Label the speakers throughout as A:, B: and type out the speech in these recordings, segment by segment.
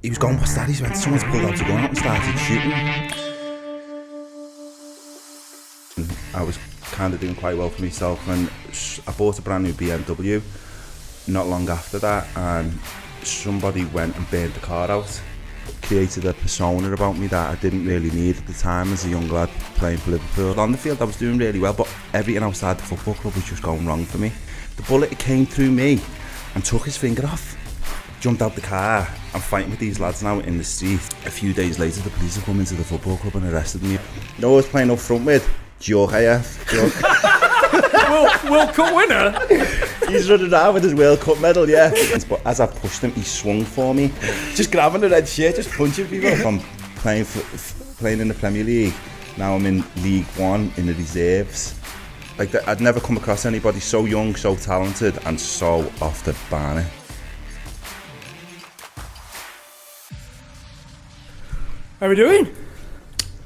A: he was going, what's that? He went, someone's pulled out a gun out and started shooting. I was kind of doing quite well for myself, and I bought a brand new BMW not long after that, and somebody went and burned the car out. Created a persona about me that I didn't really need at the time as a young lad playing for Liverpool. On the field I was doing really well, but everything outside the football club was just going wrong for me. The bullet came through me and took his finger off. Jumped out the car. I'm fighting with these lads now in the street. A few days later the police have come into the football club and arrested me. You know who I was playing up front with? Djokovic.
B: World Cup winner?
A: He's running around with his World Cup medal, yeah. But as I pushed him, he swung for me. Just grabbing the red shirt, just punching people. I'm playing in the Premier League. Now I'm in League One in the reserves. Like I'd never come across anybody so young, so talented, and so off the banner.
B: How are we doing?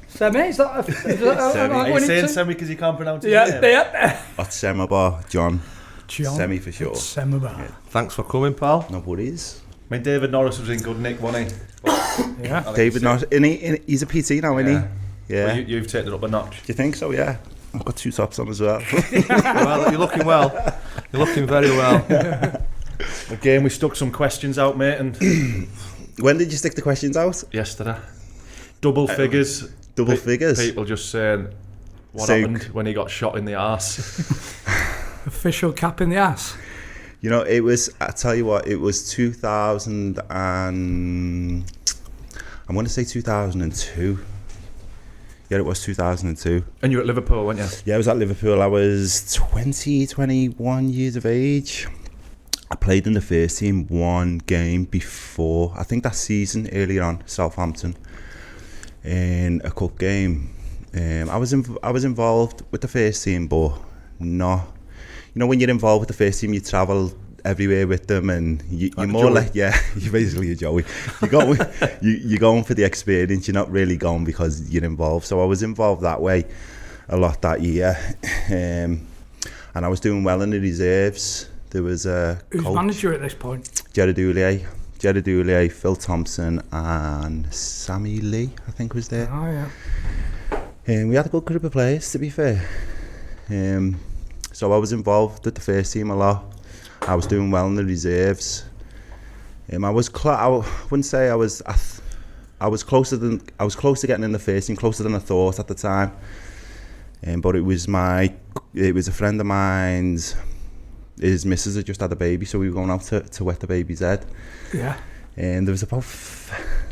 B: Semi? Is that
A: Semi.
C: Are you saying Semi because you can't pronounce it?
B: Yeah.
A: Otsemobor, Jon. Semi for sure.
B: Otsemobor.
A: Yeah.
C: Thanks for coming, pal.
A: No worries.
C: I mean, David Norris was in good nick, wasn't he?
B: Yeah.
A: David Norris, he's a PT now, isn't he? Yeah.
C: Well, you've taken it up a notch.
A: Do you think so? Yeah. I've got 2 tops on as well.
C: Well, you're looking well. You're looking very well. Again, we stuck some questions out, mate, and
A: When did you stick the questions out?
C: yesterday. Double figures.
A: Double figures?
C: People just saying what happened when he got shot in the arse.
B: Official cap in the ass.
A: You know, it was, I tell you what, it was 2000 and... I'm going to say 2002. Yeah, it was 2002.
C: And you were at Liverpool, weren't you?
A: Yeah, I was at Liverpool. I was 21 years of age. I played in the first team 1 game before, I think that season, earlier on, Southampton, in a cup game. I was involved with the first team, but not... You know, when you're involved with the first team, you travel everywhere with them, and you're more like, yeah, you're basically a Joey. You're going for the experience. You're not really going because you're involved. So I was involved that way a lot that year, and I was doing well in the reserves. There was a
B: Who's
A: coach,
B: manager at this point?
A: Gerard Houllier, Phil Thompson, and Sammy Lee, I think, was there.
B: Oh yeah.
A: And we had a good group of players, to be fair. So I was involved with the first team a lot. I was doing well in the reserves. I wouldn't say I was close to getting in the first team, closer than I thought at the time. But it was a friend of mine's. His missus had just had a baby, so we were going out to wet the baby's head.
B: Yeah.
A: And there was about,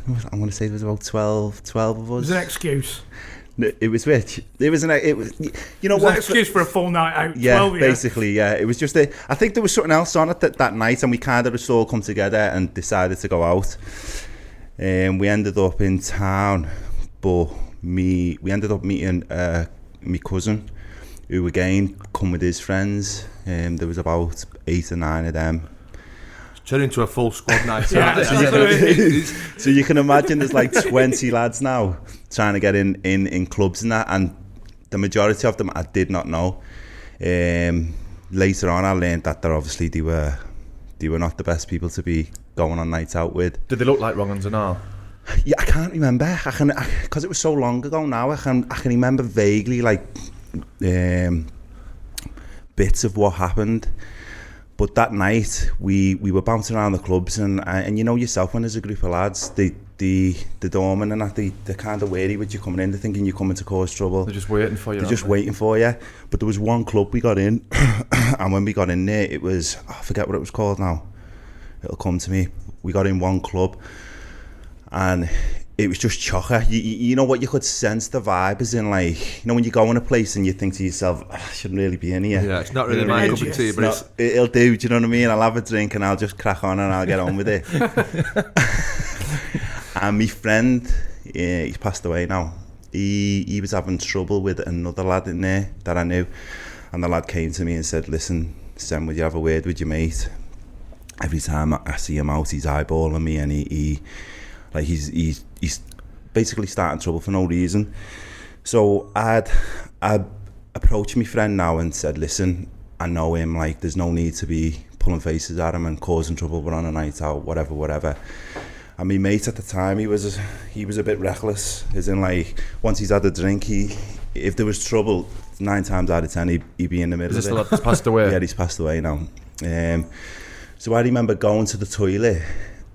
A: I'm going to say there was about 12 of us.
B: It was an excuse.
A: It was rich. You know
B: it was
A: what?
B: An excuse for a full night out.
A: Yeah,
B: 12,
A: basically, yeah. It was just I think there was something else on it that night, and we kind of just all come together and decided to go out. We ended up in town, but we ended up meeting my cousin, who again come with his friends. There was about 8 or 9 of them.
C: Turn into a full squad night.
A: So you can imagine there's like 20 lads now trying to get in clubs and that, and the majority of them I did not know. Later on I learned that they were not the best people to be going on nights out with.
C: Did they look like wrong uns and all?
A: Yeah, I can't remember. Because it was so long ago now. I can remember vaguely like bits of what happened. But that night we were bouncing around the clubs, and you know yourself, when there's a group of lads, the doorman and that, they're kind of wary with you coming in. They're thinking you're coming to cause trouble.
C: They're just waiting for you.
A: They're just waiting for you. But there was one club we got in, and when we got in there, it was, I forget what it was called now. It'll come to me. We got in one club, and it was just chocker. You know what, you could sense the vibe as in, like, you know when you go in a place and you think to yourself, I shouldn't really be in here.
C: Yeah, it's not really my cup of tea, but
A: it'll do, do you know what I mean? I'll have a drink and I'll just crack on and I'll get on with it. And my friend, he's passed away now, he was having trouble with another lad in there that I knew, and the lad came to me and said, listen, Sam, would you have a word with your mate? Every time I see him out, he's eyeballing me, and he's basically starting trouble for no reason. So I approached my friend now and said, listen, I know him, like, there's no need to be pulling faces at him and causing trouble. We're on a night out, whatever. And my mate at the time, he was a bit reckless. As in, like, once he's had a drink, if there was trouble, 9 times out of 10, he'd be in the middle
C: Is
A: of
C: this
A: it.
C: the lad that's passed away?
A: Yeah, he's passed away now. So I remember going to the toilet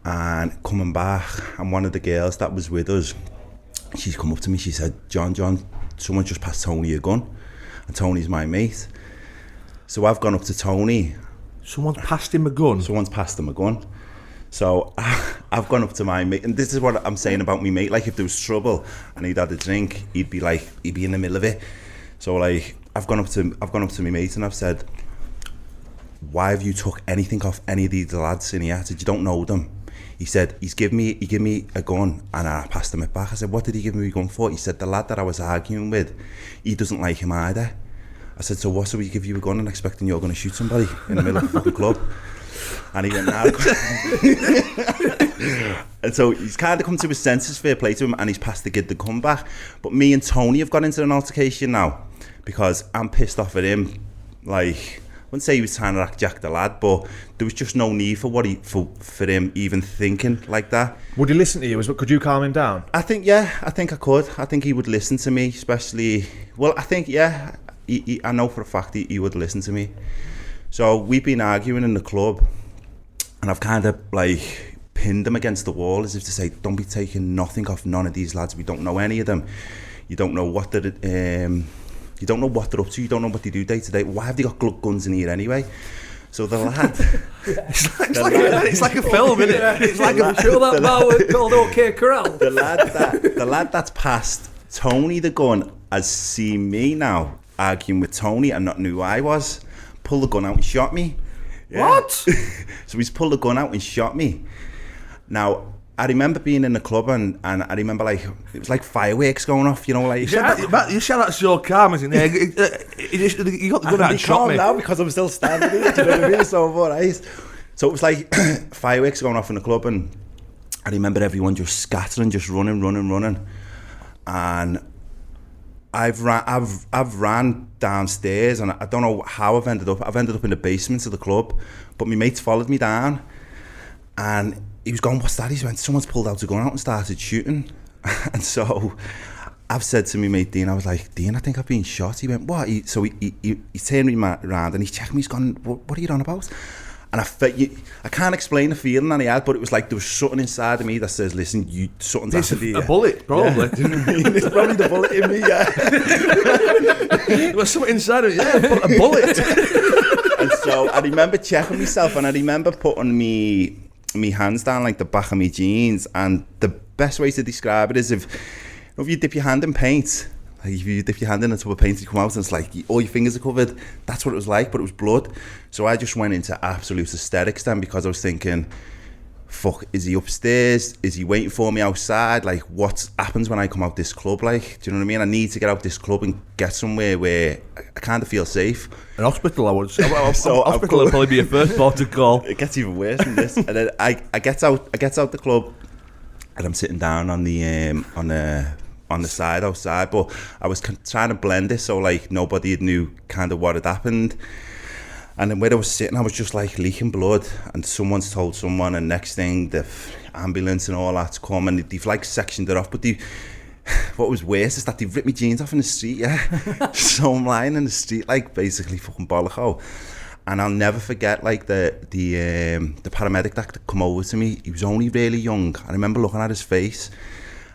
A: and coming back, and one of the girls that was with us, she's come up to me, she said, John, someone just passed Tony a gun, and Tony's my mate. So I've gone up to Tony.
D: Someone's passed him a gun?
A: Someone's passed him a gun. So I've gone up to my mate, and this is what I'm saying about me mate, like if there was trouble and he'd had a drink, he'd be in the middle of it. So like, I've gone up to my mate and I've said, why have you took anything off any of these lads in here? I said, you don't know them. He said, he gave me a gun and I passed him it back. I said, what did he give me a gun for? He said, the lad that I was arguing with, he doesn't like him either. I said, so what, so we give you a gun and expecting you're going to shoot somebody in the middle of a fucking club? And he went, nah. And so he's kind of come to his senses, fair play to him, and he's passed the kid the comeback. But me and Tony have got into an altercation now because I'm pissed off at him. Like, I wouldn't say he was trying to act Jack the lad, but there was just no need for for him even thinking like that.
C: Would he listen to you? Could you calm him down?
A: I think I could. I think he would listen to me, especially. Well, I think I know for a fact he would listen to me. So we've been arguing in the club, and I've kind of like pinned him against the wall as if to say, don't be taking nothing off none of these lads. We don't know any of them. You don't know what they're you don't know what they're up to. You don't know what they do day to day. Why have they got guns in here anyway? So the lad,
D: it's like a film, isn't it? It's like
B: I'm sure that bar called OK Corral.
A: the lad that's passed Tony the gun has seen me now arguing with Tony and not knew who I was. Pulled the gun out and shot me. Yeah.
B: What?
A: So he's pulled the gun out and shot me. Now, I remember being in the club and I remember like it was like fireworks going off, you know, like
D: you said that so calm, isn't it? You got the gun out and shot me.
A: Now because I'm still standing here, do you know what I mean? So all right. So it was like fireworks going off in the club, and I remember everyone just scattering, just running, and I've ran downstairs, and I don't know how I've ended up in the basement of the club, but my mates followed me down, and he was going, what's that? He went, someone's pulled out a gun out and started shooting. And so I've said to my mate Dean, I was like, Dean, I think I've been shot. He went, what? He turned me around and he's checking me, he's gone, what are you on about? And I can't explain the feeling that he had, but it was like there was something inside of me that says, listen, something's happened to you.
D: A bullet, probably.
A: Yeah. Do you know what I mean? It's probably the bullet in me, yeah.
D: There was something inside of me, a bullet.
A: And so I remember checking myself, and I remember putting me hands down like the back of my jeans, and the best way to describe it is if you dip your hand in paint, like if you dip your hand in a tub of paint, you come out and it's like all your fingers are covered. That's what it was like, but it was blood. So I just went into absolute hysterics then, because I was thinking, fuck, is he upstairs? Is he waiting for me outside? Like, what happens when I come out this club? Like, do you know what I mean? I need to get out this club and get somewhere where I kind of feel safe.
D: An hospital, I would say.
A: So
D: hospital would probably be a first port of call.
A: It gets even worse than this. And then I get out the club, and I'm sitting down on the side outside, but I was trying to blend it so like nobody knew kind of what had happened. And then where I was sitting, I was just like leaking blood, and someone's told someone, and next thing the ambulance and all that's come, and they've like sectioned it off. But what was worse is that they've ripped my jeans off in the street, yeah. So I'm lying in the street like basically fucking bollock. And I'll never forget like the paramedic that come over to me. He was only really young. I remember looking at his face,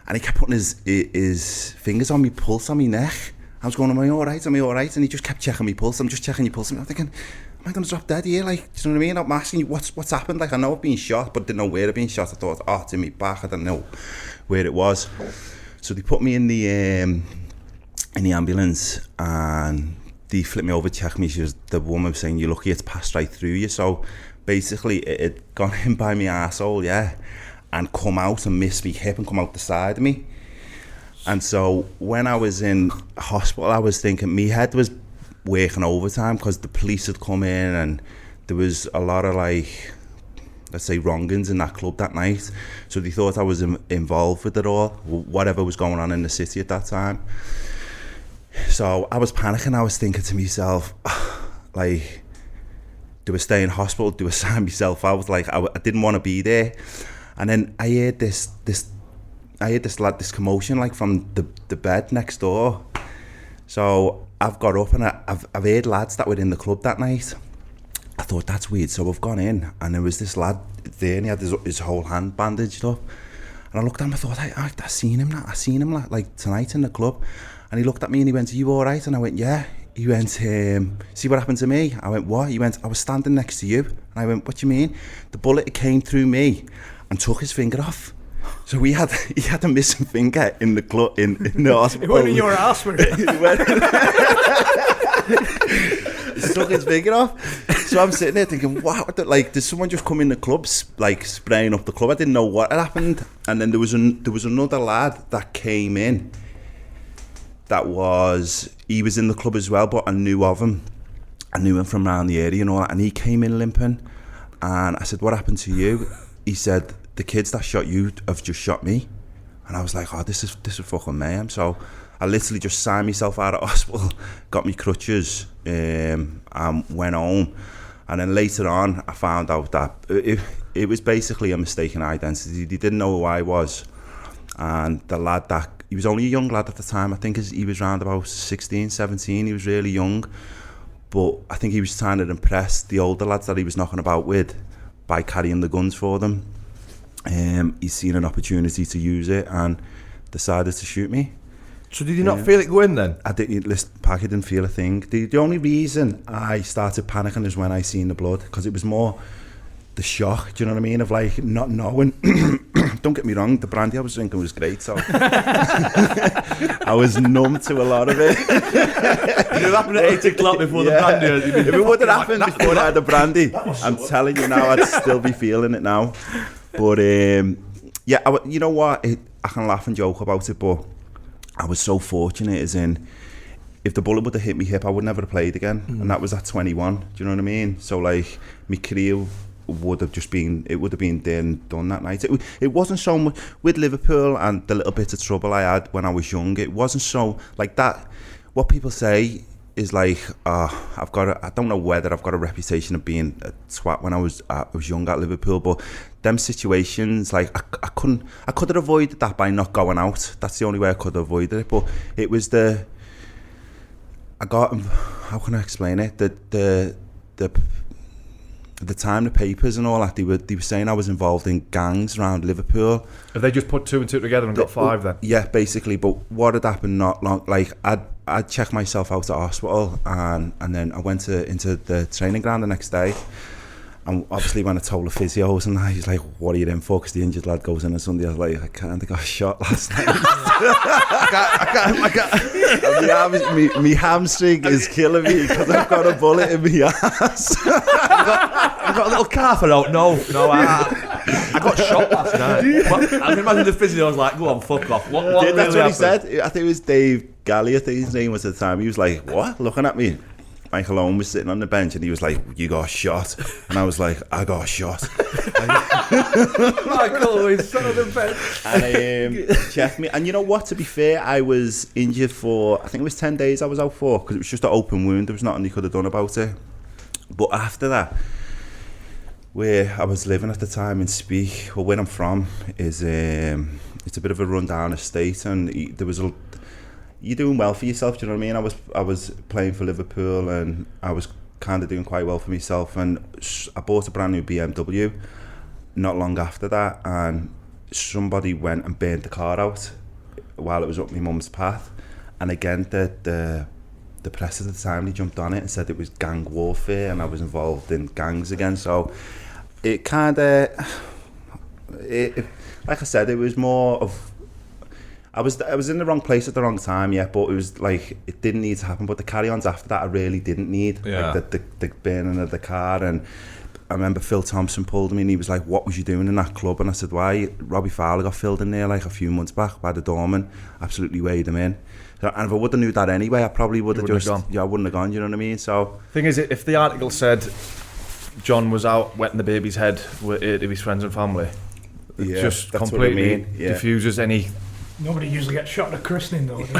A: and he kept putting his fingers on my pulse, on my neck. I was going, am I all right? And he just kept checking my pulse. I'm just checking your pulse. And I'm thinking, am I going to drop dead here? Like, do you know what I mean? I'm asking you, what's happened? Like, I know I've been shot, but didn't know where I'd been shot. I thought, it's in my back. I didn't know where it was. So they put me in the ambulance, and they flipped me over, checked me. The woman was saying, you're lucky it's passed right through you. So basically, it had gone in by my arsehole, yeah, and come out and missed me hip and come out the side of me. And so when I was in hospital, I was thinking my head was working overtime because the police had come in, and there was a lot of like, let's say, wrongings in that club that night. So they thought I was involved with it all, whatever was going on in the city at that time. So I was panicking. I was thinking to myself, like, do I stay in hospital? Do I sign myself out? Like, I didn't want to be there. And then I heard this commotion like from the bed next door. So I've got up and I've heard lads that were in the club that night. I thought, that's weird. So I've gone in and there was this lad there and he had his whole hand bandaged up. And I looked at him, I thought, I seen him like tonight in the club. And he looked at me and he went, are you all right? And I went, yeah. He went, see what happened to me? I went, what? He went, I was standing next to you. And I went, what do you mean? The bullet came through me and took his finger off. So he had a missing finger in the club, in the hospital.
B: It went in your ass, was it?
A: He took his finger off. So I'm sitting there thinking, wow, like, did someone just come in the club, like, spraying up the club? I didn't know what had happened. And then there was another lad that came in. He was in the club as well, but I knew of him. I knew him from around the area and all that. And he came in limping. And I said, what happened to you? He said, the kids that shot you have just shot me. And I was like, oh, this is fucking mayhem. So I literally just signed myself out of hospital, got me crutches, and went home. And then later on, I found out that it was basically a mistaken identity. They didn't know who I was. And the lad he was only a young lad at the time. I think he was around about 16, 17. He was really young. But I think he was trying to impress the older lads that he was knocking about with by carrying the guns for them. He's seen an opportunity to use it and decided to shoot me.
C: So did you not feel it go in then?
A: I didn't feel a thing. The only reason I started panicking is when I seen the blood, because it was more the shock, do you know what I mean, of like not knowing. Don't get me wrong, the brandy I was drinking was great, so I was numb to a lot of it.
C: It happened at 8 o'clock before the brandy.
A: If it would have happened before I had the brandy, I'm telling you now, I'd still be feeling it now. But yeah, you know what, I can laugh and joke about it, but I was so fortunate, as in, if the bullet would have hit me hip, I would never have played again. And that was at 21, do you know what I mean? So like, my career would have been there and done that night. It wasn't so much with Liverpool and the little bit of trouble I had when I was young. It wasn't so like that. What people say is like, I don't know whether I've got a reputation of being a twat when I was young at Liverpool, but them situations, like I could have avoided that by not going out. That's the only way I could have avoided it. But it was how can I explain it? The time, the papers and all that, they were saying I was involved in gangs around Liverpool.
C: Have they just put 2 and 2 together and got 5 then?
A: Yeah, basically. But what had happened not long, like I'd checked myself out at hospital and then I went into the training ground the next day. And obviously when I told the physios and he's like, what are you in for? Because the injured lad goes in on Sunday. I was like, I kind of got shot last night. I can't. My hamstring is killing me because I've got a bullet in my ass.
C: I've got a little carver out. No, I got shot last night. I can imagine the physio was like, go on, fuck off. What
A: that's
C: really
A: what
C: happened?
A: he said. I think it was Dave Galley, I think his name was at the time. He was like, what? Looking at me. Michael Owen was sitting on the bench and he was like, you got shot. And I was like, I got shot.
B: Michael Owen, son of the bench.
A: And checked me. And you know what, to be fair, I was injured for, I think it was 10 days I was out for, because it was just an open wound. There was nothing he could have done about it. But after that, where I was living at the time in Speke, well, where I'm from, is it's a bit of a rundown estate, and there was you're doing well for yourself, do you know what I mean? I was playing for Liverpool and I was kind of doing quite well for myself, and I bought a brand new BMW not long after that, and somebody went and burned the car out while it was up my mum's path. And again, the press at the time, they jumped on it and said it was gang warfare and I was involved in gangs again. So it kind of, like I said, it was more of, I was in the wrong place at the wrong time, yeah, but it was like, it didn't need to happen. But the carry-ons after that, I really didn't need.
C: Yeah.
A: Like the burning of the car. And I remember Phil Thompson pulled me and he was like, what was you doing in that club? And I said, why? Robbie Fowler got filled in there like a few months back by the doorman, absolutely weighed him in. So, and if I would have knew that anyway, I probably would have just gone. Yeah, I wouldn't have gone, you know what I mean? So
C: thing is, if the article said John was out wetting the baby's head with his friends and family, it just completely diffuses any
B: Nobody usually gets shot at a christening though, do they?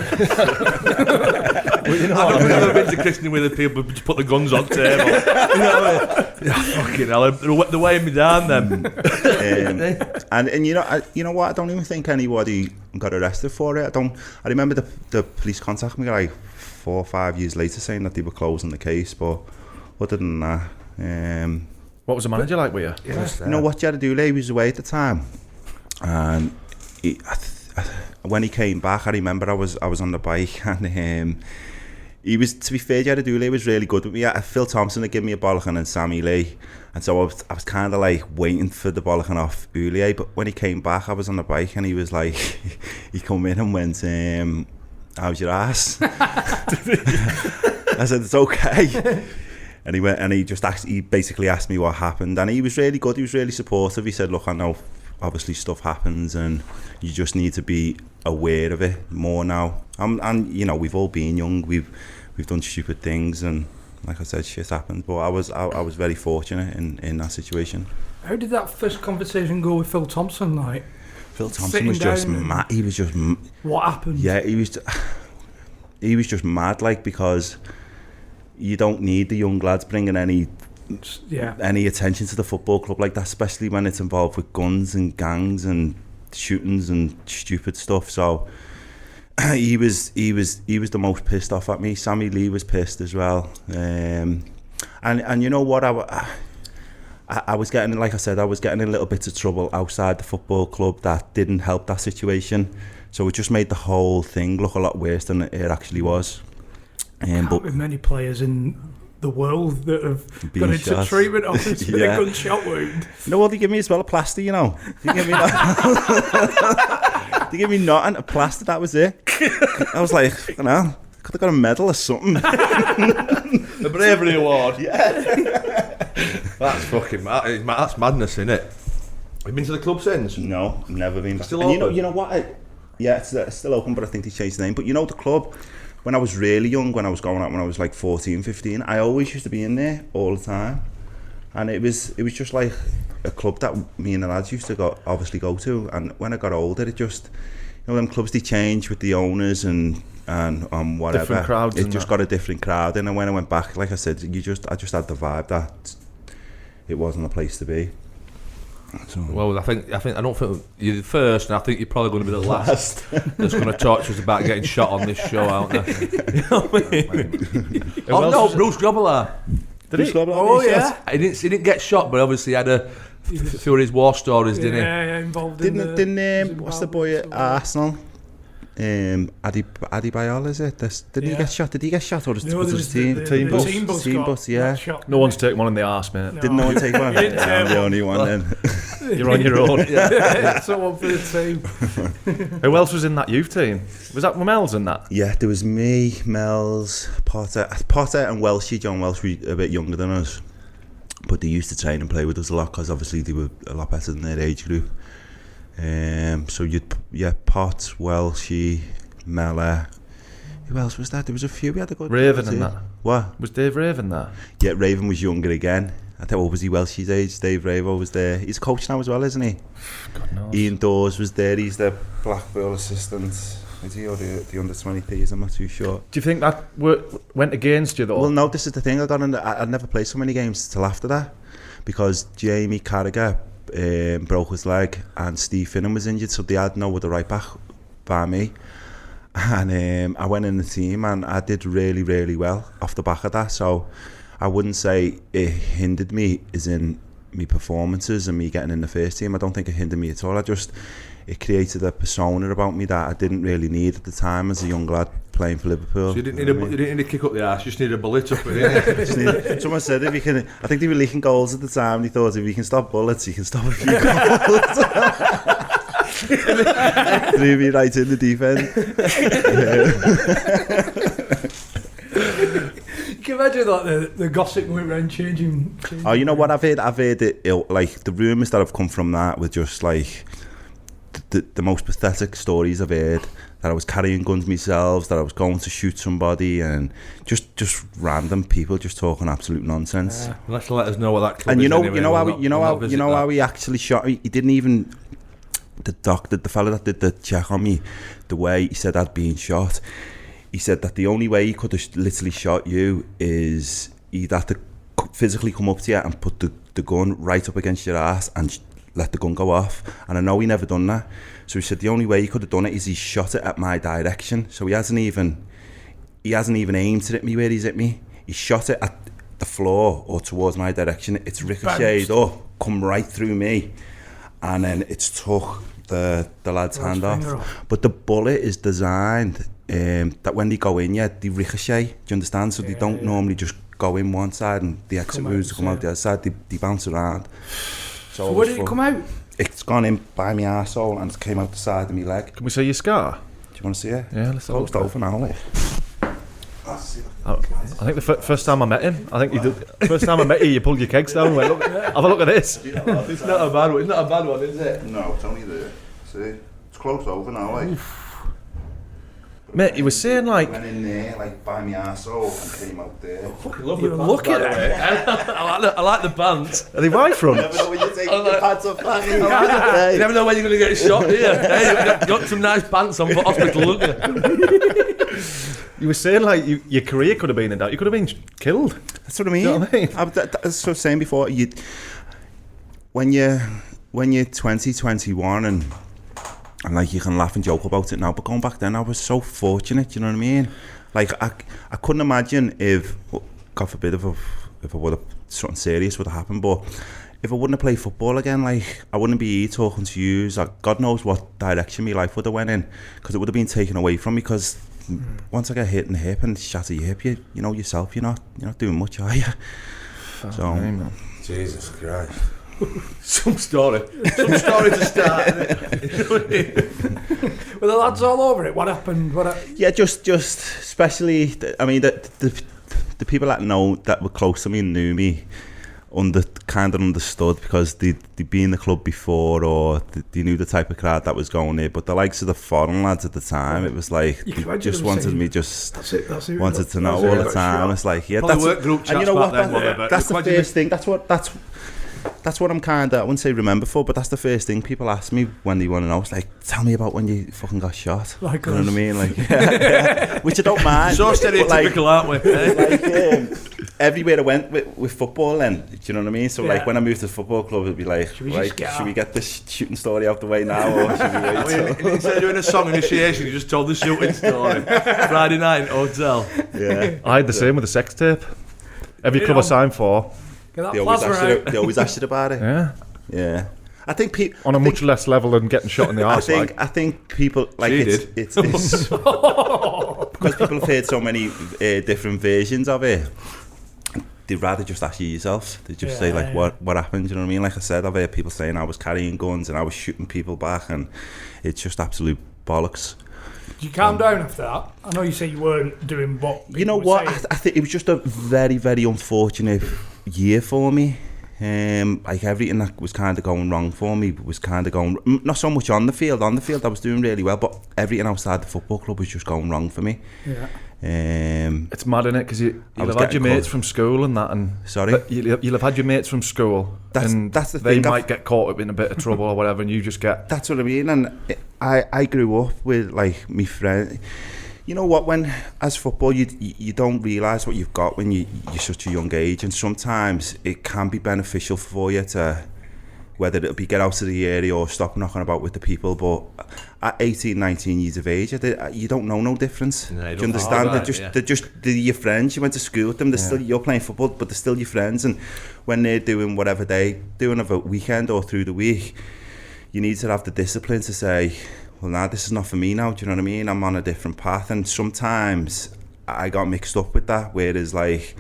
C: I've never been to christening where the people just put the guns on the table. You know what I mean? Fucking hell, they're weighing me down then.
A: And you know what? I don't even think anybody got arrested for it. I remember the police contacted me like 4 or 5 years later saying that they were closing the case, but other than that,
E: what was the manager like with you?
A: you know what, Jared Dooley was away at the time, and when he came back, I remember I was on the bike, and he was, to be fair, Jared Dooley was really good with me. Phil Thompson had given me a bollocking and Sammy Lee, and so I was kind of like waiting for the bollocking off Ulier, but when he came back, I was on the bike, and he was like, he come in and went, how's your ass? I said, it's okay. And he went, and he basically asked me what happened, and he was really good. He was really supportive. He said, look, I know obviously stuff happens, and you just need to be aware of it more now. And you know, we've all been young. We've done stupid things, and like I said, shit happens. But I was very fortunate in that situation.
B: How did that first conversation go with Phil Thompson? Like,
A: Phil Thompson was just mad. He was just.
B: What happened?
A: Yeah, he was just mad, like, because you don't need the young lads bringing any attention to the football club like that, especially when it's involved with guns and gangs and shootings and stupid stuff. So he was the most pissed off at me. Sammy Lee was pissed as well, and you know what, I was getting, like I said, I was getting in little bits of trouble outside the football club that didn't help that situation. So it just made the whole thing look a lot worse than it actually was.
B: But with many players in the world that have gone into
A: shot.
B: treatment office with a gunshot would.
A: No, well, they give me as well a plaster, you know. They give me that. They give me nothing, a plaster, that was it. I was like, you know, could have got a medal or something.
C: The bravery award. Yeah. That's fucking mad. That's madness, isn't it? Have you been to the club since?
A: No, never been.
C: Still
A: and
C: open?
A: You know what? It's still open, but I think they changed the name. But you know, the club, when I was really young, when I was going out, when I was like 14, 15, I always used to be in there all the time. And it was just like a club that me and the lads used to go to. And when I got older, it just, you know, them clubs, they change with the owners and whatever.
E: Different crowds.
A: It just got a different crowd. And then when I went back, like I said, I just had the vibe that it wasn't a place to be. So.
C: Well, I don't think you're the first, and I think you're probably going to be the last that's going to talk to us about getting shot on this show, aren't they? You know what I mean? Oh no, Bruce Grobbelaar.
A: Did he?
B: Oh yeah.
C: He didn't get shot, but obviously he had a few of his war stories, didn't he?
B: Yeah, involved in
A: Didn't what's the boy at Arsenal? Adebayor, is it? Didn't he get shot? Did he get shot, or was his team?
B: Team bus,
A: yeah.
E: No one's taken one in the arse, mate.
B: No.
A: Didn't no one take one? I'm the only one then.
E: You're on your own.
B: Someone for the team.
E: Who else was in that youth team? Was that Mel's in that?
A: Yeah, there was me, Mel's, Potter and Welshie. John Welsh was a bit younger than us, but they used to train and play with us a lot because obviously they were a lot better than their age group. So Pot, Welshie, Mella. Who else was that? There was a few. We had a good
E: Raven and that.
A: What?
E: Was Dave Raven there?
A: Yeah, Raven was younger again. I think, what was he, Welshie's age? Dave Raven was there. He's a coach now as well, isn't he?
E: God knows.
A: Ian Dawes was there. He's the Blackpool assistant. Is he, or the under 23s? I'm not too sure.
E: Do you think that went against you though?
A: Well, no, this is the thing. I'd never played so many games till after that, because Jamie Carragher broke his leg and Steve Finnan was injured, so they had no other right back by me. And I went in the team and I did really, really well off the back of that. So I wouldn't say it hindered me as in me performances and me getting in the first team. I don't think it hindered me at all. It created a persona about me that I didn't really need at the time as a young lad playing for Liverpool.
C: So you didn't need a kick up the arse, you just needed a bullet up it.
A: Someone said if you can, I think they were leaking goals at the time, they thought if you can stop bullets, you can stop a few goals. Threw me right in the defence.
B: Can you imagine like the gossip went around changing?
A: Oh, you know what I've heard it, like the rumours that have come from that were just like the most pathetic stories I've heard, that I was carrying guns myself, that I was going to shoot somebody, and just random people just talking absolute nonsense.
C: Let's let us know what that club
A: and
C: is.
A: You know how he actually shot. He didn't even. the fella that did the check on me, the way he said I'd been shot, he said that the only way he could have literally shot you is he'd have to physically come up to you and put the gun right up against your ass and let the gun go off. And I know he never done that. So he said the only way he could have done it is he shot it at my direction. So he hasn't even aimed to hit me where he's hit me. He shot it at the floor or towards my direction. It's ricocheted up, come right through me, and then it's took the lad's hand off. But the bullet is designed that when they go in, they ricochet. Do you understand? So they don't normally just go in one side and the exit routes come out the other side. They bounce around.
B: So where did it come out?
A: It's gone in by my arsehole and it came out the side of my leg.
E: Can we see your scar?
A: Do you want to see it?
E: Yeah, let's have a look.
A: Closed over now, like.
E: I think the first time I met him, first time I met you, you pulled your kegs down and went, look, have a look at this.
C: It's not a bad one. It's not a bad one, is it?
A: No, it's only there. See? It's closed over now, like.
E: Mate, you were saying like...
A: Went in there, like, by my arsehole and came out there.
C: Fucking love the
B: You're
C: pants,
B: looking
C: by the
B: at
C: way. I like the pants.
E: Are they right from?
A: Never know when you take your pants off,
C: You never know when you're going to get shot, do you? Hey, you got some nice pants on for hospital, haven't you?
E: You were saying like your career could have been in doubt. You could have been killed.
A: That's what I mean.
E: You know what I mean?
A: That's what I was saying before. When you're 20, 21 and like you can laugh and joke about it now, but going back then I was so fortunate, you know what I mean? Like I couldn't imagine if, God forbid, if I would have, something serious would have happened, but if I wouldn't have played football again, like I wouldn't be here talking to you. Like, God knows what direction my life would have went in, because it would have been taken away from me. Because once I get hit in the hip and shatter your hip, you know yourself, you're not doing much, are you? So,
E: man.
C: Jesus Christ. Some story to start, innit?
B: Were the lads all over it? What happened?
A: yeah, just especially, I mean, the people that were close to me and knew me kind of understood, because they'd been in the club before, or they knew the type of crowd that was going there. But the likes of the foreign lads at the time, it was like they just wanted me, wanted to know all the time. It's like, yeah,
C: Probably work group chats,
A: and you know what?
C: then,
A: That's the first thing. That's what I'm kind of, I wouldn't say remember for, but that's the first thing people ask me when they want to know. It's like, tell me about when you fucking got shot.
B: Like,
A: you know what I mean? Like, yeah. Which I don't mind.
C: So stereotypical, aren't we?
A: Like, everywhere I went with football then, do you know what I mean? So like when I moved to the football club, it'd be like, should we get this shooting story out the way now, or should we wait?
C: Instead of doing a song initiation, you just told the shooting story. Friday night hotel.
A: Yeah.
E: I had the same with the sex tape. Every club I signed for.
A: They always asked you about it. Yeah. I think people
E: on a much less level than getting shot in the arse.
A: I think people like it's because people have heard so many different versions of it. They'd rather just ask you yourself. They just say like, what happened? You know what I mean? Like I said, I've heard people saying I was carrying guns and I was shooting people back, and it's just absolute bollocks.
B: Did you calm down after that? I know you say you weren't doing what.
A: You know what? I think it was just a very, very unfortunate year for me. Like everything that was kind of going wrong for me was kind of going, not so much on the field. On the field I was doing really well, but everything outside the football club was just going wrong for me.
B: Yeah.
E: It's mad, innit? Because you'll have had your mates from school and that, and you'll have had your mates from school. That's the thing. They might get caught up in a bit of trouble or whatever, and you just get.
A: That's what I mean. And I grew up with like my friend. You know what? When as football, you don't realise what you've got when you're such a young age, and sometimes it can be beneficial for you to, whether it'll be get out of the area or stop knocking about with the people. But at 18, 19 years of age, you don't know no difference.
C: No,
A: do you understand? They're your friends. You went to school with them. They're still, you're playing football, but they're still your friends. And when they're doing whatever they doing over weekend or through the week, you need to have the discipline to say, well, nah, this is not for me now. Do you know what I mean? I'm on a different path. And sometimes I got mixed up with that, whereas like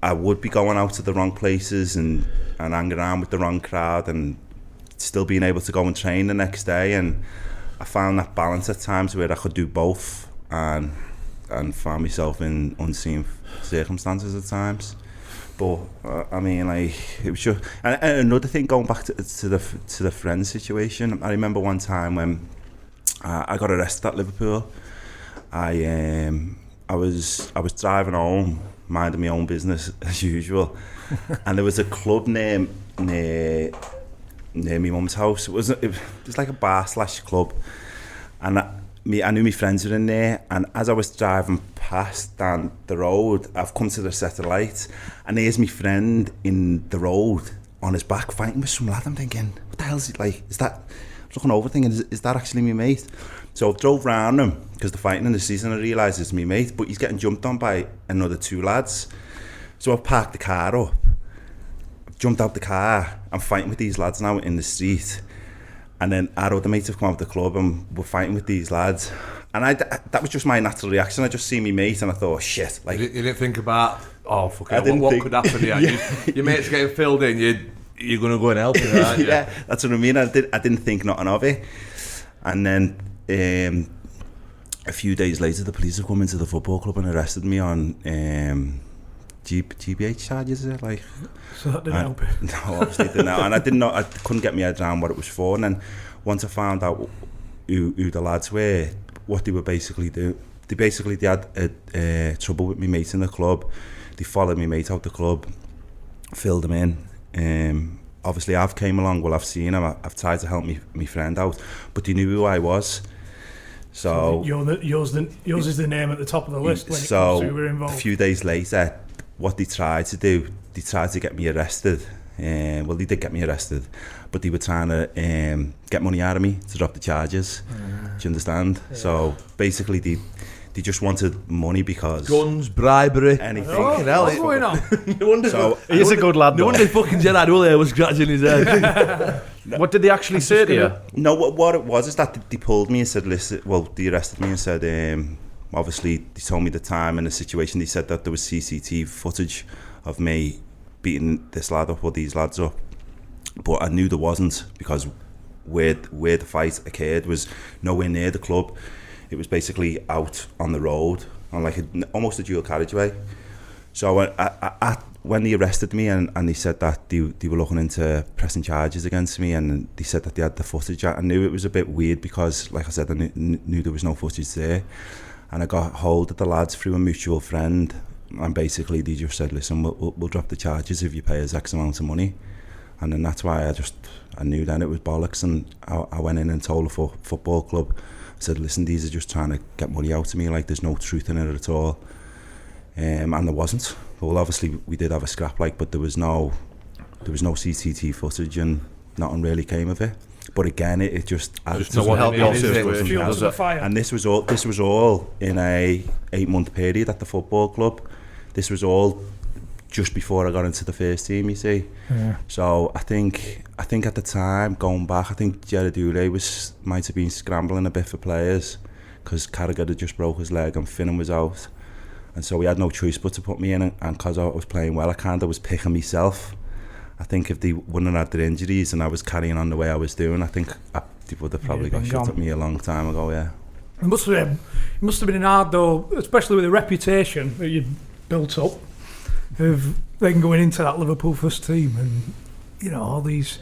A: I would be going out to the wrong places and hanging around with the wrong crowd and still being able to go and train the next day. And I found that balance at times where I could do both and find myself in unseen circumstances at times. But I mean, like, it was just, and another thing, going back to the friend situation. I remember one time when I got arrested at Liverpool. I was driving home, minding my own business as usual, and there was a club near near my mum's house. It was like a bar / club, and I knew my friends were in there. And as I was driving past down the road, I've come to the set of lights, and there's my friend in the road on his back fighting with some lad. I'm thinking, what the hell is it like? Is that? I was looking over thinking, is that actually my mate? So I drove round him because they're fighting in the season. I realised it's my mate, but he's getting jumped on by another 2 lads. So I parked the car up, jumped out the car. I'm fighting with these lads now in the street. And then our other mates have come out of the club and we're fighting with these lads. And that was just my natural reaction. I just see me mate and I thought, oh, shit. Like,
C: you didn't think about, fuck it, what could happen here? Your mate's getting filled in, you're going to go and help him, aren't you?
A: Yeah, that's what I mean. I didn't think nothing of it. And then a few days later, the police have come into the football club and arrested me on GBH charges. Like,
B: so that didn't help you?
A: No, obviously it didn't. And I couldn't get my head around what it was for. And then once I found out who the lads were, what they were basically doing, they had trouble with me mate in the club. They followed me mate out the club, filled him in. Obviously I've came along, well I've seen him, I've tried to help me friend out, but they knew who I was. So
B: yours is the name at the top of the list when it comes to who were involved.
A: A few days later, what they tried to do, they tried to get me arrested. Well, they did get me arrested, but they were trying to get money out of me to drop the charges. Do you understand? Yeah. So basically they just wanted money because...
D: Guns, bribery,
A: anything.
B: What's going on?
D: No wonder,
E: he's a good lad.
D: No wonder fucking Gerard Huller was scratching his head.
E: What did they actually say to you?
A: No, what it was is that they pulled me and said, listen, well, they arrested me and said, obviously, they told me the time and the situation. They said that there was CCTV footage of me beating this lad up or these lads up. But I knew there wasn't, because where the fight occurred was nowhere near the club. It was basically out on the road, on like almost a dual carriageway. So when they arrested me and they said that they were looking into pressing charges against me, and they said that they had the footage, I knew it was a bit weird because, like I said, I knew there was no footage there. And I got hold of the lads through a mutual friend, and basically they just said, listen, we'll drop the charges if you pay us X amount of money. And then that's why I knew then it was bollocks, and I went in and told the football club, I said, listen, these are just trying to get money out of me, like there's no truth in it at all. And there wasn't. Well, obviously we did have a scrap, like, but there was no CCTV footage and nothing really came of it. But again, it just
E: doesn't help your situation, does it?
A: And this was all in a 8-month period at the football club. This was all just before I got into the first team, you see. Yeah. So I think at the time, going back, I think Gerard Huller might have been scrambling a bit for players because Carragher had just broke his leg and Finnan was out. And so we had no choice but to put me in, and because I was playing well, I kind of was picking myself. I think if they wouldn't have had their injuries and I was carrying on the way I was doing, I think they would have probably got shot at me a long time ago, yeah.
B: It must have been hard though, especially with the reputation that you'd built up of then going into that Liverpool first team, and you know all these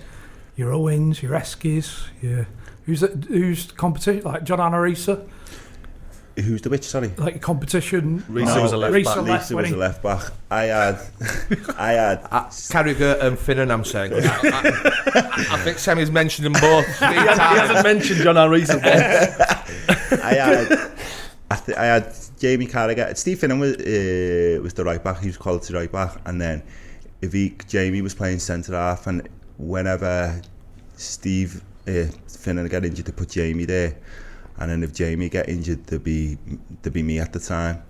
B: your Owens, your Eskies, who's competition like John Otsemobor.
A: Who's the which? Sorry,
B: like competition.
E: Risa was a left back.
A: Risa was a left back. I had
C: Carragher and Finnan. I'm saying. I think Sammy's mentioned them both. He
E: hasn't mentioned John Risa.
A: I had Jamie Carragher. Steve Finnan was the right back. He was quality right back, and then Jamie was playing centre half, and whenever Steve Finnan got injured, they put Jamie there. And then if Jamie get injured, there'd be me at the time.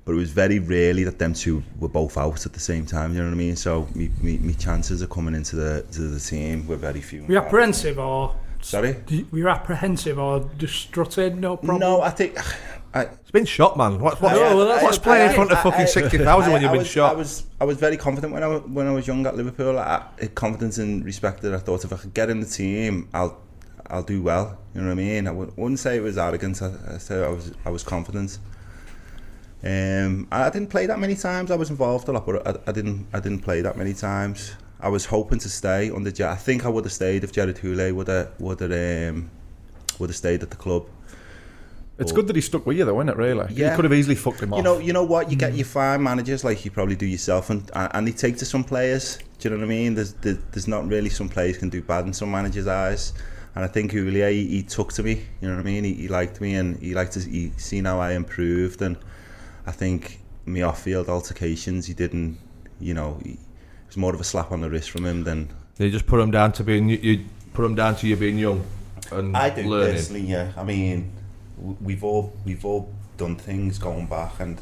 A: But it was very rarely that them two were both out at the same time, you know what I mean? So me chances of coming into the team were very few.
B: Were you apprehensive or...
A: Sorry?
B: Were you apprehensive or just strutted, no problem?
A: No, I think...
D: It's been shot, man. What's playing in front of fucking 60,000 when you've been shot?
A: I was very confident when I was young at Liverpool. Confidence and respect that I thought if I could get in the team, I'll do well. You know what I mean? I wouldn't say it was arrogance. I say I was confident. I didn't play that many times. I was involved a lot, but I didn't play that many times. I was hoping to stay under Gerard. I think I would have stayed if Gerard Huller would have stayed at the club.
E: It's good that he stuck with you, though, isn't it? Really, you could have easily fucked him off.
A: You know what? You get your fine managers like you probably do yourself, and they take to some players. Do you know what I mean? There's not really some players can do bad in some managers' eyes, and I think Julia he took to me. You know what I mean? He liked me, and he seen how I improved, and I think my off-field altercations, he didn't. You know, it was more of a slap on the wrist from him than.
C: They just put him down to being you being young and
A: I do
C: learning.
A: personally, yeah. I mean, we've all done things going back and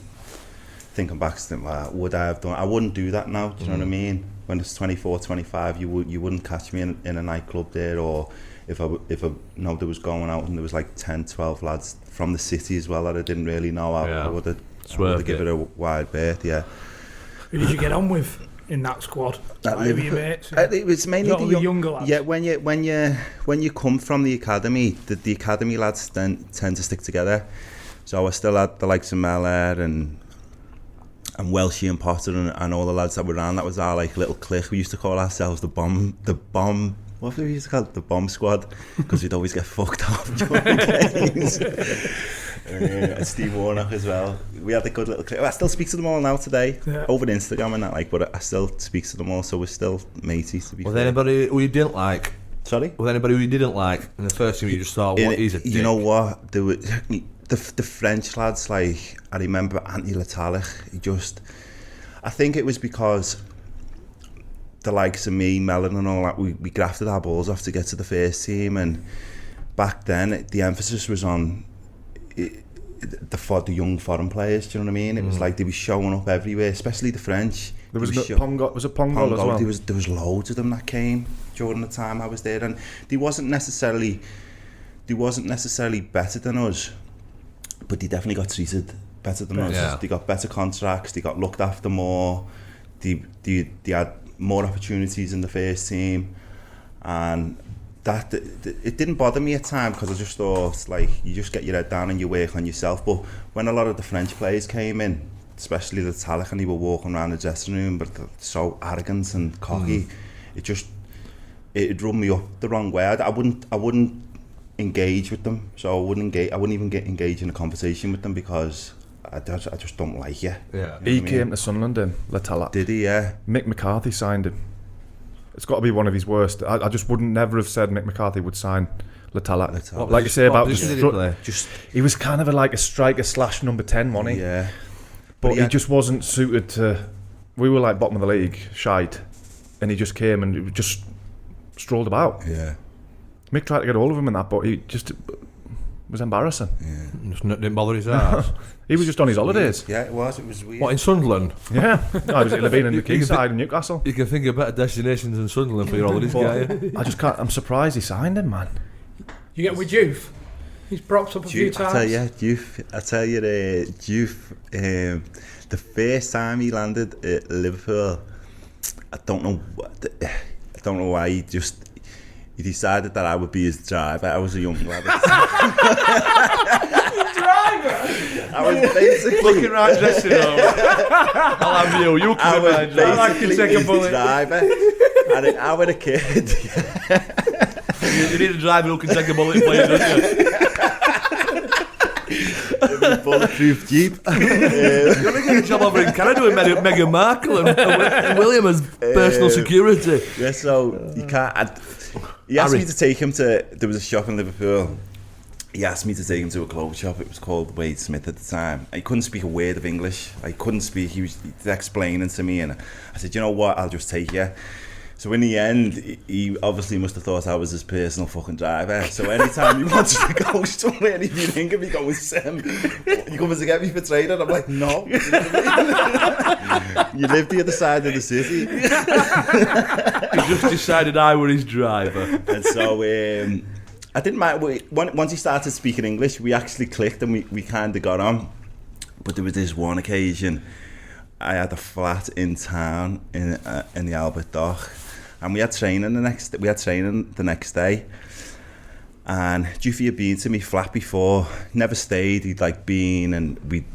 A: thinking back to think, well, would I have done? I wouldn't do that now. Do you know what I mean? When it's 24, 25, you wouldn't catch me in a nightclub there, or if I know there was going out and there was like 10, 12 lads from the city as well that I didn't really know. I would have given it a wide berth. Yeah.
B: Who did you get on with in that squad? Your mates?
A: It was mainly
B: the younger lads.
A: Yeah, when you come from the academy, the academy lads then tend to stick together. So I still had the likes of Mellor and Welshie and Potter and all the lads that were around. That was our like little clique. We used to call ourselves the bomb. What did we used to call it? The bomb squad, because we'd always get fucked off during games. And Steve Warnock as well. We had a good little clique. I still speak to them all now today, over Instagram and that, like. But I still speak to them all, so we're still matey. To be fair.
C: Was there anybody who you didn't like?
A: Sorry?
C: Was there anybody who you didn't like? And the first thing you just thought, what is a dick?
A: You know what? There were the French lads. Like, I remember Anthony Latalik. I think it was because the likes of me, Mellon and all that, we grafted our balls off to get to the first team, and back then the emphasis was on the young foreign players. Do you know what I mean? It was like they were showing up everywhere, especially the French.
E: There was Pongol as well.
A: There was loads of them that came during the time I was there, and they wasn't necessarily better than us, but they definitely got treated better than us.
C: Yeah.
A: They got better contracts, they got looked after more, they had more opportunities in the first team, and that it didn't bother me at time, because I just thought, like, you just get your head down and you work on yourself. But when a lot of the French players came in, especially the Talik, and they were walking around the dressing room but so arrogant and cocky, it rubbed me up the wrong way. I wouldn't engage with them, so I wouldn't even engage in a conversation with them, because I just don't like you.
C: Yeah.
E: He came to Sunderland in Latala.
A: Did he? Yeah.
E: Mick McCarthy signed him. It's got to be one of his worst. I just wouldn't never have said Mick McCarthy would sign Latala. Like you say about he was kind of like a striker / number 10, wasn't he?
A: Yeah.
E: But he just wasn't suited to. We were like bottom of the league, shite, and he just came and just strolled about.
A: Yeah.
E: Mick tried to get hold of him in that, but he just was embarrassing.
A: Yeah.
C: Just didn't bother his ass.
E: He was just on his holidays.
A: Yeah, it was weird.
C: What, in Sunderland?
E: Yeah. No, he'd have been in the Quayside in Newcastle.
C: You can think of better destinations than Sunderland for your holidays, guy.
E: I just can't. I'm surprised he signed him, man.
B: You get with Juve? He's propped up a few times.
A: I tell you, Juve, the first time he landed at Liverpool, I don't know why he decided that I would be his driver. I was a young lad. I was basically
C: looking right dressing room. I'll have you. You can imagine.
B: I can take a bullet.
A: Driver. And I was a kid.
C: You need a driver who can take a bullet, please, don't you?
A: Bulletproof Jeep.
C: You're going to get a job over in Canada with Meghan Markle and William as personal security.
A: Yeah, so you can't. He asked me to take him to. There was a shop in Liverpool. He asked me to take him to a clothes shop. It was called Wade Smith at the time. I couldn't speak a word of English. I couldn't speak. He was explaining to me, and I said, "You know what? I'll just take you." So in the end, he obviously must have thought I was his personal fucking driver. So anytime he wanted to go somewhere, and he'd be thinking, he goes, Sam, you coming to get me for training? I'm like, no. You live the other side of the city.
C: He just decided I were his driver.
A: And so I didn't mind. Once he started speaking English, we actually clicked, and we kind of got on. But there was this one occasion, I had a flat in town in the Albert Dock. And we had training the next day, and Juffy had been to me flat before, never stayed. He'd like been, and we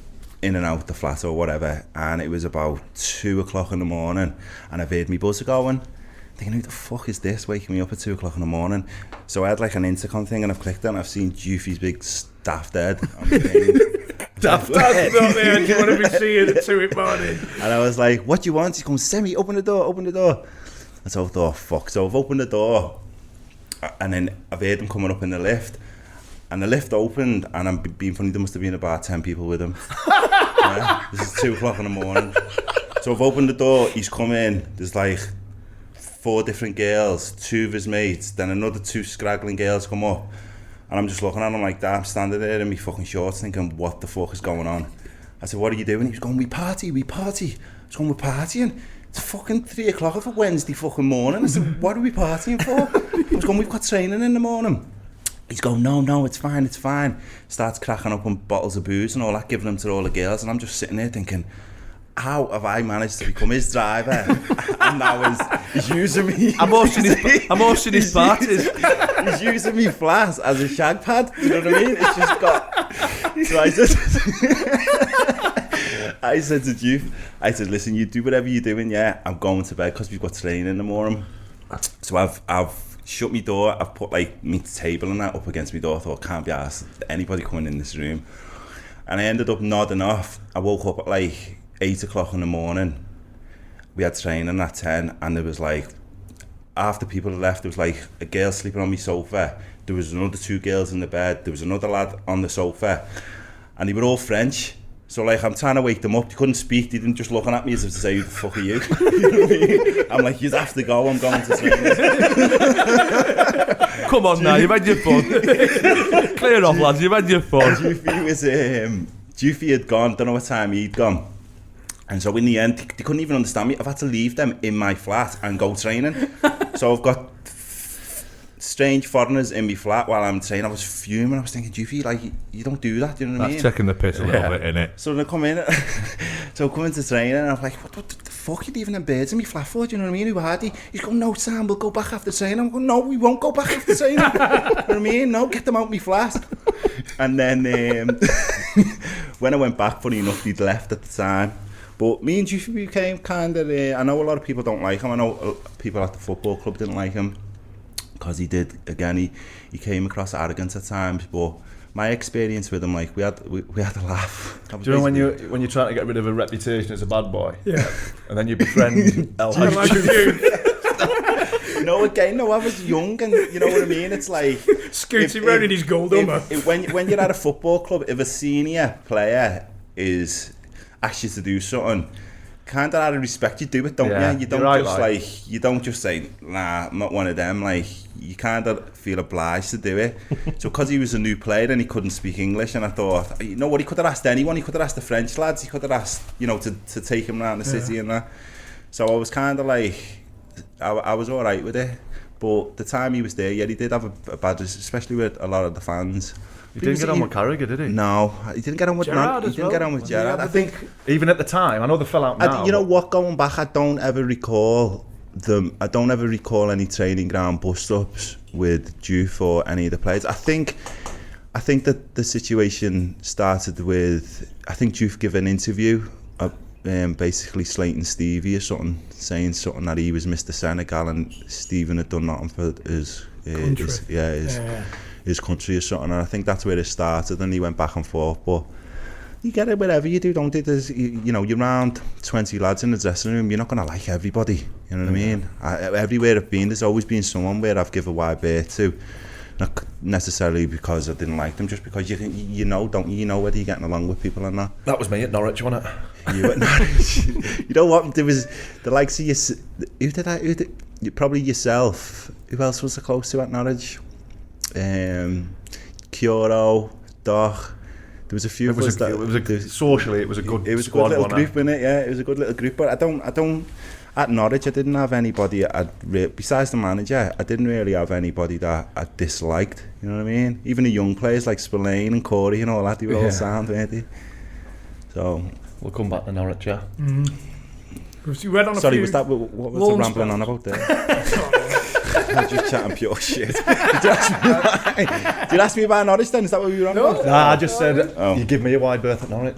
A: in and out the flat or whatever. And it was about 2:00 in the morning, and I heard my buzzer going, thinking, who the fuck is this waking me up at 2 o'clock in the morning? So I had like an intercom thing, and I've clicked it, and I've seen Juffy's big daft head on the thing.
B: Daft head? That's not the end you want to be seeing at 2 in the morning.
A: And I was like, what do you want? He's going, Semi, open the door, open the door. And so I thought, fuck. So I've opened the door, and then I've heard him coming up in the lift. And the lift opened, and I'm being funny, there must have been about 10 people with him. Yeah? This is 2 o'clock in the morning. So I've opened the door, he's come in, there's like 4 different girls, 2 of his mates, then another 2 scraggling girls come up. And I'm just looking at him like that, I'm standing there in my fucking shorts thinking, what the fuck is going on? I said, what are you doing? He was going, we party. I was going, we're partying. It's fucking 3 o'clock of a Wednesday fucking morning. I said, what are we partying for? I was going, we've got training in the morning. He's going, no, it's fine. Starts cracking up on bottles of booze and all that, giving them to all the girls. And I'm just sitting there thinking, how have I managed to become his driver? And now he's using me.
C: I'm hosting his parties.
A: He's using me flat as a shag pad. You know what I mean? It's just got. So I said to Juve, listen, you do whatever you're doing, yeah. I'm going to bed because we've got training in the morning. So I've shut my door. I've put like my table and that up against my door. I thought, can't be asked anybody coming in this room. And I ended up nodding off. I woke up at like 8 o'clock in the morning. We had training at 10, and there was like, after people had left, there was like a girl sleeping on my sofa. There was another 2 girls in the bed. There was another lad on the sofa, and they were all French. So like, I'm trying to wake them up. They couldn't speak. They didn't just looking at me as if to say, who the fuck are you? You know what I mean? I'm like, you'd have to go. I'm going to training.
C: Come on now, you've had your fun. Clear off, lads. You've had your fun.
A: Juffy had gone. Don't know what time he'd gone. And so in the end, they couldn't even understand me. I've had to leave them in my flat and go training. So I've got strange foreigners in my flat while I'm training. I was fuming. I was thinking, Juffy, like, you don't do that. You know what I mean?
C: That's taking the piss a little bit, innit?
A: So they come in. So I come into training, and I'm like, what the fuck are you leaving them birds in my flat for? Do you know what I mean? Who are they? He's going, no, Sam, we'll go back after training. I'm going, no, we won't go back after training. You know what I mean? No, get them out my flat. And then when I went back, funny enough, they'd left at the time. But me and Juffy became kind of, I know a lot of people don't like him. I know people at the football club didn't like him because he did, again, he came across arrogant at times. But my experience with him, like, we had a laugh.
E: Do you know when you're trying to get rid of a reputation as a bad boy? Yeah. And then you befriend El Hajj.
A: No, again, I was young, and you know what I mean? It's like
B: scooting round in his gold Hummer.
A: When you're at a football club, if a senior player asks you to do something, kind of out of respect, you do it, don't you? You don't you don't just say, nah, I'm not one of them. Like, you kind of feel obliged to do it. So because he was a new player and he couldn't speak English, and I thought, you know what, he could have asked anyone. He could have asked the French lads. He could have asked, to take him around the city and that. So I was kind of like, I was all right with it. But the time he was there, he did have a bad, especially with a lot of the fans.
E: He didn't get on with Carragher, did he?
A: No, he didn't get on with Gerrard. He didn't get on with Gerrard. I think
E: even at the time, I know they fell out now.
A: You know what? Going back, I don't ever recall any training ground bust-ups with Juve or any of the players. I think that the situation started with, I think Juve gave an interview, basically slating Stevie or something, saying something that he was Mr. Senegal and Stephen had done nothing for his country or something, and I think that's where it started, and he went back and forth. But you get it whatever you do, don't you? There's, you're around 20 lads in the dressing room, you're not going to like everybody, you know what I mean? Everywhere I've been, there's always been someone where I've given wide berth to, not necessarily because I didn't like them, just because you know whether you're getting along with people or not.
E: That was me at Norwich, wasn't it?
A: You at Norwich. You know what, there was the likes of probably yourself. Who else was I close to at Norwich? Kyoto, Doc. There was a few.
E: Socially, it was a good. It was squad,
A: a good little group, innit? Yeah, it was a good little group. But I don't. At Norwich, I didn't have anybody. Besides the manager, I didn't really have anybody that I disliked. You know what I mean? Even the young players like Spillane and Corey and all that, they were all sound, weren't they? So
E: we'll come back to Norwich, yeah.
B: You read on
A: Sorry, was that what was the rambling on about there? I was just chatting pure shit. Did you ask me about Norwich then? Is that what we were on about?
E: Nah, I just said you give me a wide berth at Norwich.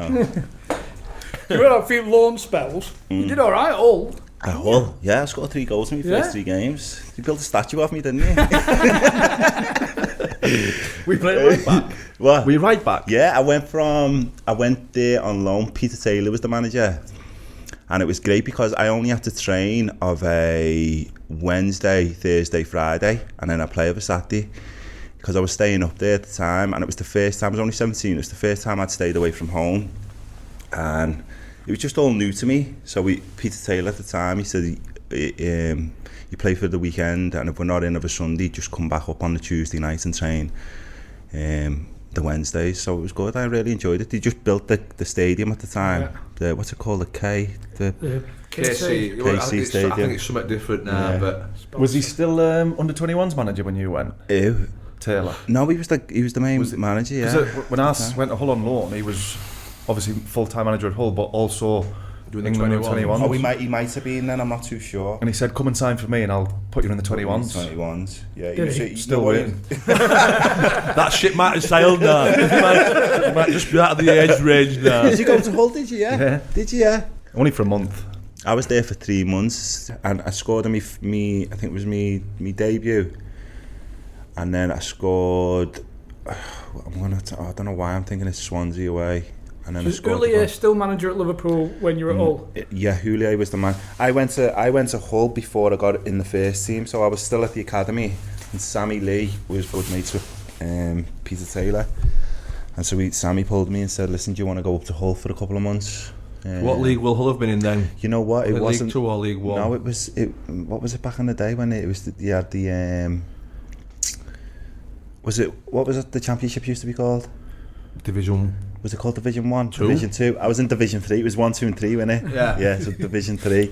B: You went on a few loan spells. You did all right, all.
A: At Hull, yeah, I scored 3 goals in my first 3 games. They built a statue of me, didn't they?
E: We played right back.
A: What?
E: Were you right back?
A: Yeah, I went there on loan. Peter Taylor was the manager. And it was great because I only had to train of a Wednesday, Thursday, Friday, and then I play of a Saturday. Because I was staying up there at the time, and it was the first time, I was only 17, it was the first time I'd stayed away from home. And it was just all new to me. So Peter Taylor at the time, he said, you play for the weekend, and if we're not in of a Sunday, just come back up on the Tuesday night and train the Wednesdays. So it was good, I really enjoyed it. They just built the stadium at the time. What's it called, the
C: KC.
A: KC Stadium.
C: I think it's something different now, but...
E: Was he still under 21s manager when you went?
A: Who?
E: Taylor.
A: No, he was the main manager, yeah.
E: When I went to Hull on loan, he was obviously full-time manager at Hull, but also
C: doing the
E: England
C: 21s.
A: Oh, he might have been then, I'm not too sure.
E: And he said, come and sign for me and I'll put you in the 21s.
A: 21s, yeah.
B: Did he?
E: Still waiting.
C: That shit might have sailed now. He might just be out of the age range now.
A: Did you go to Hull, did you, yeah? Did you, yeah?
E: Only for a month.
A: I was there for 3 months, and I scored in me I think it was me debut. And then I scored, I don't know why I'm thinking it's Swansea away. And then
B: So Houllier still manager at Liverpool when you were at Hull?
A: Yeah, Houllier was the man. I went to Hull before I got in the first team, so I was still at the academy. And Sammy Lee was good mates with Peter Taylor. And so Sammy pulled me and said, listen, do you want to go up to Hull for a couple of months?
C: What league will Hull have been in then?
A: You know what? It wasn't
C: League 2 or League 1?
A: No, it was. What was it back in the day when it was? You had the. What was it? The championship used to be called?
C: Division.
A: Was it called Division 1?
C: 2?
A: Division 2. I was in Division 3. It was 1, 2 and 3, wasn't it?
C: Yeah.
A: Yeah, so Division 3,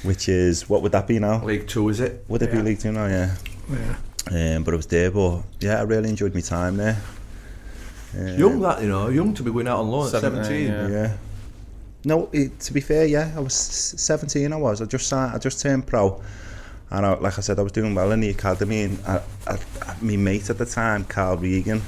A: which is, what would that be now?
C: League 2, is it?
A: Would it be League 2 now? Yeah. But I was there, but yeah, I really enjoyed my time there.
C: Young young to be going out on loan at 17.
A: Yeah. No, to be fair, yeah, I was 17. I just turned pro, and like I said, I was doing well in the academy. And my mate at the time, Carl Regan,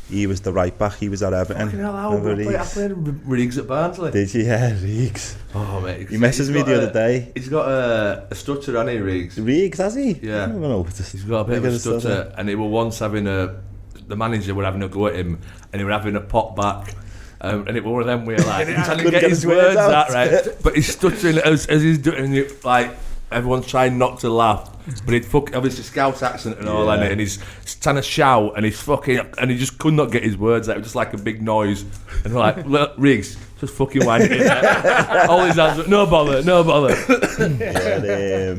A: he was the right back. He was at Everton.
C: I played Riggs at Barnsley.
A: Did you? Yeah, Riggs.
C: Oh mate,
A: he messaged me the other day.
C: He's got a stutter, hasn't he, Riggs?
A: Riggs, has he?
C: Yeah.
A: I don't know.
C: He's got a bit of a stutter, and he was once having the manager were having a go at him, and he were having a pop back. And it was one of them where like he trying to get his words out right, but he's stuttering as he's doing it, like everyone's trying not to laugh, but he'd obviously Scouse accent and all in it, and he's trying to shout and and he just could not get his words out. It was just like a big noise, and we're like, look, Riggs, just fucking wind it in there. All his hands, no bother.
A: Yeah,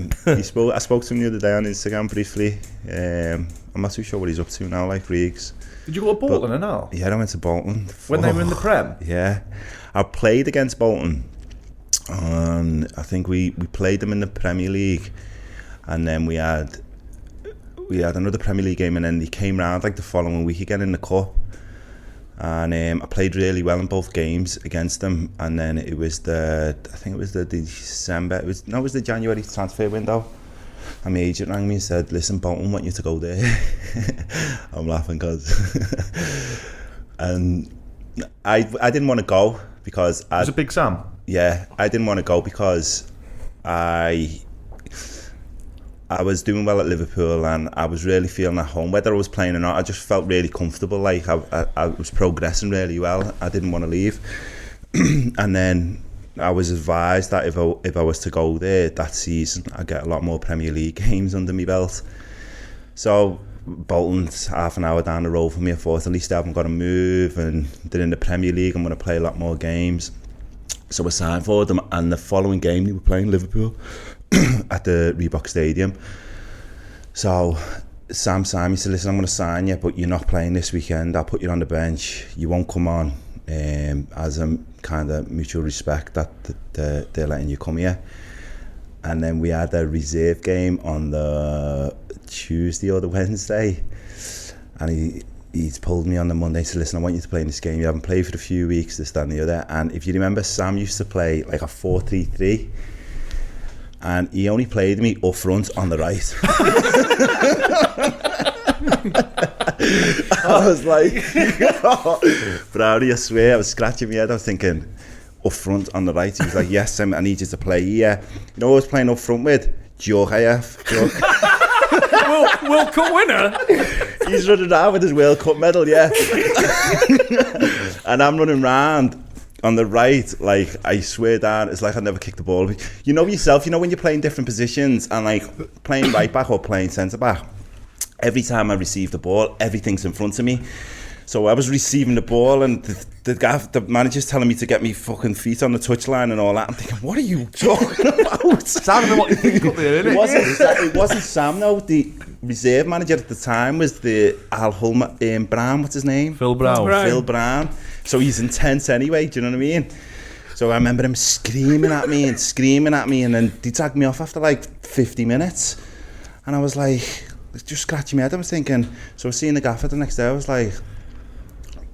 A: I spoke to him the other day on Instagram briefly. I'm not too sure what he's up to now, like Riggs.
E: Did you go to Bolton and all?
A: Yeah, I went to Bolton.
E: When they were in the Prem?
A: Yeah. I played against Bolton. I think we played them in the Premier League. And then we had another Premier League game, and then they came round like the following week again in the Cup. And I played really well in both games against them. And then it was the December. It was the January transfer window. And my agent rang me and said, listen, Bolton want you to go there. I'm laughing because... and I didn't want to go because...
E: Was it Big Sam?
A: Yeah, I didn't want to go because I was doing well at Liverpool and I was really feeling at home. Whether I was playing or not, I just felt really comfortable. Like I was progressing really well. I didn't want to leave. And then... I was advised that if I was to go there that season, I'd get a lot more Premier League games under my belt. So Bolton's half an hour down the road from me. I thought, at least I haven't got to move, and they're in the Premier League. I'm going to play a lot more games. So I signed for them, and the following game they were playing Liverpool at the Reebok Stadium. So Sam signed me, said, listen, I'm going to sign you, but you're not playing this weekend. I'll put you on the bench. You won't come on. As a kind of mutual respect that they're letting you come here. And then we had a reserve game on the Tuesday or the Wednesday, and he's pulled me on the Monday and said, listen, I want you to play in this game. You haven't played for a few weeks, this, that and the other. And if you remember, Sam used to play like a 4-3-3, and he only played me up front on the right. I was like, Brownie, I swear, I was scratching my head. I was thinking, up front on the right. He was like, yes, I need you to play here. You know who I was playing up front with? Djokovic.
B: World Cup winner.
A: He's running around with his World Cup medal, yeah. And I'm running round on the right, like, I swear down, it's like I never kicked the ball. You know yourself, you know when you're playing different positions and like playing right back or playing centre back, every time I receive the ball, everything's in front of me. So I was receiving the ball and the manager's telling me to get me fucking feet on the touchline and all that. I'm thinking, what are you talking about?
C: Sam, know what you think up there, innit?
A: It wasn't Sam, though. The reserve manager at the time was the Al Hull Brown, what's his name?
C: Phil Brown.
A: Phil Brown. So he's intense anyway, do you know what I mean? So I remember him screaming at me, and then he tagged me off after like 50 minutes. And I was like, just scratching my head. I was thinking, so I was seeing the gaffer the next day, I was like,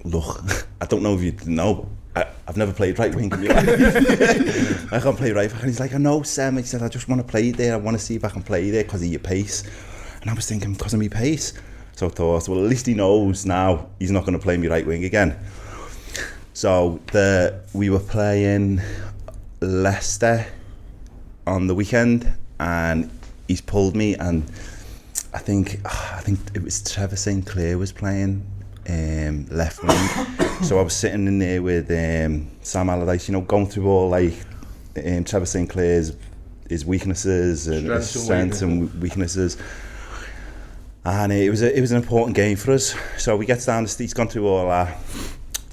A: look, I don't know if you know, I've never played right wing in my life. I can't play right back. And he's like, I know, Sam. He said, I just want to play there. I want to see if I can play there because of your pace. And I was thinking, because of my pace. So I thought, well, at least he knows now he's not going to play me right wing again. So we were playing Leicester on the weekend, and he's pulled me, and I think it was Trevor St. Clair was playing left wing. So I was sitting in there with Sam Allardyce, you know, going through all like Trevor St. Clair's his weaknesses and his strengths and weaknesses. And it was an important game for us. So we get down he's gone through all that.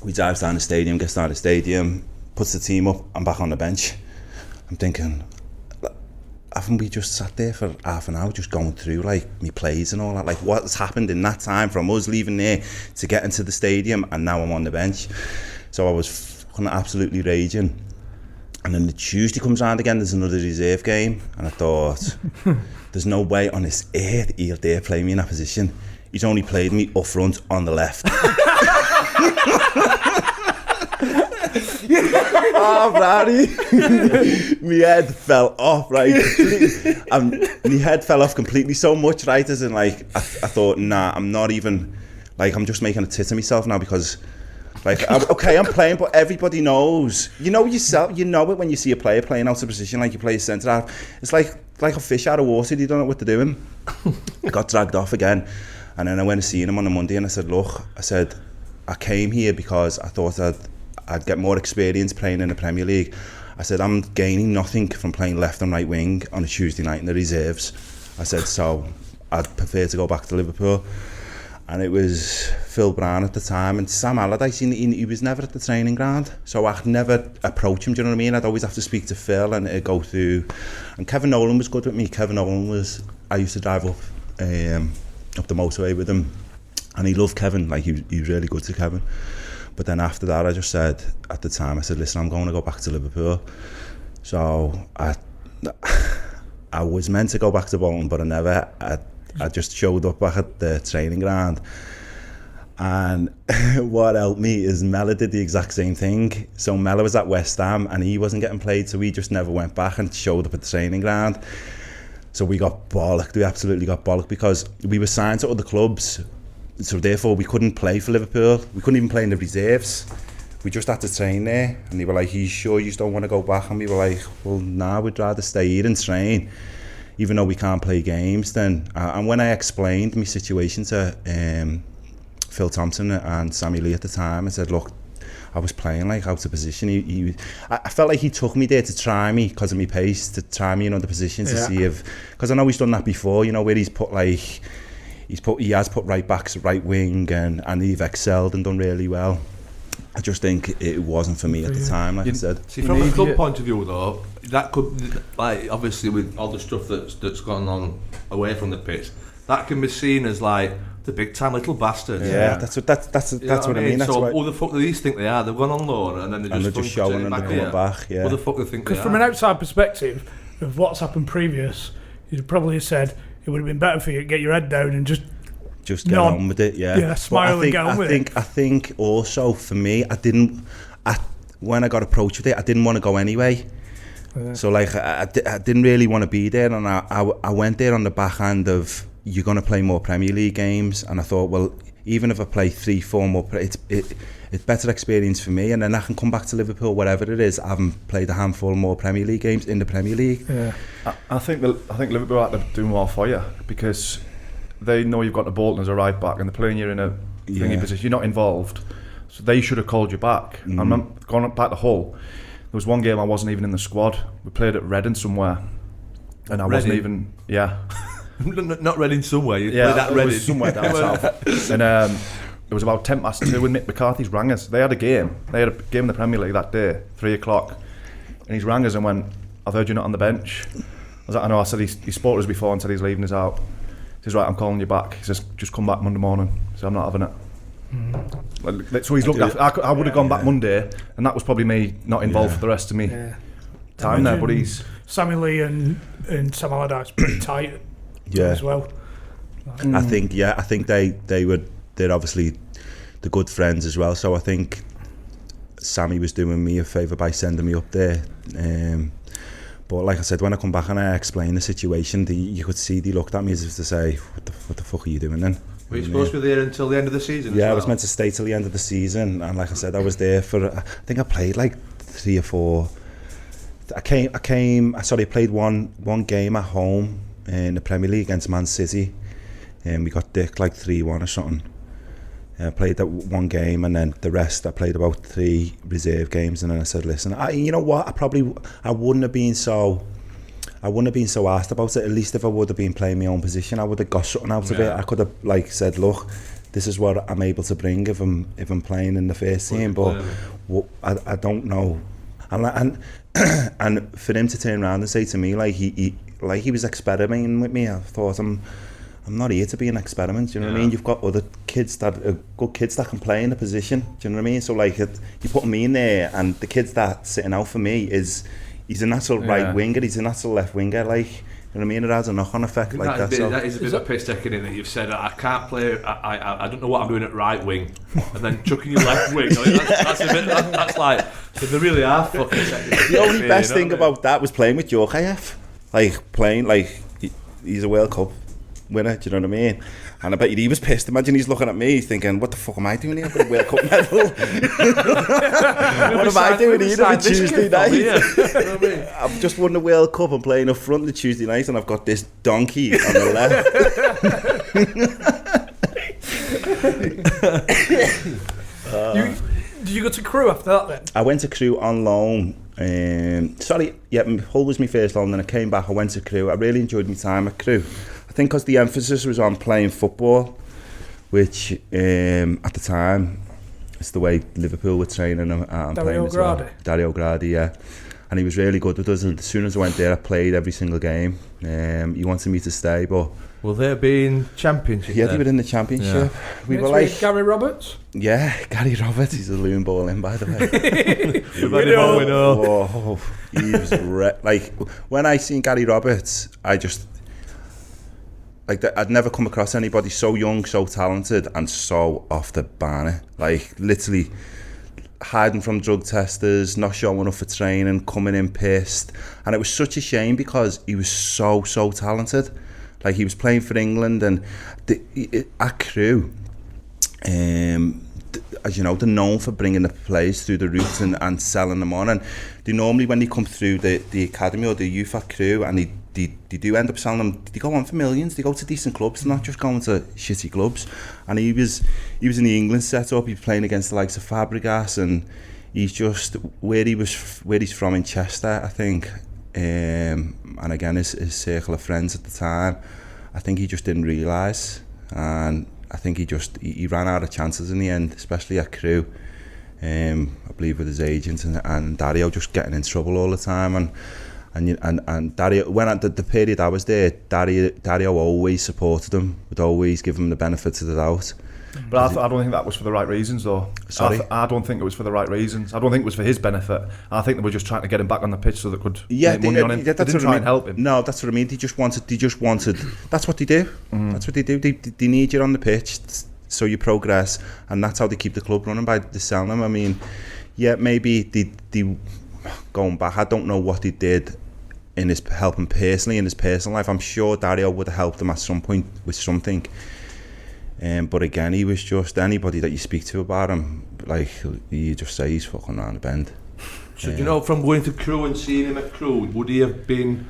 A: We dives down the stadium, gets down the stadium, puts the team up, I'm back on the bench. I'm thinking, haven't we just sat there for half an hour just going through like me plays and all that? Like what's happened in that time from us leaving there to get into the stadium, and now I'm on the bench. So I was fucking absolutely raging. And then the Tuesday comes around again, there's another reserve game, and I thought, there's no way on this earth he'll dare play me in that position. He's only played me up front on the left. Oh, Brady. My head fell off, right? My head fell off completely, so much, right? As in, like, I thought, nah, I'm not even, like, I'm just making a tit of myself now because, like, I'm playing, but everybody knows. You know yourself, you know it when you see a player playing out of position, like you play centre half. It's like a fish out of water, you don't know what to do him. I got dragged off again. And then I went to see him on a Monday and I said, look, I came here because I thought I'd get more experience playing in the Premier League. I said, I'm gaining nothing from playing left and right wing on a Tuesday night in the reserves. I said, so I'd prefer to go back to Liverpool. And it was Phil Brown at the time, and Sam Allardyce, he was never at the training ground, so I'd never approach him, do you know what I mean? I'd always have to speak to Phil and it'd go through. And Kevin Nolan was good with me. I used to drive up the motorway with him, and he loved Kevin, like he was really good to Kevin. But then after that, I just said, at the time, I said, listen, I'm going to go back to Liverpool. So I was meant to go back to Bolton, but I just showed up back at the training ground. And what helped me is Mella did the exact same thing. So Mella was at West Ham and he wasn't getting played, so we just never went back and showed up at the training ground. So we got bollocked, we absolutely got bollocked because we were signed to other clubs. So therefore we couldn't play for Liverpool. We couldn't even play in the reserves. We just had to train there. And they were like, are you sure you don't want to go back? And we were like, well, nah, we'd rather stay here and train, even though we can't play games then. And when I explained my situation to Phil Thompson and Sammy Lee at the time, I said, look, I was playing like out of position. I felt like he took me there to try me because of my pace, to try me in other positions to see if, because I know he's done that before, you know, where he's put like, he has put right backs, right wing, and they've excelled and done really well. I just think it wasn't for me at the time, like I said.
C: See, from a club point of view though, that could, like, obviously with all the stuff that's gone on away from the pitch, that can be seen as like the big time little bastards.
A: Yeah, that's what I mean. That's
C: so who the fuck do these think they are? They've gone on loan and then they're just
A: showing and they're coming back. Yeah.
C: Who the fuck do they think they are?
B: Because from an outside perspective of what's happened previous, you'd probably have said it would have been better for you to get your head down and just
A: get on with it. Yeah,
B: smile and get on with it.
A: I think also for me, when I got approached with it, I didn't want to go anyway. So like I didn't really want to be there, and I went there on the back end of, you're going to play more Premier League games, and I thought, well, even if I play 3-4 more, it's better experience for me, and then I can come back to Liverpool, whatever it is. I haven't played a handful more Premier League games in the Premier League.
E: Yeah, I think Liverpool are doing well for you because they know you've got the Bolton as a right back, and they're playing you in a thingy position. You're not involved, so they should have called you back. I remember going back to Hull. There was one game I wasn't even in the squad. We played at Reading somewhere, and I wasn't even. Yeah,
C: not Reading somewhere. You played at Reading
E: somewhere down south, and it was about 2:10 when Mick McCarthy's rang us. They had a game in the Premier League that day, 3:00, and he's rang us and went, "I've heard you're not on the bench." I was like, "I know." I said he spoke to us before and said he's leaving us out. He says, "Right, I'm calling you back." He says, "Just come back Monday morning." So I'm not having it. So he's looked after. I would have gone back Monday, and that was probably me not involved for the rest of me time there. But he's
B: Sammy Lee and Sam Allardyce pretty tight as well.
A: I think they're obviously the good friends as well. So I think Sammy was doing me a favour by sending me up there. But like I said, when I come back and I explained the situation, you could see they looked at me as if to say, "What the fuck are you doing then?"
C: Were you supposed to be there until the end of the season?
A: Yeah, I was meant to stay till the end of the season, and like I said, I was there for. I think I played like 3 or 4. I played one game at home in the Premier League against Man City, and we got dicked like 3-1 or something. I played that one game, and then the rest I played about 3 reserve games, and then I said, "Listen, you know what? I wouldn't have been so asked about it. At least if I would have been playing my own position, I would have got something out of it. I could have like said, look, this is what I'm able to bring if I'm playing in the first team, but I don't know." And for him to turn around and say to me like he was experimenting with me, I thought I'm not here to be an experiment. Do you know what I mean? You've got other kids that are good kids that can play in the position. Do you know what I mean? So like you put me in there, and the kids that's sitting out for me he's a natural right winger, he's a natural left winger. Like, you know what I mean? It has a knock-on effect like that.
C: That is a bit of a piss taking in that you've said I can't play. I don't know what I'm doing at right wing, and then chucking your left wing. That's a bit. That's like they really are fucking.
A: The only best thing about that was playing with Djorkaeff. Like playing like he's a World Cup winner. Do you know what I mean? And I bet he was pissed. Imagine he's looking at me, he's thinking, "What the fuck am I doing here? I've got a World Cup medal. What am I doing here on a Tuesday night? I've just won the World Cup. I'm playing up front on the Tuesday night, and I've got this donkey on the
B: left." Did you go to Crewe after that then?
A: I went to Crewe on loan. Hull was my first loan, then I came back, I went to Crewe. I really enjoyed my time at Crewe. I think because the emphasis was on playing football, which at the time, it's the way Liverpool were training and playing as well. Dario Gradi, yeah. And he was really good with us, and as soon as I went there, I played every single game. He wanted me to stay, but...
C: Will they be in Championship?
A: Yeah, they were in the Championship. Yeah. We were like...
B: Gary Roberts?
A: Yeah, Gary Roberts. He's a loon ball in, by the way.
C: we know.
A: Oh, he was... like, when I seen Gary Roberts, I just... Like, I'd never come across anybody so young, so talented, and so off the banner. Like, literally... hiding from drug testers, not showing up for training, coming in pissed. And it was such a shame because he was so talented. Like, he was playing for England, and at Crewe, as you know, they're known for bringing the players through the route and selling them on. And they normally, when they come through the academy or the youth at Crewe, and they do end up selling them, they go on for millions. They go to decent clubs, they're not just going to shitty clubs. And he was in the England setup. He was playing against the likes of Fabregas, and he's just where he's from in Chester, I think. And again, his circle of friends at the time, I think he just didn't realise, and I think he ran out of chances in the end, especially at Crewe. I believe with his agent and Dario just getting in trouble all the time, and Dario, when at the period I was there, Dario always supported him, would always give him the benefit of the doubt.
E: But I don't think that was for the right reasons, though.
A: Sorry?
E: I don't think it was for the right reasons. I don't think it was for his benefit. I think they were just trying to get him back on the pitch so they could make money on him. They didn't try and help him.
A: No, that's what I mean. They just wanted. That's what they do. That's what they do. They need you on the pitch so you progress, and that's how they keep the club running, by selling them. I mean, yeah, maybe they going back, I don't know what he did in his helping personally in his personal life. I'm sure Dario would have helped him at some point with something. But again, he was just anybody that you speak to about him, like you just say he's fucking round the bend.
C: So do you know, from going to Crewe and seeing him at Crewe, would he have been,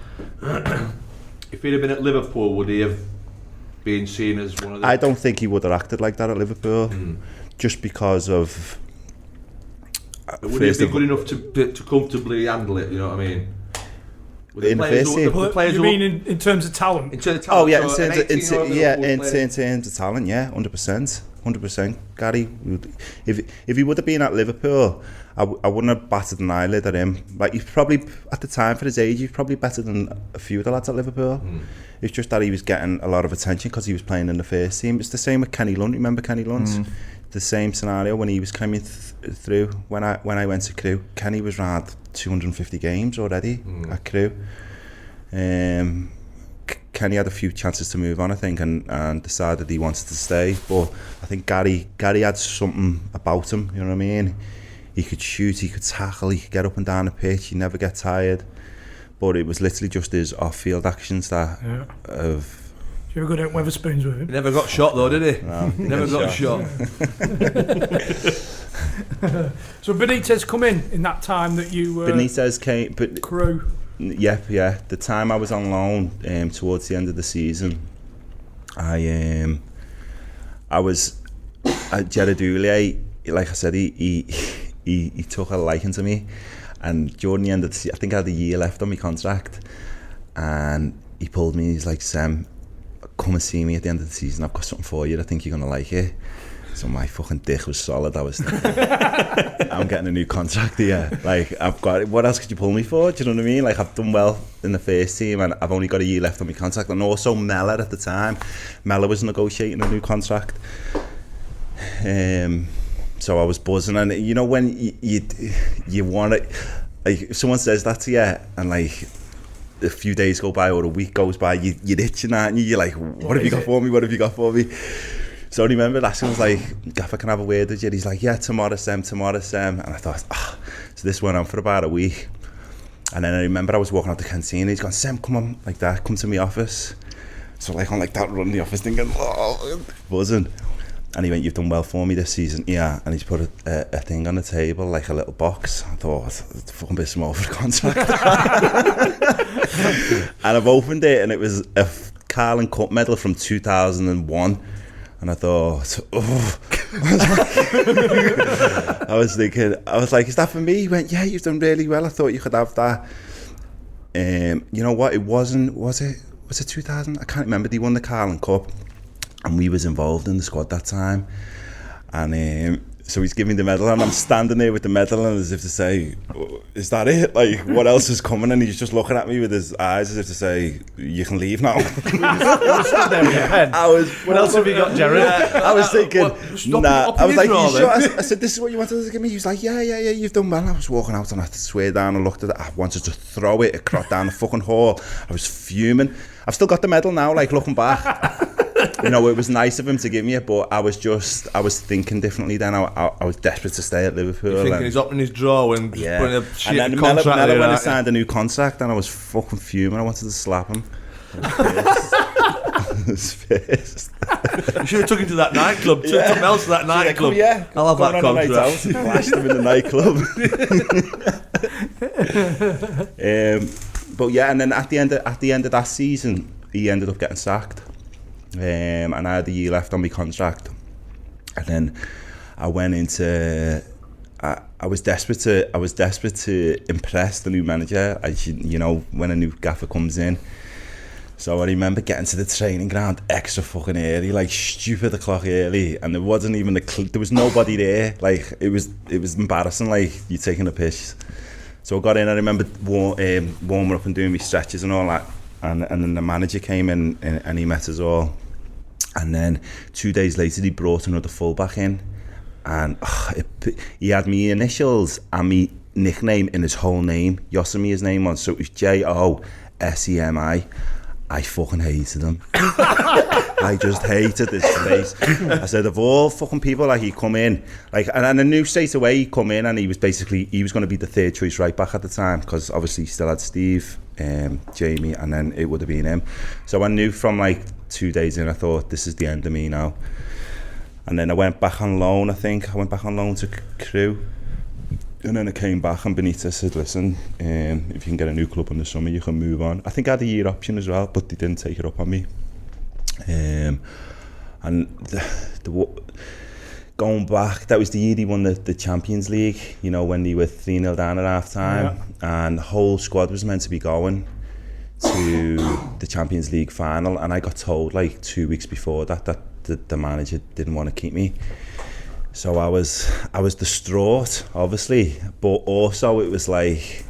C: if he'd have been at Liverpool, would he have been seen as one of the...
A: I don't think he would have acted like that at Liverpool, just because of...
C: Would he have been good enough to comfortably handle it, you know what I mean?
A: In first team?
B: You mean in terms of talent?
C: In terms of talent,
A: oh yeah,
C: so
A: in terms of talent, yeah, 100%. Gary, if he would have been at Liverpool, I wouldn't have batted an eyelid at him. Like, he's probably, at the time for his age, he's probably better than a few of the lads at Liverpool. It's just that he was getting a lot of attention because he was playing in the first team. It's the same with Kenny Lunt. Remember Kenny Lunt? The same scenario when he was coming through. When I went to Crewe, Kenny was around 250 games already at Crewe. Kenny had a few chances to move on, I think, and decided he wanted to stay. But I think Gary had something about him, you know what I mean? He could shoot, he could tackle, he could get up and down the pitch, he'd never get tired. But it was literally just his off-field actions that have...
B: Did you ever go down Wetherspoons with him?
C: He never got shot though, did he?
A: No,
C: he never got shot.
B: So Benitez come in that time that you...
A: Benitez came...
B: Crewe.
A: Yeah. The time I was on loan towards the end of the season, I was at Gerard Houllier. Like I said, he took a liking to me, and during the end of the season, I think I had a year left on my contract, and he pulled me. He's like, "Sam, come and see me at the end of the season. I've got something for you. I think you're gonna like it." So my fucking dick was solid. I was thinking, I'm getting a new contract here. Like, I've got, what else could you pull me for? Do you know what I mean? Like, I've done well in the first team and I've only got a year left on my contract. And also Mellor at the time. Mellor was negotiating a new contract. So I was buzzing. And you know, when you want it, like, if someone says that to you and like a few days go by or a week goes by, you're itching, aren't you? You're like, what have you got for me? What have you got for me? So I remember asking, was like, Gaffer, can I have a word with you? He's like, yeah, tomorrow, Sam. And I thought, so this went on for about a week. And then I remember I was walking out the canteen, he's gone, Sam, come on, like that, come to my office. So like, I'm like that, running the office thinking, buzzing. And he went, you've done well for me this season. Yeah, and he's put a thing on the table, like a little box. I thought, it's a fucking bit small for a contract. And I've opened it, and it was a Carling Cup medal from 2001. And I thought, I was thinking, I was like, is that for me? He went, yeah, you've done really well. I thought you could have that. You know what? It wasn't, was it 2000? I can't remember. They won the Carling Cup and we was involved in the squad that time. And so he's giving me the medal and I'm standing there with the medal and as if to say, is that it? Like, what else is coming? And he's just looking at me with his eyes as if to say, you can leave now.
E: What else have you got, Jared?
A: I was thinking, nah. I was like, you sure? I said, this is what you wanted to give me? He was like, yeah, you've done well. I was walking out and I had to swear down and looked at it. I wanted to throw it down the fucking hall. I was fuming. I've still got the medal now, like, looking back. You know, it was nice of him to give me it, but I was thinking differently then. I was desperate to stay at Liverpool.
C: You're thinking he's opening his drawer and putting a shit
A: and then
C: contract
A: Mellor went and signed a new contract and I was fucking fuming. I wanted to slap him. I was pissed.
C: You should have took him to that nightclub. Took Mel to that nightclub.
A: Yeah,
C: I'll have that contract.
A: Flashed him in the nightclub. But yeah, and then at the end of that season, he ended up getting sacked. And I had a year left on my contract, and then I went into. I was desperate to impress the new manager. You know, when a new gaffer comes in. So I remember getting to the training ground extra fucking early, like stupid o'clock early, and there wasn't even there was nobody there. Like it was embarrassing. Like you're taking a piss. So I got in. I remember warming up and doing my stretches and all that. And then the manager came in and he met us all. And then 2 days later, he brought another fullback in. And he had me initials and me nickname in his whole name. Yosemite's name was. So it was Josemi. I fucking hated him. I just hated his face. I said, of all fucking people, like, he come in, like, and I knew straight away he'd come in and he was going to be the third choice right back at the time, because obviously he still had Steve, Jamie, and then it would have been him. So I knew from like 2 days in, I thought, this is the end of me now. And then I went back on loan, I think. I went back on loan to Crewe. And then I came back and Benitez said, listen, if you can get a new club in the summer, you can move on. I think I had a year option as well, but they didn't take it up on me. And going back, that was the year he won the Champions League, you know, when they were 3-0 down at half time. And the whole squad was meant to be going to the Champions League final. And I got told like 2 weeks before that the manager didn't want to keep me. So I was distraught, obviously, but also it was like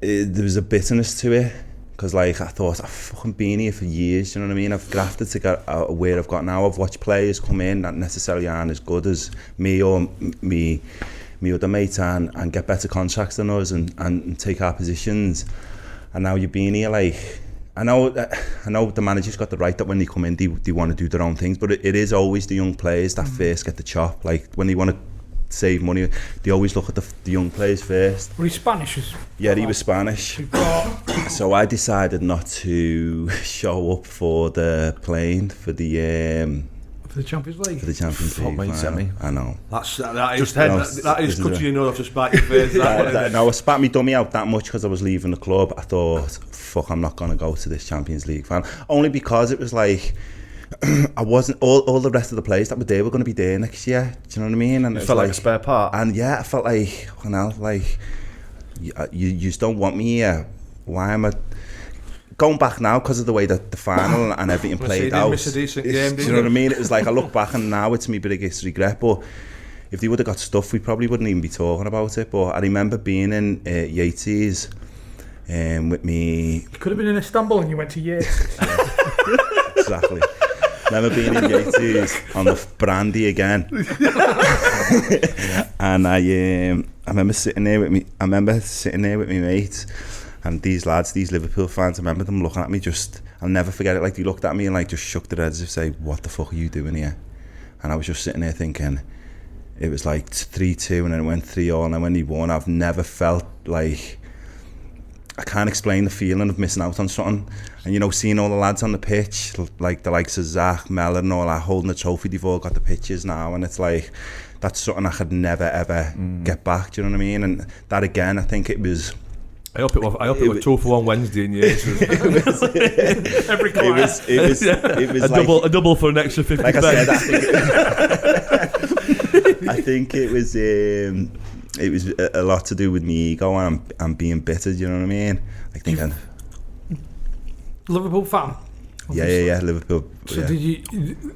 A: there was a bitterness to it, because like I thought, I've fucking been here for years, you know what I mean? I've grafted to get where I've got now. I've watched players come in that necessarily aren't as good as me or me other mates and get better contracts than us and take our positions. And now you've been here, like, I know the manager's got the right that when they come in, they want to do their own things, but it is always the young players that first get the chop. Like, when they want to save money, they always look at the young players first.
B: Were he Spanish?
A: Yeah, he was Spanish. So I decided not to show up for the playing for the
B: Champions League.
A: For the Champions League
E: semi.
A: I know.
D: That is good, you know, I've just spat your face.
A: No, I spat me dummy out that much because I was leaving the club. I thought, fuck, I'm not going to go to this Champions League final. Only because it was like, I wasn't, all the rest of the players that were there were going to be there next year. Do you know what I mean? And
E: it felt like a spare part.
A: And yeah, I felt like, you know, like, you just don't want me here. Why am I going back now because of the way that the final and everything played out?
D: Miss a decent game,
A: do you know what I mean? It was like, I look back and now it's my biggest regret, but if they would have got stuff, we probably wouldn't even be talking about it. But I remember being in Yates's with me.
B: You could have been in Istanbul and you went to Yates.
A: Exactly. Remember being in Yates's on the brandy again. And I remember sitting there with me. Mates. And these lads, these Liverpool fans, I remember them looking at me I'll never forget it, like they looked at me and like just shook their heads as if say, what the fuck are you doing here? And I was just sitting there thinking, it was like 3-2 and then it went 3-0, and then when he won, I've never felt like, I can't explain the feeling of missing out on something. And you know, seeing all the lads on the pitch, like the likes of Zach, Mellor and all that, holding the trophy, they've all got the pictures now, and it's like, that's something I could never ever get back, do you know what I mean? And that again, I think it was,
C: I hope it was 2 for 1 Wednesday in years.
B: Every class.
A: It was
C: a double for an extra 50
A: like
C: pence.
A: I said, I think it was a lot to do with me ego and being bitter, do you know what I mean? Like thinking,
B: Liverpool fan?
A: Yeah, Liverpool.
B: So
A: yeah.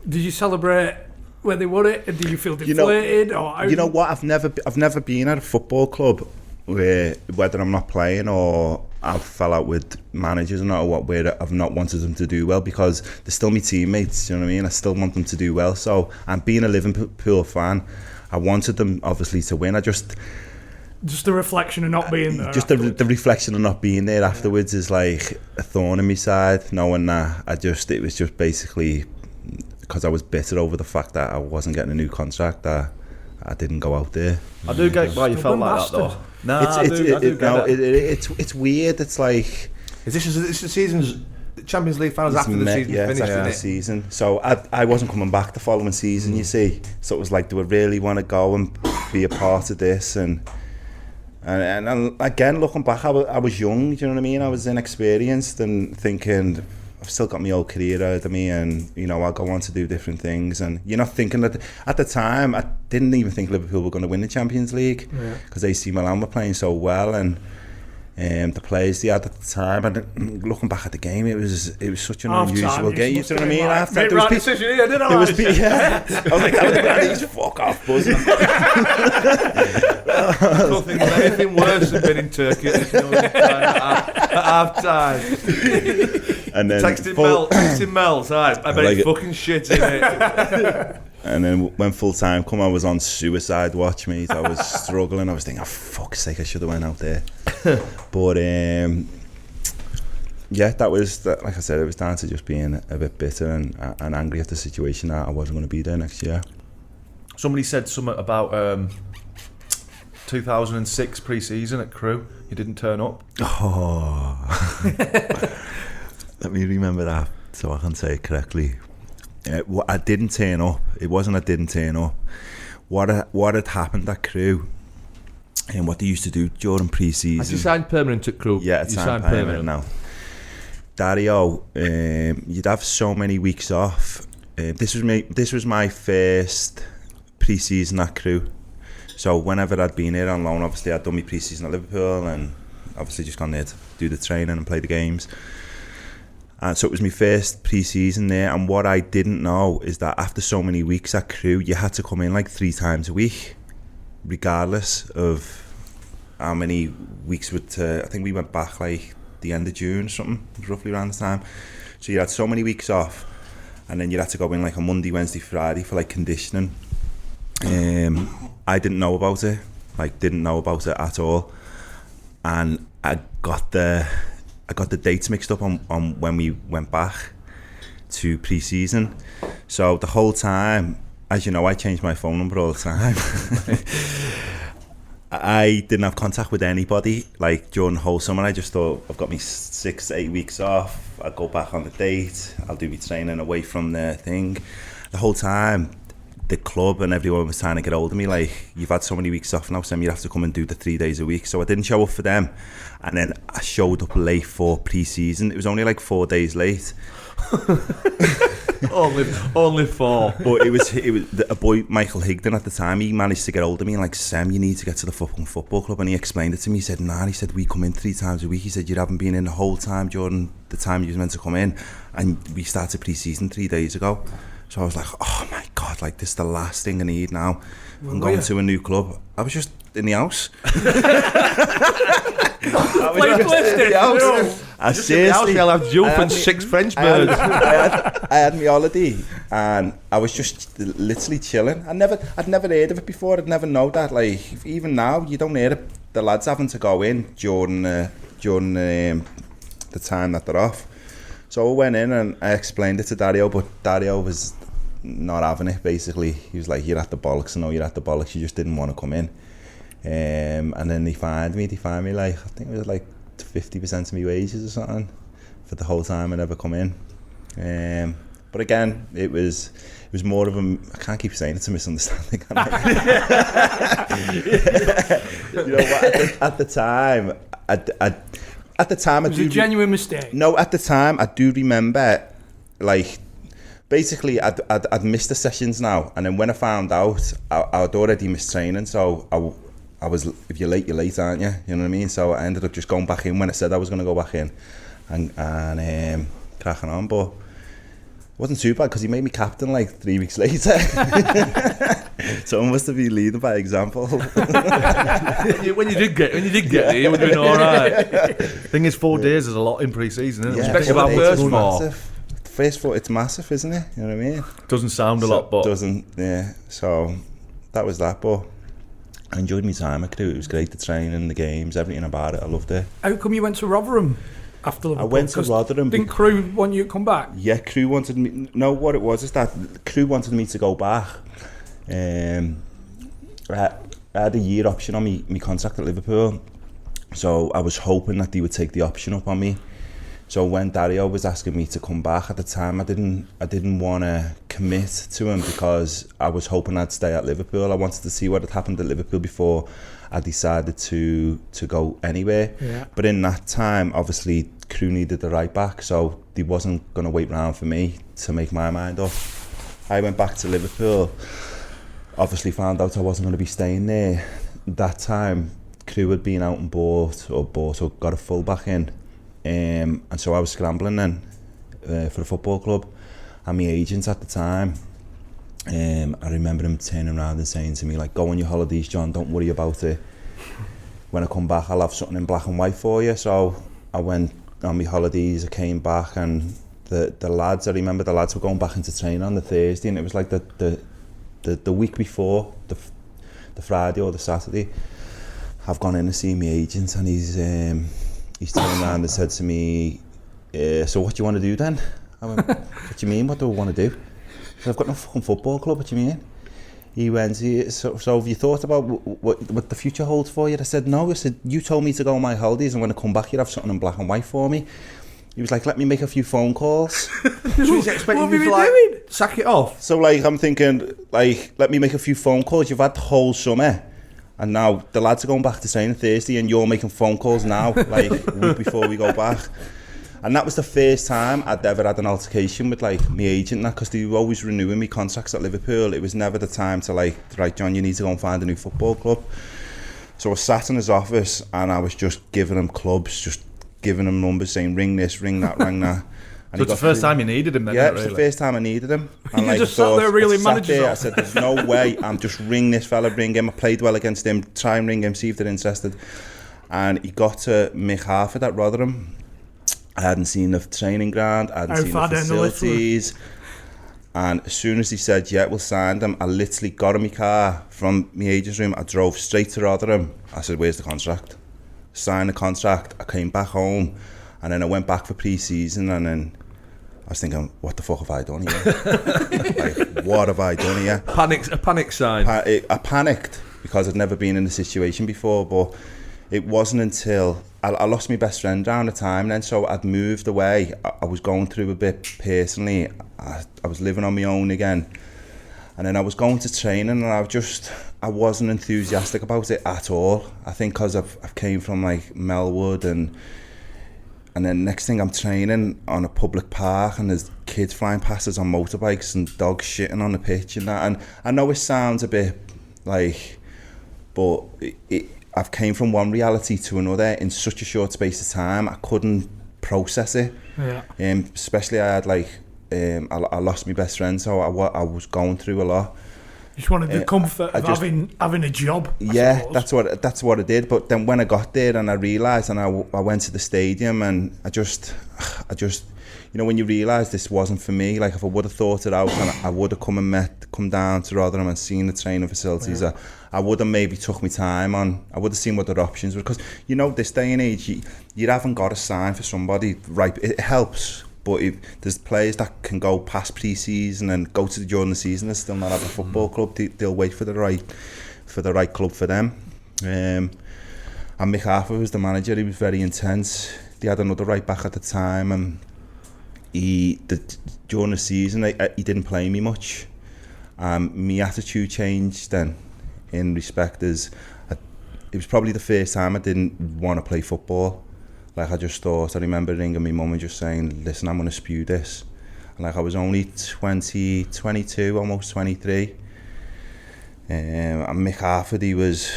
B: did you celebrate when they won it? Did you feel deflated?
A: You know what? I've never been at a football club where, whether I'm not playing or I've fell out with managers or not, or what, where I've not wanted them to do well, because they're still my teammates, you know what I mean? I still want them to do well. So, and being a Liverpool fan, I wanted them obviously to win. Just
B: the reflection of not being there.
A: Just the reflection of not being there afterwards is like a thorn in my side, knowing that it was just basically because I was bitter over the fact that I wasn't getting a new contract, that I didn't go out there.
E: I do get why you felt like that though. No,
A: it's weird. It's like,
D: is this the season's Champions League finals after the season finished?
A: After the season. So I wasn't coming back the following season, you see. So it was like, do I really want to go and be a part of this? And again, looking back, I was young, do you know what I mean? I was inexperienced and thinking, I've still got my old career ahead of me, and you know, I'll go on to do different things. And you're not thinking that at the time, I didn't even think Liverpool were going to win the Champions League, because AC Milan were playing so well, and the players they had at the time. And looking back at the game, it was such an unusual game. You know what I mean? After there was people, yeah. I was like, that was fuck off, buzzing.
D: I don't think there's anything worse than being in Turkey at half time.
A: And then
D: texting Mel, I bet it's fucking shit in it.
A: And then when full time come, I was on suicide watch, mate. I was struggling. I was thinking, oh, fuck's sake, I should have went out there. But that was, like I said, it was down to just being a bit bitter and angry at the situation that I wasn't going to be there next year.
E: Somebody said something about 2006 pre-season at Crewe. You didn't turn up.
A: Oh. Let me remember that so I can say it correctly. I didn't turn up. It wasn't I didn't turn up. What had happened at Crewe, and what they used to do during pre-season.
C: Has you signed permanent at Crewe?
A: Yeah, it's signed permanent now. Dario, you'd have so many weeks off. This was my first pre-season at Crewe. So whenever I'd been here on loan, obviously I'd done my pre-season at Liverpool and obviously just gone there to do the training and play the games. And so it was my first pre-season there, and what I didn't know is that after so many weeks at Crewe, you had to come in like 3 times a week, regardless of how many weeks I think we went back like the end of June or something, roughly around the time. So you had so many weeks off, and then you had to go in like a Monday, Wednesday, Friday for like conditioning. I didn't know about it, at all, and I got the dates mixed up on when we went back to pre-season. So the whole time, as you know, I changed my phone number all the time. I didn't have contact with anybody like during the whole summer. I just thought, I've got me 6 to 8 weeks off, I'll go back on the date, I'll do my training away from the thing. The whole time the club and everyone was trying to get hold of me, like, you've had so many weeks off now, Sam, you have to come and do the 3 days a week. So I didn't show up for them, and then I showed up late for pre-season. It was only like 4 days late.
C: only 4.
A: But it was a boy, Michael Higdon at the time. He managed to get hold of me and like, Sam, you need to get to the football club. And he explained it to me. He said, nah, he said, we come in 3 times a week. He said, you haven't been in the whole time during the time you was meant to come in, and we started pre-season 3 days ago. So I was like, oh my God, like, this is the last thing I need now. I'm going to a new club. I was just in the house. I seriously,
C: I'll have Jupe and 6 French birds.
A: I had my holiday, and I was just literally chilling. I'd never heard of it before. I'd never known that. Like, even now, you don't hear the lads having to go in during the time that they're off. So I went in and I explained it to Dario, but Dario was not having it, basically. He was like, you're at the bollocks. No, you're at the bollocks. You just didn't want to come in. And then they fined me like, I think it was like 50% of my wages or something for the whole time I never come in. But again, it was more of a, I can't keep saying it's a misunderstanding, can I? You know what, at the time, it
B: was a genuine mistake.
A: No, at the time, I do remember, like, basically, I'd missed the sessions now, and then when I found out, I'd already missed training, so I was, if you're late, aren't you? You know what I mean? So I ended up just going back in when I said I was going to go back in, and cracking on, but it wasn't too bad because he made me captain like 3 weeks later. So I must have been leading by example.
C: when you did get there, you were doing all right.
E: Thing is, 4 days is a lot in pre-season, isn't it?
C: Especially about first 4.
A: First 4, it's massive, isn't it? You know what I mean?
E: Doesn't sound a lot, but
A: doesn't. Yeah. So that was that, but I enjoyed my time at Crewe. It was great, the training, the games, everything about it. I loved it.
B: How come you went to Rotherham after Liverpool?
A: I went to Rotherham.
B: Didn't Crewe want you to come back?
A: Yeah, Crewe wanted me. No, what it was is that Crewe wanted me to go back. I had a year option on my contract at Liverpool, so I was hoping that they would take the option up on me. So when Dario was asking me to come back at the time, I didn't want to commit to him because I was hoping I'd stay at Liverpool. I wanted to see what had happened at Liverpool before I decided to go anywhere.
B: Yeah.
A: But in that time, obviously, Crewe needed the right back, so they wasn't going to wait around for me to make my mind up. I went back to Liverpool, obviously found out I wasn't going to be staying there. That time, Crewe had been out and bought or got a full back in. And so I was scrambling then for a football club, and my agents at the time, I remember him turning around and saying to me, like, go on your holidays, John, don't worry about it. When I come back, I'll have something in black and white for you. So I went on my holidays, I came back, and the lads, I remember the lads were going back into training on the Thursday, and it was like the week before, the Friday or the Saturday, I've gone in to see my agent, and he's turned around and said to me, so what do you want to do then? I went, what do you mean, what do I want to do? I said, I've got no fucking football club, what do you mean? He went, so have you thought about what the future holds for you? I said, no. I said, you told me to go on my holidays, and when I come back, you'd have something in black and white for me. He was like, let me make a few phone calls.
C: So he's expecting you to like sack it off.
A: So like I'm thinking, like, let me make a few phone calls. You've had the whole summer, and now the lads are going back to training Thursday, and you're making phone calls now, like a week before we go back. And that was the first time I'd ever had an altercation with like my agent, because they were always renewing me contracts at Liverpool. It was never the time to like, right, John, you need to go and find a new football club. So I sat in his office and I was just giving him clubs, just giving him numbers, saying ring this, ring that, ring that. And
E: so it's the first time you needed him then?
A: Yeah, it was the first time I needed him. And
B: you just sat there really managing.
A: I said, there's no way, I'm just ring this fella, ring him. I played well against him, try and ring him, see if they're interested. And he got to Mick Harford at Rotherham. I hadn't seen the training ground, I hadn't seen the facilities. And as soon as he said, yeah, we'll sign them, I literally got in my car from my agent's room. I drove straight to Rotherham. I said, where's the contract? Signed the contract. I came back home, and then I went back for pre-season, and then I was thinking, what the fuck have I done here? Like, what have I done here?
C: A panic sign.
A: I panicked because I'd never been in a situation before, but it wasn't until I lost my best friend around the time then, so I'd moved away. I was going through a bit personally. I was living on my own again, and then I was going to training, and I wasn't enthusiastic about it at all. I think because I've came from like Melwood, and then next thing I'm training on a public park, and there's kids flying past us on motorbikes and dogs shitting on the pitch and that. And I know it sounds a bit like, but I've came from one reality to another in such a short space of time. I couldn't process it.
B: Yeah.
A: Especially I had like, I lost my best friend, so I was going through a lot.
B: You just wanted the comfort of having a job.
A: Yeah, that's what I did. But then when I got there and I realised, and I went to the stadium, and I just, you know, when you realise this wasn't for me, like if I would have thought it out and I would have come down to Rotherham and seen the training facilities, I would have maybe took my time on. I would have seen what the options were, because you know, this day and age, you haven't got to sign for somebody, right? It helps. But there's players that can go past pre-season and go to during the season and still not have a football club. They'll wait for the right club for them. And Mick Harford was the manager. He was very intense. They had another right back at the time, and during the season he didn't play me much. My attitude changed then, in respect as it was probably the first time I didn't want to play football. Like I remember ringing my mum and just saying, listen, I'm going to spew this. And like I was only 22, almost 23. And Mick Harford, he was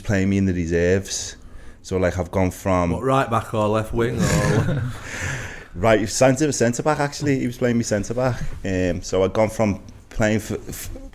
A: playing me in the reserves. So like I've gone from...
C: What, right back or left wing? Or
A: right, centre back actually. He was playing me centre back. So I'd gone from playing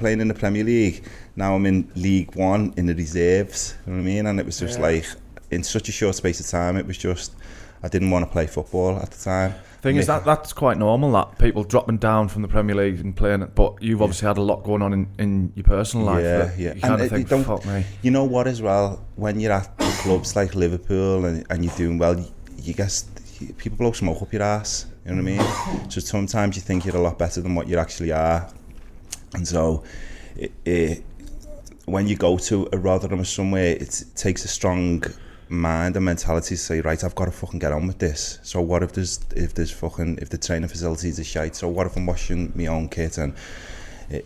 A: in the Premier League. Now I'm in League One in the reserves. You know what I mean? And it was just like... in such a short space of time, it was just, I didn't want to play football at the time.
E: Thing is, that's quite normal, that people dropping down from the Premier League and playing it, but you've obviously had a lot going on in your personal life.
A: Yeah.
E: You kind of think, fuck me.
A: You know what as well, when you're at clubs like Liverpool and you're doing well, you guess people blow smoke up your ass, you know what I mean? So sometimes you think you're a lot better than what you actually are. And so, when you go to a Rotherham or somewhere, it takes a strong mind and mentality to say, right, I've got to fucking get on with this. So what if the training facilities are shite? So what if I'm washing my own kit and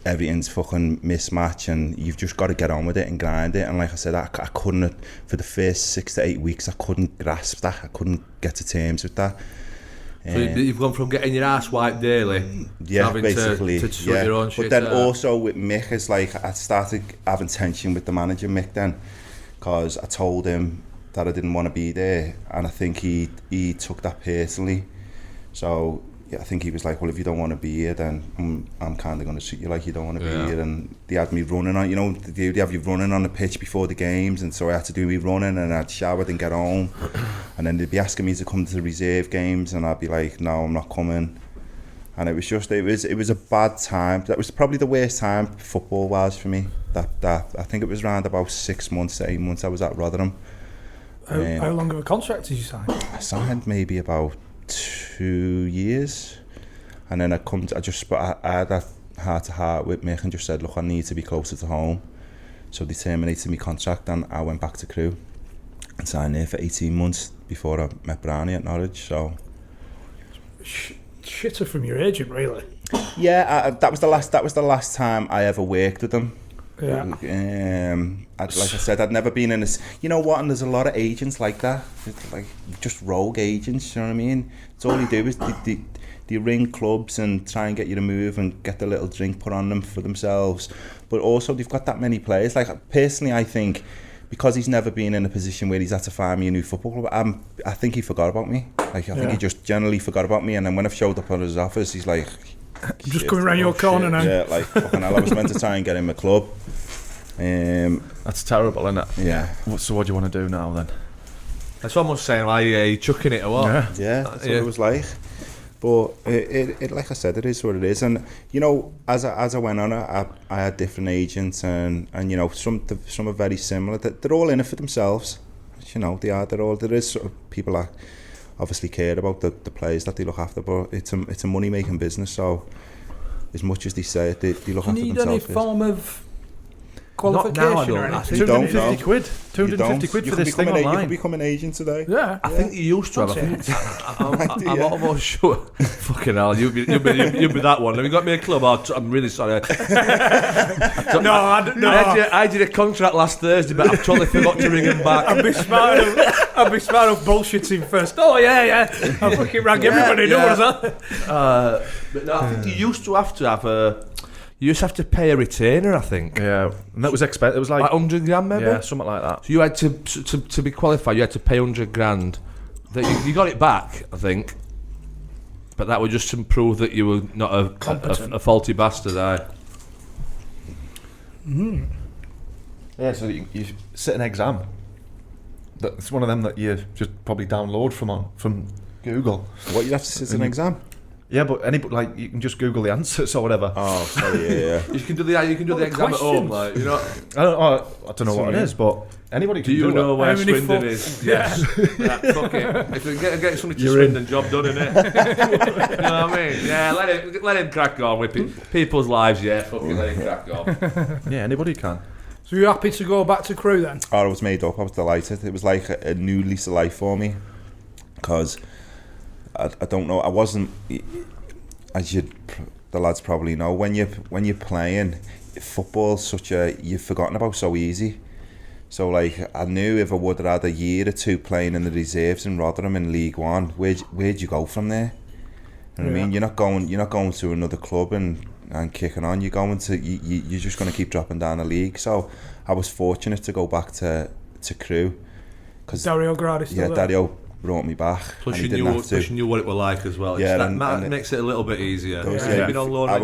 A: everything's fucking mismatch, and you've just got to get on with it and grind it. And like I said, I couldn't, for the first 6 to 8 weeks, I couldn't grasp that. I couldn't get to terms with that.
C: So you've gone from getting your ass wiped daily to having
A: basically,
C: to sort your own shit.
A: But then also with Mick, it's like I started having tension with the manager, Mick, then, because I told him that I didn't want to be there, and I think he took that personally. So yeah, I think he was like, well, if you don't want to be here, then I'm kind of going to treat you like you don't want to be here. And they had me running on, you know, they have you running on the pitch before the games, and so I had to do me running, and I'd showered and get home, and then they'd be asking me to come to the reserve games, and I'd be like, no, I'm not coming. And it was just, it was a bad time. That was probably the worst time football wise for me. That I think it was around about 6 months to 8 months I was at Rotherham.
B: How long of a contract did you sign?
A: I signed maybe about 2 years, and then I had that heart to heart with Mick and just said, look, I need to be closer to home. So they terminated my contract, and I went back to Crewe. and signed there for 18 months before I met Brownie at Norwich. So
B: shitter from your agent, really.
A: Yeah, that was the last time I ever worked with them.
B: Yeah.
A: Like I said, I'd never been in this. You know what? And there's a lot of agents like that. It's like just rogue agents. You know what I mean? It's all you do is they ring clubs and try and get you to move and get the little drink put on them for themselves. But also they've got that many players. Like personally, I think because he's never been in a position where he's had to find me a new football club, I think he forgot about me. Like I think he just generally forgot about me. And then when I've showed up at his office, he's like,
B: just coming around your corner now.
A: Yeah, like fucking hell, I was meant to try and get him a club.
E: That's terrible, isn't it?
A: Yeah.
E: So what do you want to do now then?
C: That's almost saying like you chucking it or what?
A: Yeah, that's what it was like. But it like I said, it is what it is. And you know, as I went on, I had different agents, and you know, some are very similar. They're all in it for themselves. You know, there is sort of people that obviously care about the players that they look after, but it's a money making business. So as much as they say it, they look after themselves.
B: Do you need any form of qualification?
C: Not now, I don't.
E: 250 quid. 250 quid for this thing online.
A: You can become an agent today.
B: Yeah.
C: I think you used to have. I think I'm almost sure. Fucking hell, you'll be that one. Have you got me a club? I'm really sorry. I did a contract last Thursday, but I've totally forgot to ring him back.
B: I'd be smart enough bullshitting first. Oh yeah. I fucking rang everybody. No one's that.
C: But no, I think you used to have a. You just have to pay a retainer, I think.
E: Yeah, and that was expensive. It was like
C: 100 grand, maybe.
E: Yeah, something like that.
C: So you had to be qualified. You had to pay 100 grand. You got it back, I think. But that was just to prove that you were not a faulty bastard.
E: Yeah, so you sit an exam. It's one of them that you just probably download from Google.
A: What, you have to sit an exam?
E: Yeah, but like you can just Google the answers or whatever.
A: Oh, sorry, yeah.
C: You can do the exam at home, like, you know.
E: I don't know what it is, but anybody can do it.
C: Do you know where Swindon is? Yes. Fuck it. If we get somebody to Swindon, job done, innit? You know what I mean? Yeah, let him crack on with people's lives. Yeah, fucking let him crack on.
E: Yeah, anybody can.
B: So you're happy to go back to Crewe then?
A: Oh, I was made up. I was delighted. It was like a new lease of life for me, because I don't know. I wasn't, as the lads probably know, when you're playing football, you've forgotten about so easy. So like, I knew if I would have had a year or two playing in the reserves in Rotherham in League One, where'd you go from there? You know what I mean? You're not going to another club and kicking on. You're just going to keep dropping down the league. So I was fortunate to go back to Crewe.
B: Dario Gradi's still there.
A: Dario brought me back.
C: Plus you knew what it was like as well.
A: Yeah,
C: that makes it a little bit easier.
A: Been on loan I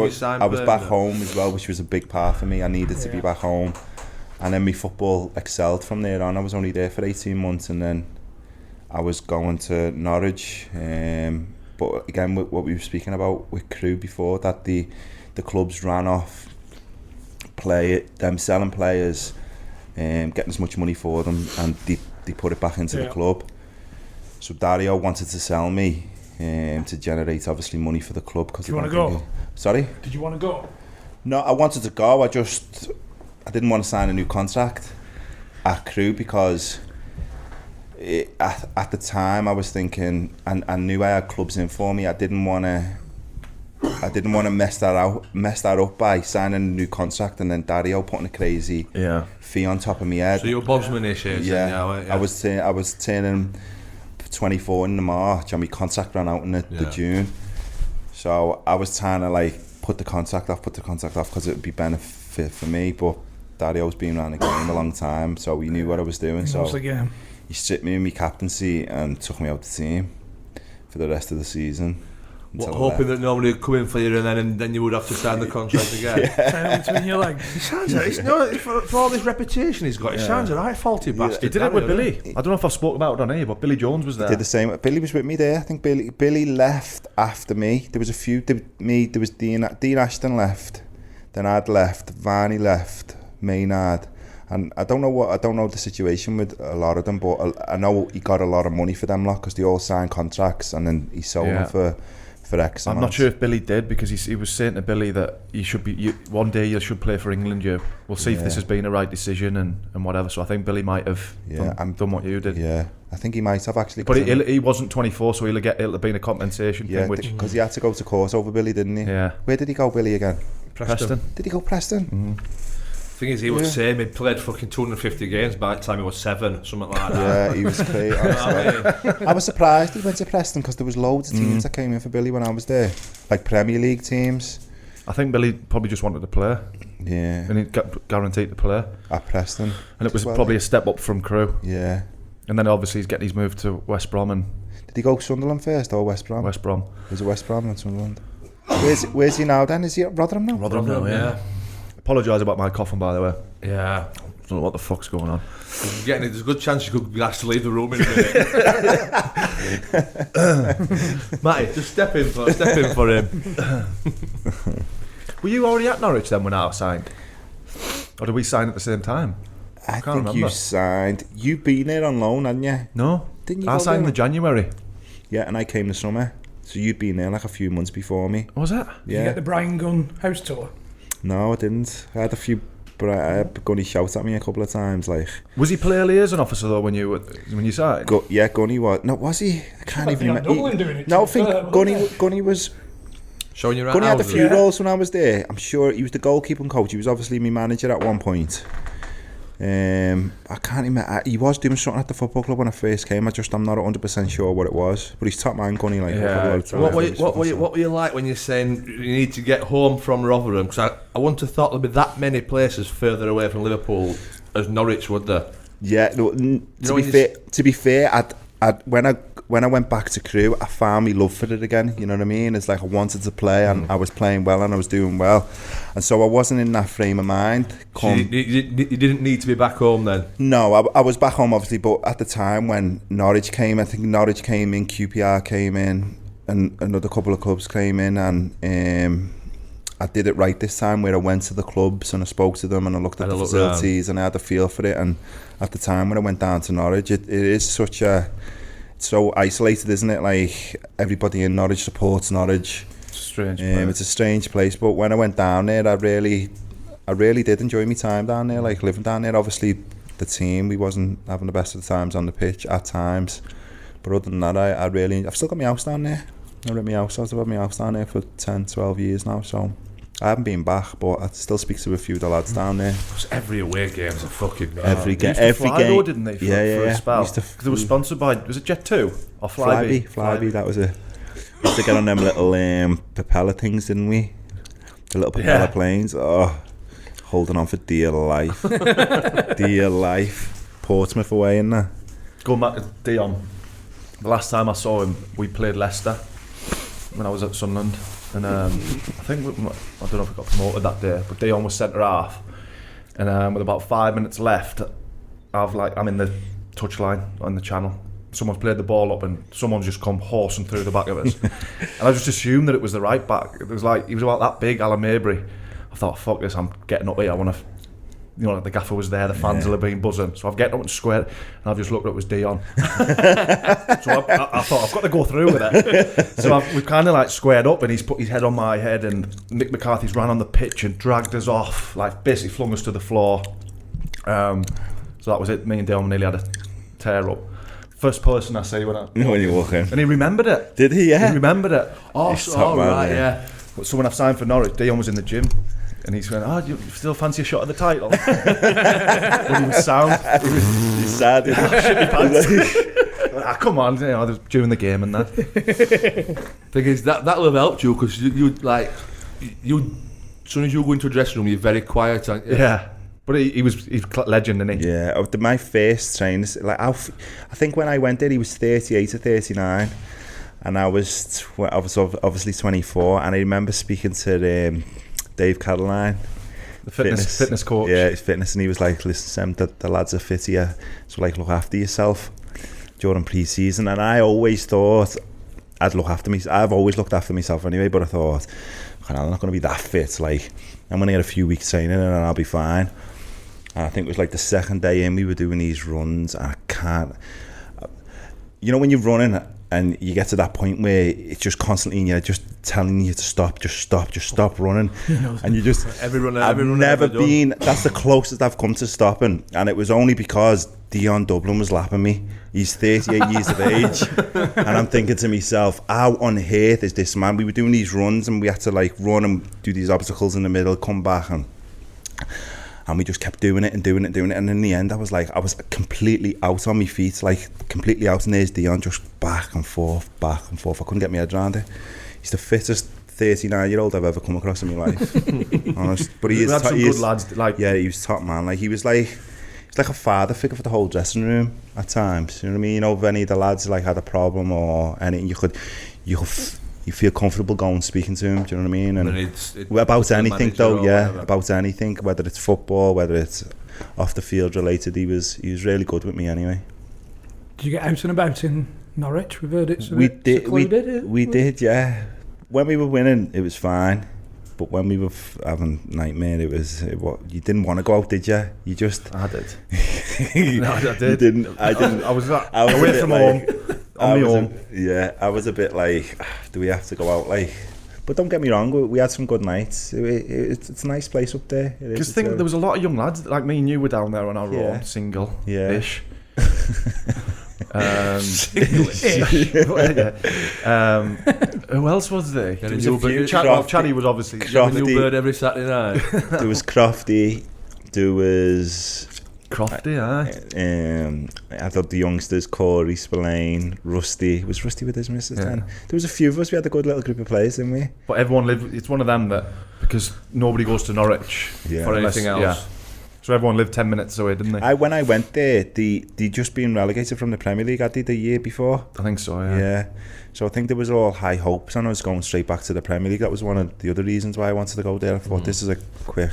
A: was back home as well, which was a big part for me. I needed to be back home. And then my football excelled from there on. I was only there for 18 months, and then I was going to Norwich. But again, what we were speaking about with Crewe before, that the clubs ran off them selling players, getting as much money for them, and they put it back into the club. So Dario wanted to sell me to generate obviously money for the club. Did
B: you want to go?
A: Sorry?
B: Did you want to go?
A: No, I wanted to go. I didn't want to sign a new contract at Crewe, because at the time I was thinking, and I knew I had clubs in for me. I didn't want to mess that up by signing a new contract and then Dario putting a crazy fee on top of my head.
C: So you're Bosman-ish,
A: yeah. I was turning 24 in the March, and my contract ran out in the June. So I was trying to like put the contract off because it would be benefit for me. But Dario's been around the game a long time, so he knew what I was doing. He stripped me in my captaincy and took me out the team for the rest of the season.
C: Hoping that nobody would come in for you, and then you would have to sign the contract again.
B: Between your legs.
C: He sounds for all this reputation he's got. He sounds a right faulty bastard.
E: He did it with Billy. I don't know if I've spoken about it on here, but Billy Jones was there.
A: He did the same. Billy was with me there. I think Billy left after me. There was a few. There was Dean Ashton left. Then I'd left. Varney left. Maynard. And I don't know the situation with a lot of them, but I know he got a lot of money for them lot, because they all signed contracts, and then he sold them for for X
E: I'm
A: amount.
E: not sure if Billy did, because he was saying to Billy that one day you should play for England. We'll see if this has been a right decision and whatever. So I think Billy might have done what you did.
A: Yeah, I think he might have actually.
E: But he wasn't 24, so it'll have been a compensation thing.
A: Because he had to go to course over Billy, didn't he?
E: Yeah.
A: Where did he go, Billy, again?
E: Preston.
A: Did he go Preston?
E: Mm-hmm.
C: Thing is, he was saying he played fucking 250 games by the time he was 7, something like that.
A: Yeah, he was great. I was surprised he went to Preston, because there was loads of teams that came in for Billy when I was there, like Premier League teams.
E: I think Billy probably just wanted to play.
A: Yeah.
E: And he got guaranteed to play
A: At Preston.
E: and it was probably a step up from Crewe.
A: Yeah.
E: And then obviously he's getting his move to West Brom. And
A: Did he go Sunderland first or West Brom?
E: West Brom.
A: Was it West Brom and Sunderland? Where's he now then? Is he at Rotherham now?
E: Rotherham now, yeah. Apologise about my coughing, by the way.
C: Yeah.
E: Don't know what the fuck's going on.
C: There's a good chance you could be asked to leave the room in a minute. Matty, just step in for him.
E: Were you already at Norwich then when I signed? Or did we sign at the same time?
A: I
E: can't
A: think
E: remember.
A: you signed. You've been there on loan, hadn't you?
E: No.
A: Didn't you?
E: I
A: go
E: signed in
A: there?
E: the January.
A: Yeah, and I came the summer. So you'd been there like a few months before me.
E: Was it?
B: Did you get the Brian Gunn house tour?
A: No, I didn't. I had a few, but I had Gunny shout at me a couple of times. Like,
E: Was he player liaison officer though when you signed?
A: Gunny was. No, was he? I can't even remember.
B: Doing it.
A: No, I think Gunny was.
C: Showing you around.
A: Gunny had a few
B: Yeah.
A: roles when I was there. I'm sure he was the goalkeeping coach. He was obviously my manager at one point. I can't remember. He was doing something at the football club when I first came. I'm not 100% sure what it was. But he's top man, Gunny. Like,
C: What were you like when you're saying you need to get home from Rotherham? Because I wouldn't have thought there'd be that many places further away from Liverpool as Norwich, would there?
A: Yeah. No, to be fair, when I went back to Crewe, I found my love for it again. You know what I mean? It's like I wanted to play, and I was playing well, and I was doing well, and so I wasn't in that frame of mind.
C: You didn't need to be back home then?
A: No, I was back home obviously, but at the time when Norwich came, I think Norwich came in, QPR came in, and another couple of clubs came in, and I did it right this time, where I went to the clubs and I spoke to them and I looked at the facilities and I had a feel for it. And at the time when I went down to Norwich, it is so isolated, isn't it? Like, everybody in Norwich supports Norwich.
E: It's a strange place.
A: It's a strange place, but when I went down there, I really did enjoy my time down there, like living down there. Obviously, the team, we wasn't having the best of the times on the pitch at times, but other than that, I've still got my house down there. I've had my house down there for 10, 12 years now, so I haven't been back, but I still speak to a few of the lads down there.
C: Every away game's a fucking mess.
A: Every game.
E: Though, didn't they? For a spell.
A: Because
E: they were sponsored by, was it Jet2 or Flybe?
A: Flybe, that was it. We used to get on them little propeller things, didn't we? The little propeller planes. Oh, holding on for dear life. Dear life. Portsmouth away in there.
E: Going back to Dion, the last time I saw him, we played Leicester when I was at Sunderland. And I think, I don't know if we got promoted that day, but Dion was centre half. And with about 5 minutes left, I'm in the touchline on the channel. Someone's played the ball up and someone's just come horsing through the back of us. And I just assumed that it was the right back. It was like, he was about that big, Alan Mabry. I thought, fuck this, I'm getting up here. I want to, the gaffer was there, the fans will have been buzzing. So I've getting up and squared, and I've just looked up, it was Dion. So I thought, I've got to go through with it. So we've kind of like squared up, and he's put his head on my head, and Mick McCarthy's ran on the pitch and dragged us off, like basically flung us to the floor. So that was it. Me and Dion nearly had a tear up. First person I see when
A: you walk in.
E: And he remembered it.
A: Did he? Yeah.
E: He remembered it.
C: Oh, right, yeah.
E: So when I signed for Norwich, Dion was in the gym. And he's going, you still fancy a shot at the title? But he was sound.
A: He's sad.
E: Come on, during the game and that.
C: Thing is, that will have helped you, because you as soon as you go into a dressing room, you're very quiet, aren't you?
E: Yeah. But he's a legend, isn't he?
A: Yeah. My first trainers, like I think when I went there, he was 38 or 39, and I was obviously 24, and I remember speaking to Dave Caroline,
E: the fitness coach.
A: Yeah, his fitness, and he was like, listen, Sam, the lads are fit here, so like, look after yourself during pre-season. And I always thought I'd look after me. I've always looked after myself anyway, but I thought, I'm not going to be that fit. Like, I'm going to get a few weeks training and I'll be fine. And I think it was like the second day in, we were doing these runs, and I can't, when you're running And you get to that point where it's just constantly, you're just telling you to stop, just stop running. And you just, I've never been, that's the closest I've come to stopping. And it was only because Dion Dublin was lapping me. He's 38 years of age. And I'm thinking to myself, how on earth is this man? We were doing these runs and we had to like run and do these obstacles in the middle, come back, and we just kept doing it. And in the end, I was completely out on my feet, like completely out. And there's Dion just back and forth. I couldn't get my head around it. He's the fittest 39-year-old I've ever come across in my life. Honest. But he is good lads. Like, yeah, he was top man. Like he's like a father figure for the whole dressing room at times. You know what I mean? You know, if any of the lads like had a problem or anything, you feel comfortable going speaking to him. Do you know what I mean? And about anything though, about anything, whether it's football, whether it's off the field related, he was really good with me anyway.
B: Did you get out and about in Norwich? We've heard it's
A: we did, yeah. When we were winning, it was fine. But when we were having nightmare, you didn't want to go out, did you? You just...
E: I did.
A: No, I did. I didn't.
E: I was away from home. On my own.
A: I was a bit like, do we have to go out? Like, but don't get me wrong, we had some good nights. It's a nice place up there.
E: Because there was a lot of young lads like me and you were down there on our own, single-ish. Who else was there? Chaddy was obviously
C: New Bird every Saturday night.
A: There was Crofty. There was
E: Crofty,
A: I thought the youngsters, Corey, Spillane, Rusty. Was Rusty with his missus then? There was a few of us. We had a good little group of players, didn't we?
E: But everyone lived. It's one of them that because nobody goes to Norwich
C: for anything else.
E: Yeah. So everyone lived 10 minutes away, didn't they?
A: When I went there, they just been relegated from the Premier League, I did the year before.
E: I think so, yeah.
A: Yeah. So I think there was all high hopes and I was going straight back to the Premier League. That was one of the other reasons why I wanted to go there. I thought this is a quick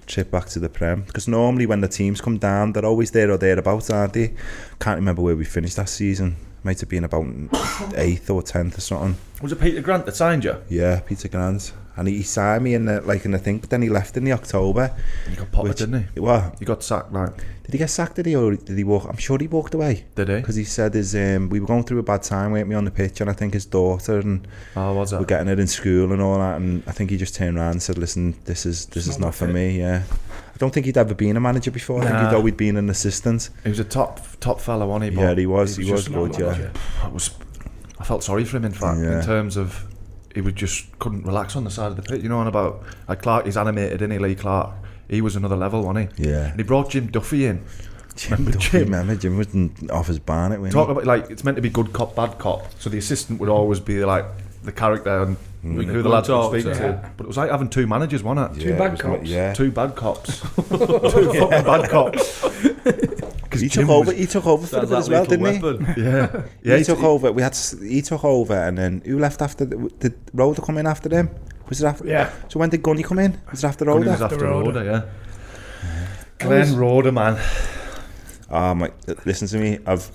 A: trip back to the Prem. Because normally when the teams come down, they're always there or thereabouts, aren't they? Can't remember where we finished that season. Might have been about 8th or 10th or something.
E: Was it Peter Grant that signed you?
A: Yeah, Peter Grant. And he signed me in the thing, but then he left in the October.
E: He got potted, didn't he?
A: What?
E: He got sacked, like.
A: Did he get sacked, or did he walk? I'm sure he walked away.
E: Did he?
A: Because he said we were going through a bad time, weren't we, on the pitch, and I think his daughter and
E: were
A: getting it in school and all that, and I think he just turned around and said, listen, this is not for me, yeah. I don't think he'd ever been a manager before. I think he'd always been an assistant.
E: He was a top fella, wasn't he?
A: Yeah, he was good, yeah.
E: I felt sorry for him, in fact, in terms of he couldn't relax on the side of the pitch, you know, and about like Clark, he's animated, isn't he, Lee Clark? He was another level, wasn't he?
A: Yeah.
E: And he brought Jim Duffy in.
A: Remember Jim wasn't off his barnet.
E: Talk about like it's meant to be good cop, bad cop. So the assistant would always be like the character and who the lads would speak to. But it was like having two managers, wasn't it?
B: Two bad cops.
E: Yeah. Two bad cops. Two fucking bad cops.
A: He took over for a bit as well, didn't he? Yeah. He took over. He took over, and then who left after? Did Roder come in after them? Was it after?
B: Yeah.
A: So when did Gunny come in? Was it after Roder?
E: Gunny was after Roder, yeah. Glenn Roder, man.
A: Listen to me. I've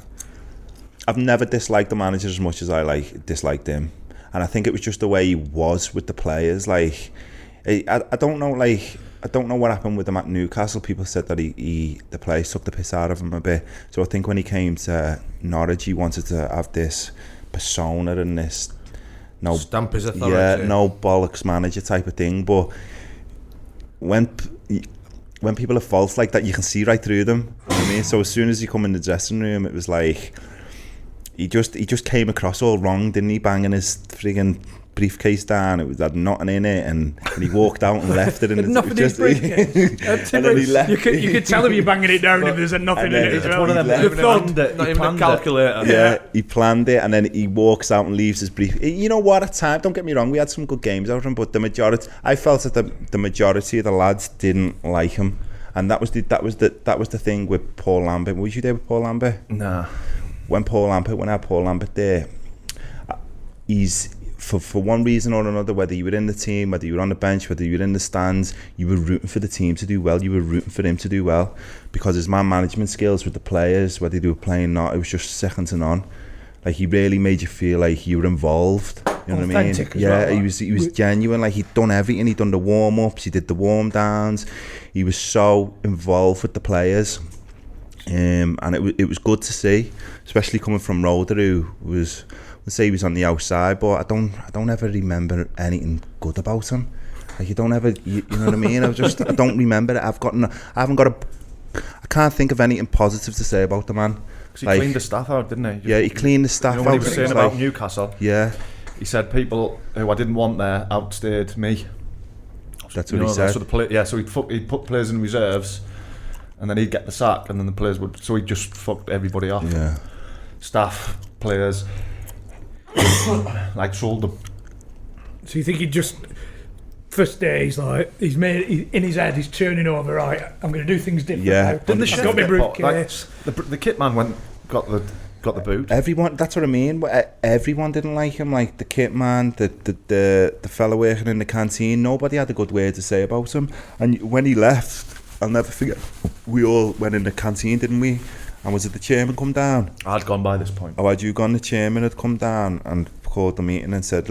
A: never disliked the manager as much as I disliked him, and I think it was just the way he was with the players. Like, I don't know, like. I don't know what happened with him at Newcastle. People said that the players took the piss out of him a bit. So I think when he came to Norwich, he wanted to have this persona and this
C: stamp his authority.
A: Yeah, no bollocks manager type of thing. But when people are false like that, you can see right through them. You know what I mean? So as soon as he come in the dressing room, it was like he just came across all wrong, didn't he? Banging his friggin' briefcase down, it had nothing in it, and he walked out and left it, and
B: nothing in his briefcase. And then he left. You could tell him you're banging it down if there's nothing in it as well.
E: One of them,
C: not even a calculator.
A: Yeah, he planned it, and then he walks out and leaves his brief. You know what? At time, don't get me wrong, we had some good games out of him, but I felt that the majority of the lads didn't like him, and that was the thing with Paul Lambert. Was you there with Paul Lambert?
E: Nah.
A: When I had Paul Lambert there, he's. For one reason or another, whether you were in the team, whether you were on the bench, whether you were in the stands, you were rooting for the team to do well. You were rooting for him to do well because his man management skills with the players, whether they were playing or not, it was just second to none. Like, he really made you feel like you were involved. You know what I mean? Yeah, he was genuine. Like, he'd done everything. He'd done the warm ups. He did the warm downs. He was so involved with the players. And it was good to see, especially coming from Roder, who was, let's say he was on the outside, but I don't ever remember anything good about him. Like you don't ever, you know what I mean? I don't remember it. I can't think of anything positive to say about the man.
E: Because he cleaned the staff out, didn't he?
A: Yeah, he cleaned the staff out.
E: What he was saying about Newcastle.
A: Yeah.
E: He said people who I didn't want there outstayed me.
A: That's what he said.
E: So he'd put players in reserves, and then he'd get the sack, and then the players would. So he just fucked everybody off.
A: Yeah.
E: Staff, players, like sold them.
B: So you think he just first day he's made in his head he's turning over, right, I'm going to do things different.
A: Yeah.
E: Didn't the chef get bought? Like, the kit man got the boot.
A: Everyone, that's what I mean. Everyone didn't like him. Like the kit man, the fella working in the canteen. Nobody had a good word to say about him. And when he left, I'll never forget. We all went in the canteen, didn't we? And was it the chairman come down?
E: I'd gone by this point.
A: Oh, had you gone? The chairman had come down and called the meeting and said,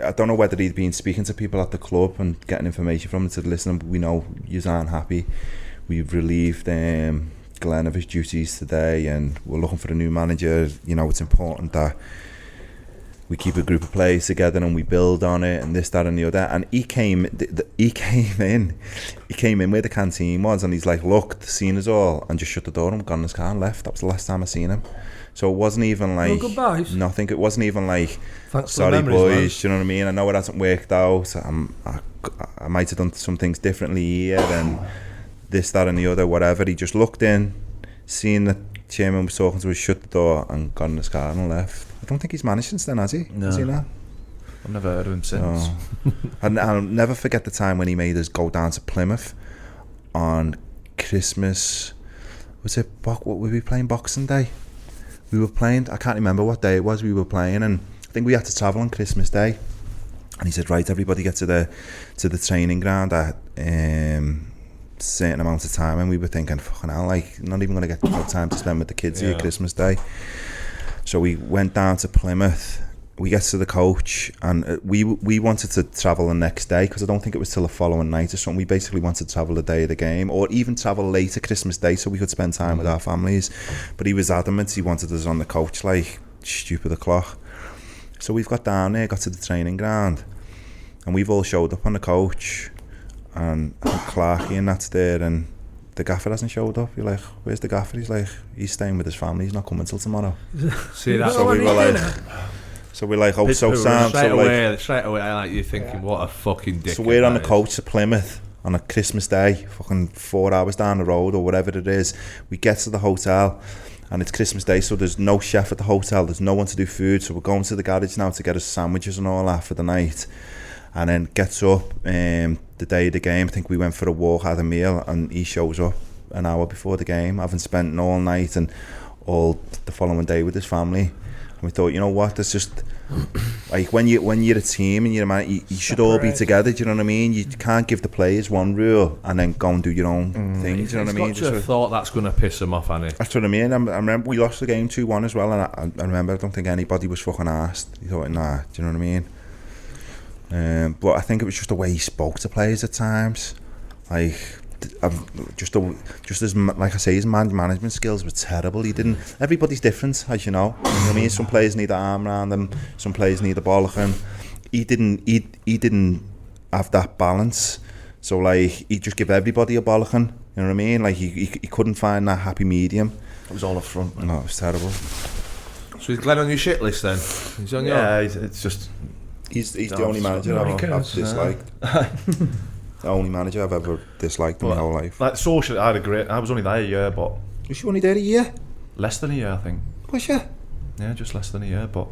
A: I don't know whether he'd been speaking to people at the club and getting information from them. Said, listen, we know you aren't happy. We've relieved Glenn of his duties today, and we're looking for a new manager. You know, it's important that we keep a group of players together and we build on it, and this, that, and the other. And he came in where the canteen was, and he's like, looked, seen us all, and just shut the door and got in his car and left. That was the last time I seen him. So it wasn't even like nothing. It wasn't even like, thanks sorry boys, do you know what I mean? I know it hasn't worked out. I might have done some things differently here and this, that and the other, whatever. He just looked in, seen the chairman was talking to us, shut the door and got in his car and left. I don't think he's managed since then, has he?
E: No.
A: Has he not?
E: I've never heard of him since.
A: No. And I'll never forget the time when he made us go down to Plymouth on Christmas. Was it, what were we playing, Boxing Day? We were playing, I can't remember what day it was we were playing, and I think we had to travel on Christmas Day. And he said, right, everybody get to the training ground at certain amount of time, and we were thinking, fucking hell, like, not even going to get no time to spend with the kids here Christmas Day. So we went down to Plymouth. We get to the coach, and we wanted to travel the next day, because I don't think it was till the following night or something. We basically wanted to travel the day of the game, or even travel later Christmas Day so we could spend time with our families. But he was adamant he wanted us on the coach like stupid o'clock. So we've got down there, got to the training ground, and we've all showed up on the coach, and I think Clarkie and that's there, and the gaffer hasn't showed up. You're like, where's the gaffer? He's like, he's staying with his family, he's not coming till tomorrow.
C: See that?
A: So we were like, oh, so Sam.
C: Straight away, like, you're thinking, what a fucking dick.
A: So we're on the coach to Plymouth on a Christmas Day, fucking 4 hours down the road or whatever it is. We get to the hotel, and it's Christmas Day, so there's no chef at the hotel, there's no one to do food, so we're going to the garage now to get us sandwiches and all that for the night. And then gets up the day of the game. I think we went for a walk, had a meal, and he shows up an hour before the game, having spent all night and all the following day with his family. And we thought, you know what, there's just like when you're a team and you're a man, you should all be together. Do you know what I mean? You can't give the players one rule and then go and do your own thing. Do you know what I mean?
C: Got to have thought that's going to piss them off, Annie.
A: That's what I mean. I remember we lost the game 2-1 as well, and I remember I don't think anybody was fucking arsed. You thought, nah, do you know what I mean? But I think it was just the way he spoke to players at times. Like, just as, like I say, his management skills were terrible. He didn't. Everybody's different, as you know. You know what I mean? Some players need an arm around them. Some players need a bollocking. He didn't have that balance. So like, he'd just give everybody a bollocking. You know what I mean? Like he couldn't find that happy medium.
E: It was all up front.
A: No, it was terrible.
C: So is Glenn on your shit list then? He's on your.
E: Yeah, it's just.
A: He's the only manager I've disliked. The only manager I've ever disliked in my whole life.
E: Like socially, I was only there a year, but
A: was you only there a year?
E: Less than a year, I think.
A: Was you?
E: Yeah, just less than a year. But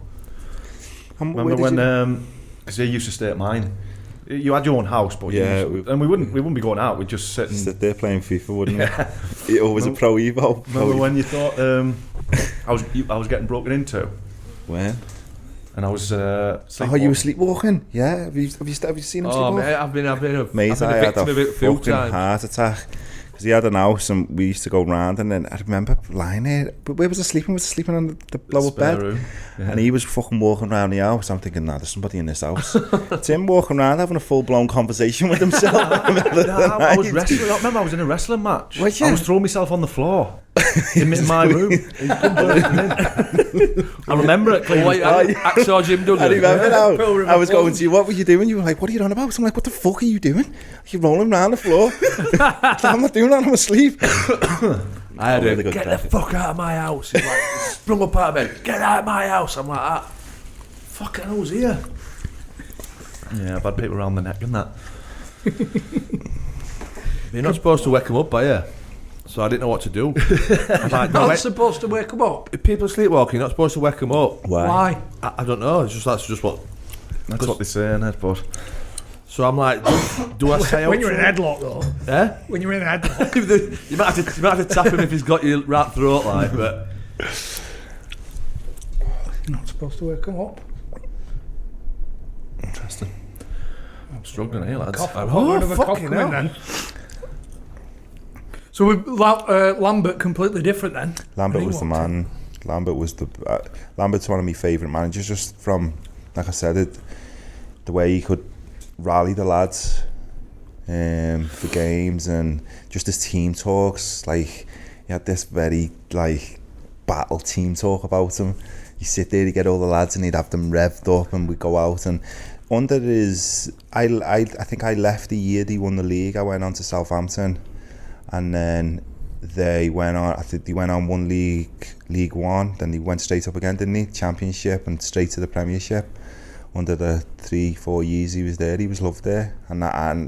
A: remember
E: when because he used to stay at mine. You had your own house, but and we wouldn't be going out. We'd just sit
A: there playing FIFA, wouldn't we? It always a Pro Evo.
E: Remember when you thought I was getting broken into?
A: When?
E: And I was
A: sleepwalking. You were sleepwalking? Yeah. Have you seen him sleepwalk?
C: Mate, I've been a
A: victim of it a few times. Heart attack. Because he had an house and we used to go round, and then I remember lying there. But where was I sleeping? Was I sleeping on the blow-up bed?
E: Room. Yeah.
A: And he was fucking walking around the house. I'm thinking, nah, there's somebody in this house. Tim walking around having a full-blown conversation with himself.
E: I was wrestling. I remember I was in a wrestling match.
A: Was you?
E: I was throwing myself on the floor. in my room. He's come bursting in. I remember it clearly.
C: Axel Jim Duggan.
A: I remember now. I was going to you, what were you doing? You were like, what are you on about? I'm like, what the fuck are you doing? You're rolling around the floor. I'm not doing that, I'm asleep.
C: I had to get the fuck out of my house. He's like, sprung up out of bed, get out of my house. I'm like, fucking who's here?
E: Yeah, I've had people around the neck and that.
C: You're not supposed to wake them up, are you? So I didn't know what to do. I'm like,
B: not supposed to wake them up.
C: If people are sleepwalking, you're not supposed to wake them up.
B: Why?
C: I don't know. That's just what
E: they say, innit? But
C: so I'm like, do I say
B: when you're in a headlock though?
C: Eh?
B: When you're in a headlock,
C: you might have to tap him if he's got your right throat, like. But
B: you're not supposed to wake them up.
C: Interesting. I'm struggling here, lads.
B: Fucking hell. Then. So with Lambert completely different then?
A: Lambert was the man. Lambert's one of my favourite managers, just from, like I said, the way he could rally the lads for games, and just his team talks. Like, he had this very like battle team talk about him. You sit there, you get all the lads, and he'd have them revved up, and we'd go out. And under his, I think I left the year they won the league. I went on to Southampton. And then they went on. I think they went on one League One. Then they went straight up again, didn't they? Championship and straight to the Premiership. Under the 3-4 years he was there, he was loved there, and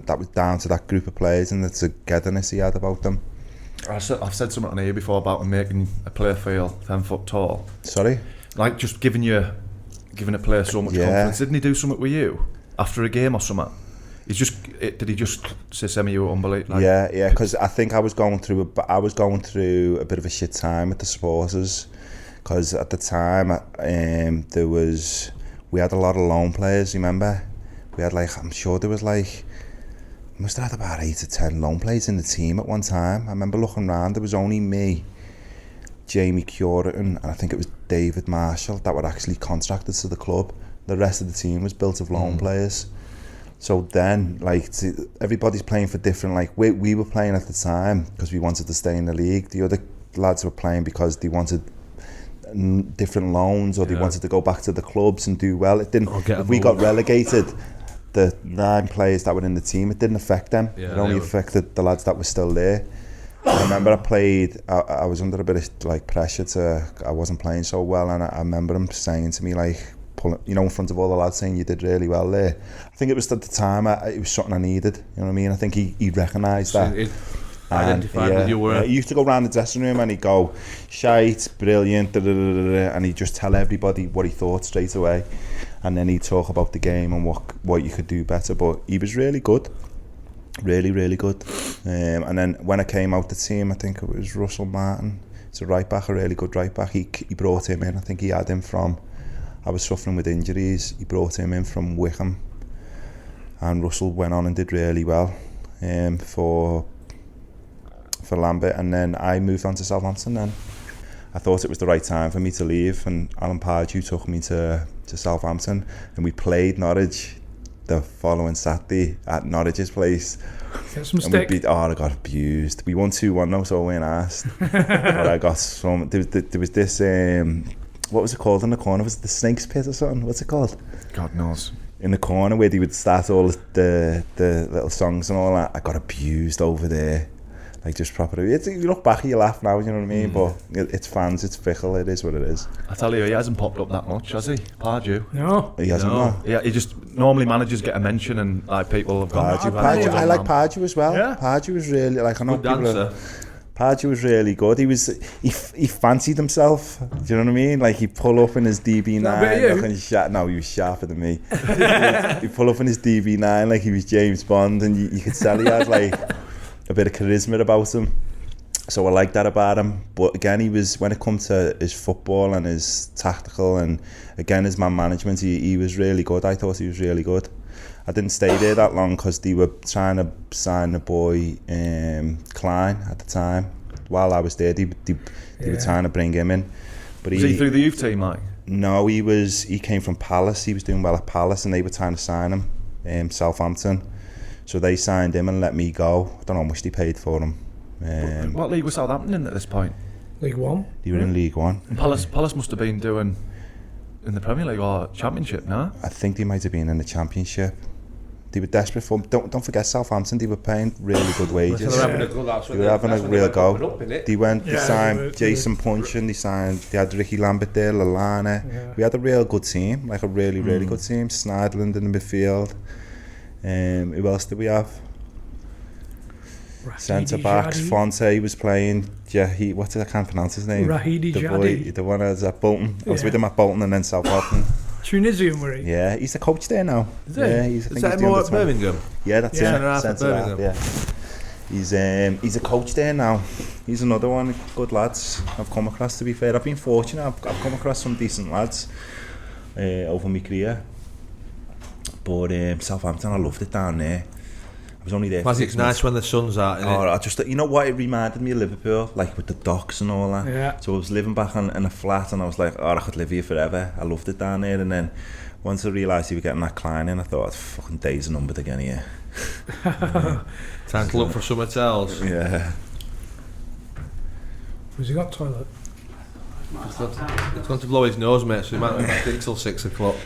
A: that was down to that group of players and the togetherness he had about them.
E: I've said something on here before about him making a player feel 10 foot tall.
A: Sorry,
E: like just giving a player so much confidence. Didn't he do something with you after a game or something? Did he just say, Semi, you were unbelievable? Like,
A: yeah, because I think I was going through a bit of a shit time with the supporters, because at the time we had a lot of loan players. Remember, we had I'm sure there was we must have had about 8 or 10 loan players in the team at one time. I remember looking around, there was only me, Jamie Curitan, and I think it was David Marshall that were actually contracted to the club. The rest of the team was built of loan players. So then, everybody's playing for different, we were playing at the time because we wanted to stay in the league. The other lads were playing because they wanted different loans, or they wanted to go back to the clubs and do well. It didn't. If we got relegated, the 9 players that were in the team, it didn't affect them. It only affected the lads that were still there. I remember I was under a bit of pressure I wasn't playing so well, and I remember him saying to me in front of all the lads, saying you did really well there. I think it was at the time it was something I needed. You know what I mean? I think he recognised that.
C: Identified that you were.
A: He used to go around the dressing room and he'd go, shite, brilliant, and he'd just tell everybody what he thought straight away, and then he'd talk about the game and what you could do better. But he was really good, really, really good. And then when I came out the team, I think it was Russell Martin. It's a right back, a really good right back. He brought him in. I think he had him from, I was suffering with injuries. He brought him in from Wickham, and Russell went on and did really well for Lambert. And then I moved on to Southampton. Then I thought it was the right time for me to leave, and Alan Pardew took me to Southampton, and we played Norwich the following Saturday at Norwich's place.
B: Get some stick.
A: I got abused. We won 2-1 though, so I weren't asked. But I got some. There was this. What was it called in the corner? Was it the Snake's Pit or something? What's it called?
E: God knows.
A: In the corner where they would start all the little songs and all that. I got abused over there. Just properly. You look back and you laugh now, you know what I mean? But it's fans, it's fickle, it is what it is.
E: I tell you, he hasn't popped up that much, has he? Pardew?
B: No.
A: He hasn't, no.
E: Yeah, he just, normally managers get a mention and people have gone...
A: Pardew, I like Pardew as well. Yeah. Pardew was really, I know people... Pardew was really good. He fancied himself. Do you know what I mean? He'd pull up in his DB9 looking no, he was sharper than me. He'd pull up in his DB9 like he was James Bond, and you could tell he had a bit of charisma about him. So I like that about him. But again, he was, when it comes to his football and his tactical and again his man management, he was really good. I thought he was really good. I didn't stay there that long because they were trying to sign the boy Klein at the time. While I was there, they were trying to bring him in. But
E: was he through the youth team, Mike?
A: No, he came from Palace. He was doing well at Palace, and they were trying to sign him, Southampton. So they signed him and let me go. I don't know how much they paid for him.
E: What league was Southampton in at this point?
B: League One.
A: They were in League One.
E: Palace must have been doing in the Premier League or Championship, no?
A: I think they might have been in the Championship. They were desperate for. Don't forget Southampton. They were paying really good wages.
C: They were having a good.
A: They were having a real go. They went. They signed
B: they
A: Jason Punchin. They had Ricky Lambert there, Lallana.
B: Yeah.
A: We had a real good team, like a really good team. Snyderland in the midfield. Who else did we have? Centre backs. Fonte was playing. Yeah, I can't pronounce his name.
B: Rahidi
A: the
B: Jadi.
A: boy, the one that's at Bolton. I was with him at Bolton and then Southampton.
B: Tunisian, were he?
A: Yeah, he's the coach there now.
B: Is he?
A: Yeah,
C: Is that more at Birmingham?
A: Yeah, that's
B: Yeah.
A: it. Centre-half, yeah. He's a coach there now. He's another one, good lads I've come across, to be fair. I've been fortunate, I've come across some decent lads over my career. But Southampton, I loved it down there. I was only there for 6
C: It's
A: months.
C: nice when the sun's out, isn't it?
A: I just, you know what, it reminded me of Liverpool, like with the docks and all that.
B: Yeah.
A: So I was living back in a flat and I was like, I could live here forever. I loved it down there. And then once I realised you were getting that Klein in, I thought, fucking days are numbered again here.
C: Time to look for some hotels.
A: Yeah.
B: Has he got toilet?
C: It's going to blow his nose, mate, so he might not think till 6 o'clock.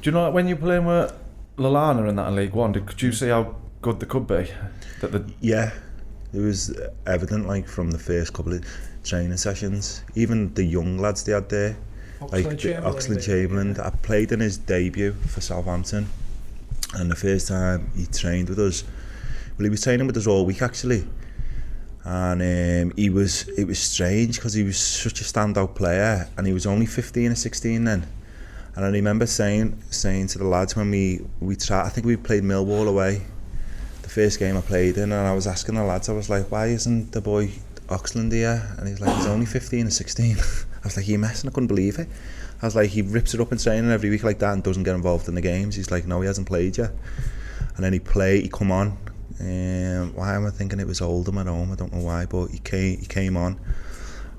E: Do you know when you're playing with Lallana in that in League One, could you see how good they could be?
A: Yeah, it was evident, like, from the first couple of training sessions. Even the young lads they had there, Oxlade-Chamberlain. I played in his debut for Southampton, and the first time he trained with us, well, he was training with us all week actually, and it was strange because he was such a standout player, and he was only 15 or 16 then. And I remember saying to the lads when we tried, I think we played Millwall away, the first game I played in, and I was asking the lads, I was like, why isn't the boy Oxlade here? And he's like, he's only 15 or 16. I was like, you're messing, I couldn't believe it. I was like, he rips it up in training every week like that and doesn't get involved in the games. He's like, no, he hasn't played yet. And then he come on. Why am I thinking it was Oldham at home? I don't know why, but he came on.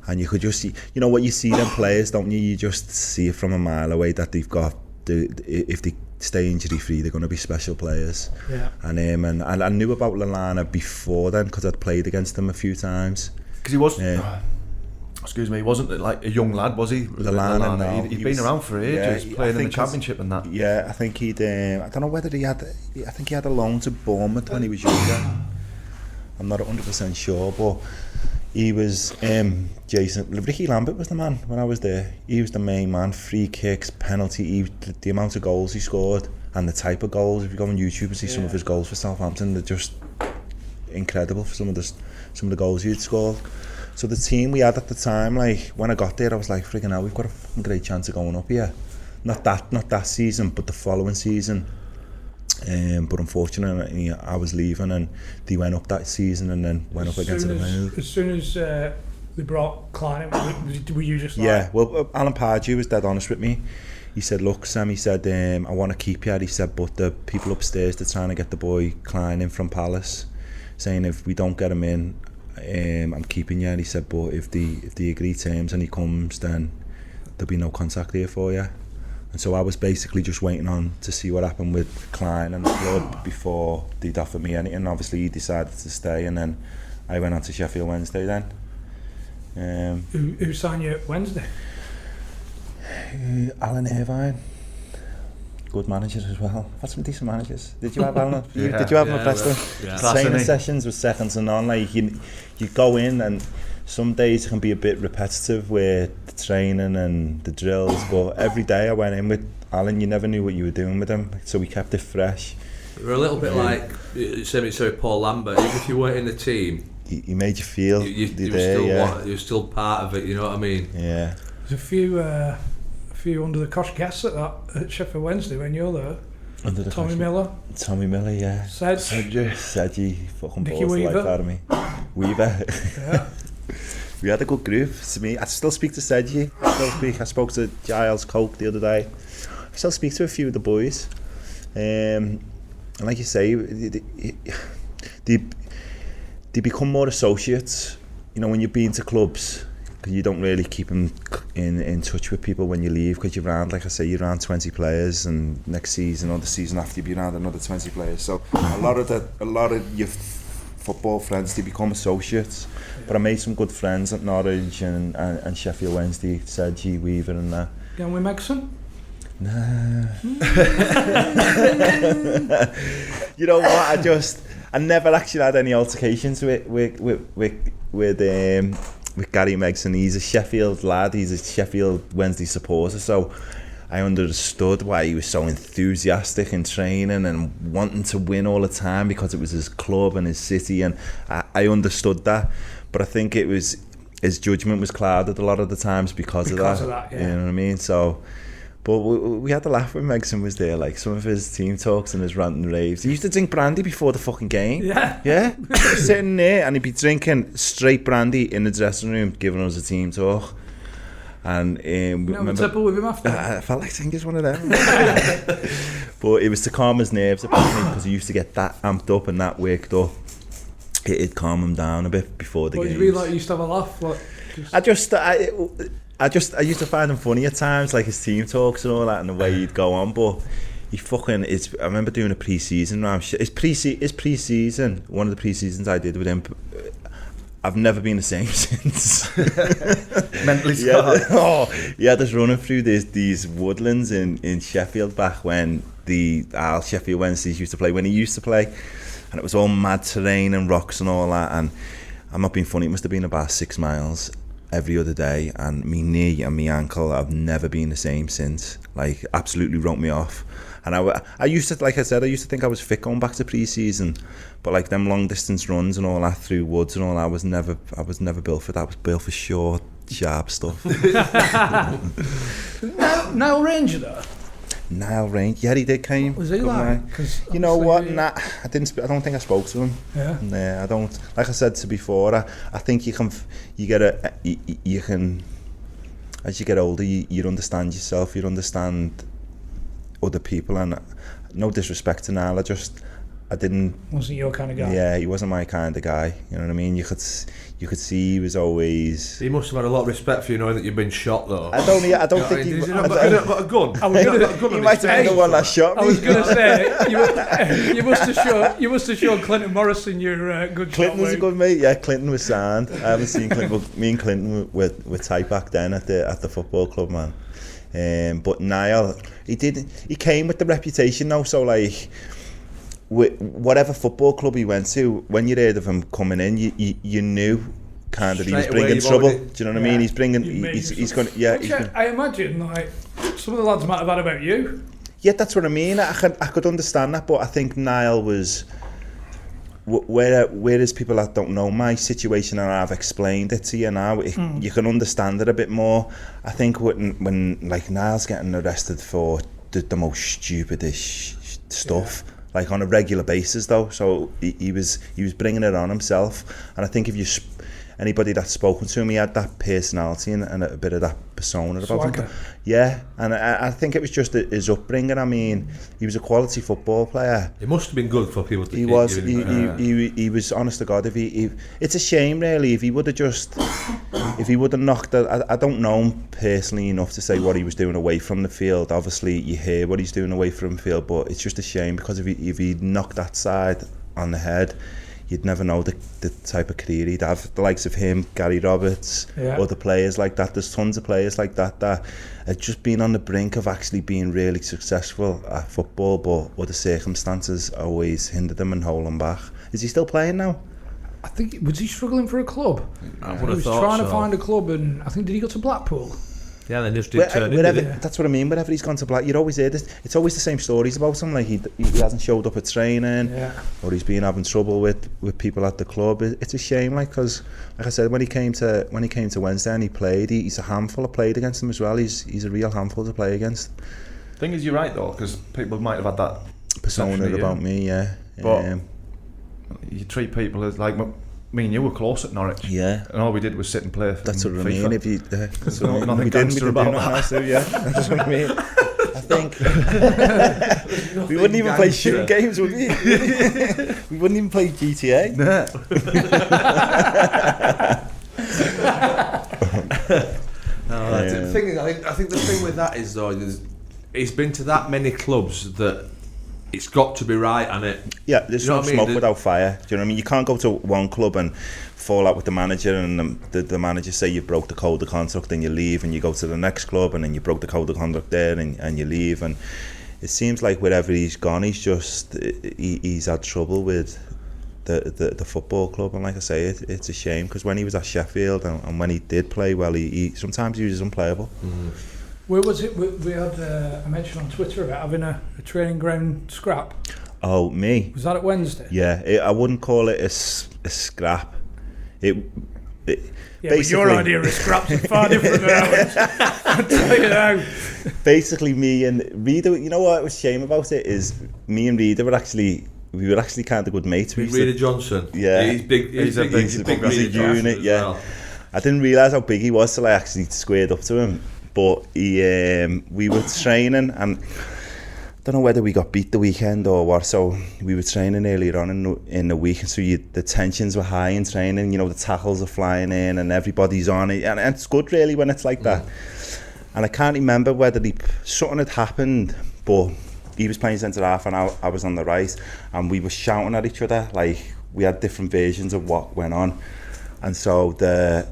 A: And you could just see, you know what you see them players, don't you? You just see it from a mile away that they've got, if they stay injury free, they're going to be special players.
B: Yeah.
A: And I knew about Lallana before then because I'd played against him a few times.
E: Because he was, he wasn't like a young lad, was he?
A: Lallana, no.
E: He'd been around for ages, playing in the Championship and that.
A: Yeah, I think I don't know whether I think he had a loan to Bournemouth when he was younger. I'm not 100% sure, but he was Ricky Lambert was the man when I was there. He was the main man. Free kicks, penalty, the amount of goals he scored and the type of goals. If you go on YouTube and see some of his goals for Southampton, they're just incredible for some of the goals he'd scored. So the team we had at the time, like when I got there, I was like, friggin' hell, we've got a fucking great chance of going up here. Not that season, but the following season. But unfortunately, I was leaving and they went up that season and then went up against the final.
B: As soon as they brought Klein in, were you just like...
A: Yeah, well, Alan Pardew was dead honest with me. He said, look, Sam, he said, I want to keep you. He said, but the people upstairs, they're trying to get the boy Klein in from Palace, saying if we don't get him in, I'm keeping you. And he said, but if they agree terms and he comes, then there'll be no contact here for you. And so I was basically just waiting on to see what happened with Klein and the club before they'd offer me anything. Obviously he decided to stay and then I went on to Sheffield Wednesday then.
B: Who signed you Wednesday?
A: Alan Irvine. Good managers as well. I've had some decent managers. Did you have Alan? Did you have him at Preston?
C: Yeah.
A: Training sessions with seconds to none. Like you go in and some days it can be a bit repetitive with the training and the drills, but every day I went in with Alan, you never knew what you were doing with him, so we kept it fresh.
C: We're a little bit like Paul Lambert. Even if you weren't in the team,
A: he made you feel
C: you're still part of it. You know what I mean?
A: Yeah.
B: There's a few under the Cosh guests at Sheffield Wednesday when you're there.
A: Under the
B: Tommy Miller,
A: yeah. Sedgy, fucking balls the life out of me. Weaver. Yeah. We had a good group. To me, I still speak to Sedgy. I spoke to Giles Coke the other day. I still speak to a few of the boys. And like you say, they become more associates. You know, when you've been to clubs, you don't really keep them in touch with people when you leave because you're around, like I say, you're around 20 players, and next season or the season after you'll be around another 20 players. So a lot of your football friends, they become associates. But I made some good friends at Norwich and Sheffield Wednesday, Sergi Weaver and that.
B: Going with Megson?
A: Nah. You know what? I never actually had any altercations with Gary Megson. He's a Sheffield lad. He's a Sheffield Wednesday supporter. So I understood why he was so enthusiastic in training and wanting to win all the time because it was his club and his city, and I understood that. But I think it was his judgment was clouded a lot of the times because of that.
B: Yeah.
A: You know what I mean? So. But we had a laugh when Megson was there, like some of his team talks and his rant and raves. He used to drink brandy before the fucking game.
B: Yeah.
A: Yeah? Sitting there and he'd be drinking straight brandy in the dressing room, giving us a team talk. And
B: remember tipple with him after?
A: I felt like Tinker's one of them. But it was to calm his nerves apparently, because he used to get that amped up and that worked up. It'd calm him down a bit before the game.
B: You really like used to have a laugh? Like,
A: I used to find him funny at times, like his team talks and all that, and the way he'd go on. But he fucking I remember doing a pre-season round. His pre-season, one of the pre-seasons I did with him, I've never been the same since.
E: Mentally scarred.
A: He had us running through these woodlands in Sheffield back when the Sheffield Wednesdays used to play, when he used to play, and it was all mad terrain and rocks and all that. And I'm not being funny, it must have been about 6 miles every other day, and me knee and me ankle have never been the same since. Like, absolutely wrote me off. And I used to, like I said, I used to think I was fit going back to pre-season, but like them long distance runs and all that through woods and all that, I was never built for that. I was built for short, sharp stuff.
B: Niall Ranger though?
A: Niall Ranger, yeah, he did came.
B: Was he like?
A: You know what? Nah, I didn't. I don't think I spoke to him.
B: Yeah.
A: Nah, I don't. Like I said to before, I think you can, as you get older, you understand yourself. You understand other people, and no disrespect to Niall, I didn't.
B: Wasn't your kind of guy?
A: Yeah, he wasn't my kind of guy. You know what I mean? You could see he was always.
C: He must have had a lot of respect for you, knowing that you've been shot, though.
A: I don't think he.
C: He's not got a gun.
A: He might have been the one that shot me.
B: I was going to say you must have shown Clinton Morrison your good.
A: Clinton was a good mate. Yeah, Clinton was sound. I haven't seen Clinton. But me and Clinton were tight back then at the football club, man. But Niall, he came with the reputation though, so like whatever football club he went to, when you heard of him coming in, you knew kind of he was bringing trouble. Do you know what I mean? He's bringing, he's going to, yeah.
B: I imagine like some of the lads might have had about you.
A: Yeah, that's what I mean. I could understand that, but I think Niall was, whereas people that don't know my situation, and I've explained it to you now, you can understand it a bit more. I think when like Niall's getting arrested for the most stupidest stuff, like on a regular basis though, so he was bringing it on himself. And I think if anybody that's spoken to him, he had that personality and a bit of that persona about him. Yeah, and I think it was just his upbringing. I mean, he was a quality football player.
C: It must have been good for people to.
A: He was, honest to God. It's a shame really. If he would have knocked. I don't know him personally enough to say what he was doing away from the field. Obviously, you hear what he's doing away from the field, but it's just a shame because if he knocked that side on the head, you'd never know the type of career he'd have. The likes of him, Gary Roberts, other players like that. There's tons of players like that have just been on the brink of actually being really successful at football, but other circumstances always hindered them and hold them back. Is he still playing now?
B: I think, was he struggling for a club?
C: I would
B: he
C: have
B: was
C: thought
B: trying
C: so.
B: to find a club, and I think, did he go to Blackpool?
C: Yeah, then just did turn into it.
A: That's what I mean. Whenever he's gone to Black, you'd always hear this. It's always the same stories about him. Like he hasn't showed up at training, or he's been having trouble with people at the club. It's a shame, like, because, like I said, when he came to Wednesday and he played, he's a handful. I played against him as well. He's a real handful to play against.
E: Thing is, you're right though, because people might have had that
A: persona about me. Yeah,
E: but you treat people as like. Me and you were close at Norwich.
A: Yeah.
E: And all we did was sit and play.
A: That's what I
E: FIFA.
A: mean. If you, that's what I mean.
E: Nothing gangster about that.
A: Yeah. That's what I mean. I think we wouldn't even play shooting games, would we? We wouldn't even play GTA.
E: Nah.
C: The thing is, I think the thing with that is though, he's been to that many clubs that it's got to be right, hasn't it?
A: Yeah, there's no smoke without fire. Do you know what I mean? You can't go to one club and fall out with the manager, and the manager say you broke the code of conduct, and you leave, and you go to the next club, and then you broke the code of conduct there, and you leave. And it seems like wherever he's gone, he's had trouble with the football club. And like I say, it's a shame, because when he was at Sheffield and when he did play well, he sometimes he was unplayable.
B: Where was it? We had a mention on Twitter about having a training ground scrap.
A: Oh, me?
B: Was that at Wednesday?
A: Yeah, I wouldn't call it a scrap.
B: Yeah, but your idea of scraps is far different than ours. I'll tell you now.
A: Basically, me and Reader, you know what was shame about it is me and Reader were actually kind of good mates.
C: Reader Johnson.
A: Yeah,
C: he's big. He's a
A: unit. Yeah, well. I didn't realise how big he was till I actually squared up to him. But we were training, and I don't know whether we got beat the weekend or what, so we were training earlier on in the week, and so the tensions were high in training, you know, the tackles are flying in and everybody's on it, and it's good really when it's like that. And I can't remember whether something had happened, but he was playing centre half and I was on the right, and we were shouting at each other, like we had different versions of what went on. And so the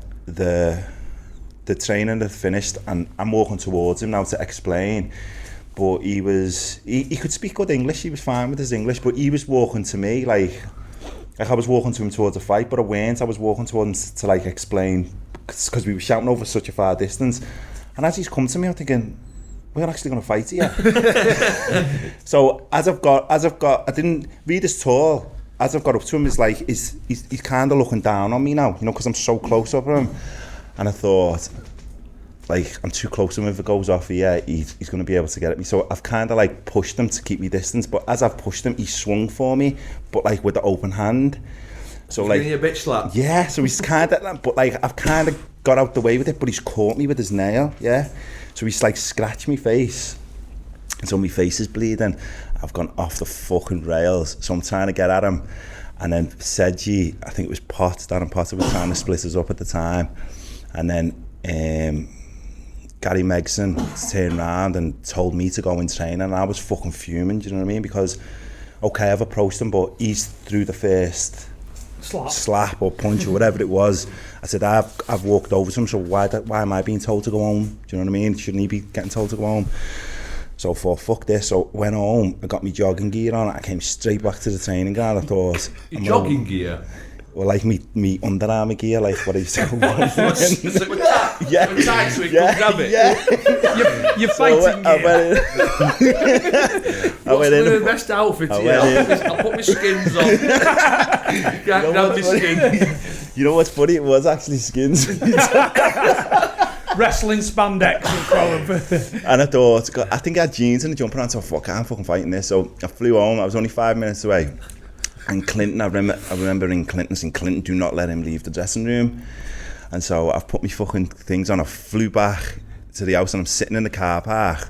A: training had finished, and I'm walking towards him now to explain. But he could speak good English, he was fine with his English, but he was walking to me like I was walking to him towards a fight, but I weren't. I was walking towards him to like explain, because we were shouting over such a far distance. And as he's come to me, I'm thinking, we're actually going to fight here. So as I've got, I didn't read his tall. As I've got up to him, it's like he's kind of looking down on me now, you know, because I'm so close up to him. And I thought, like, I'm too close to him. If it goes off here, he's going to be able to get at me. So I've kind of like pushed him to keep me distance. But as I've pushed him, he swung for me, but like with the open hand. So like,
C: a bitch slap.
A: Yeah. So he's kind of, but like I've kind of got out the way with it. But he's caught me with his nail. Yeah. So he's like scratched my face, and so my face is bleeding. I've gone off the fucking rails. So I'm trying to get at him, and then Sedgy, I think it was Darren Potter was trying to split us up at the time, and then Gary Megson turned around and told me to go in training, and I was fucking fuming, do you know what I mean? Because, okay, I've approached him, but he's through the first slap or punch or whatever it was. I said, I've walked over to him, so why am I being told to go home? Do you know what I mean? Shouldn't he be getting told to go home? So I thought, fuck this. So went home, I got my jogging gear on, I came straight back to the training ground. I thought...
C: Your jogging gear?
A: Well, like me Under Armour gear, like what I used to
C: Yeah. So he could grab it?
A: Yeah.
B: You're fighting gear.
C: What's the best outfit here? I'll put my skins on. Can't grab my skins.
A: You know what's funny? It was actually skins.
B: Wrestling spandex.
A: And I thought, I think I had jeans and a jumper on, so I thought, I'm fucking fighting this. So I flew home. I was only 5 minutes away. And Clinton, I remember in Clinton saying, Clinton, do not let him leave the dressing room. And so I've put my fucking things on. I flew back to the house and I'm sitting in the car park.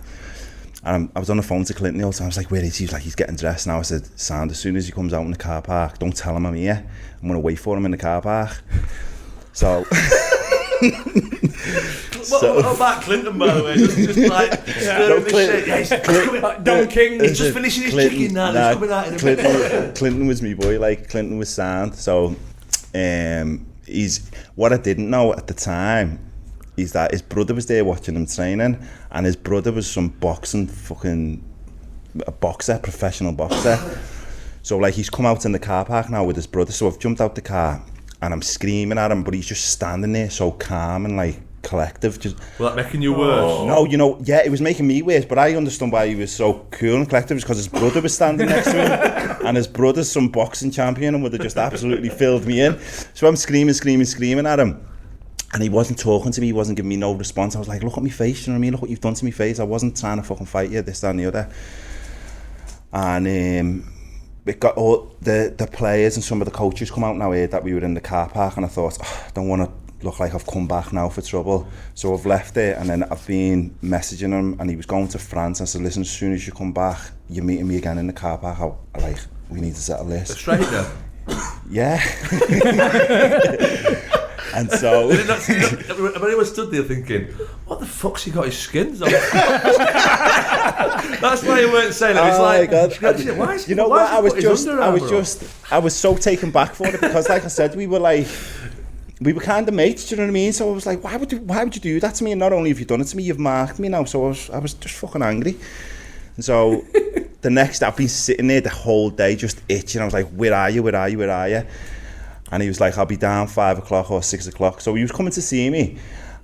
A: And I was on the phone to Clinton the whole time. I was like, where is he? He was like, he's getting dressed now. I said, Sand, as soon as he comes out in the car park, don't tell him I'm here. I'm going to wait for him in the car park. So...
C: What about Clinton, by the way? Just like stirring this shit.
B: Don King.
C: He's just finishing his chicken now. He's coming out in a minute.
A: Clinton was me boy. Like Clinton was sound. So, what I didn't know at the time is that his brother was there watching him training, and his brother was some professional boxer. So like he's come out in the car park now with his brother. So I've jumped out the car and I'm screaming at him, but he's just standing there so calm and like collective. Just,
C: well, that making you worse?
A: No, you know, yeah, it was making me worse, but I understood why he was so cool and collective, because his brother was standing next to him, and his brother's some boxing champion and would have just absolutely filled me in. So I'm screaming at him, and he wasn't talking to me, he wasn't giving me no response. I was like, look at my face, you know what I mean? Look what you've done to my face. I wasn't trying to fucking fight you, this, that and the other. And it got all the players and some of the coaches come out now here that we were in the car park, and I thought, I don't want to look like I've come back now for trouble. So I've left it, and then I've been messaging him, and he was going to France. I said, listen, as soon as you come back, you're meeting me again in the car park. We need to settle this.
C: A straightener?
A: Yeah. And so
C: everyone stood there thinking, what the fuck's he got his skins on? That's why you weren't saying it. It's like, why is,
A: you know
C: why
A: what?
C: I
A: was so taken back for it because, like I said, we were kind of mates. Do you know what I mean? So I was like, why would you do that to me? And not only have you done it to me, you've marked me now. So I was just fucking angry. And so the next day, I've been sitting there the whole day just itching. I was like, where are you? And he was like, I'll be down 5 o'clock or 6 o'clock. So he was coming to see me.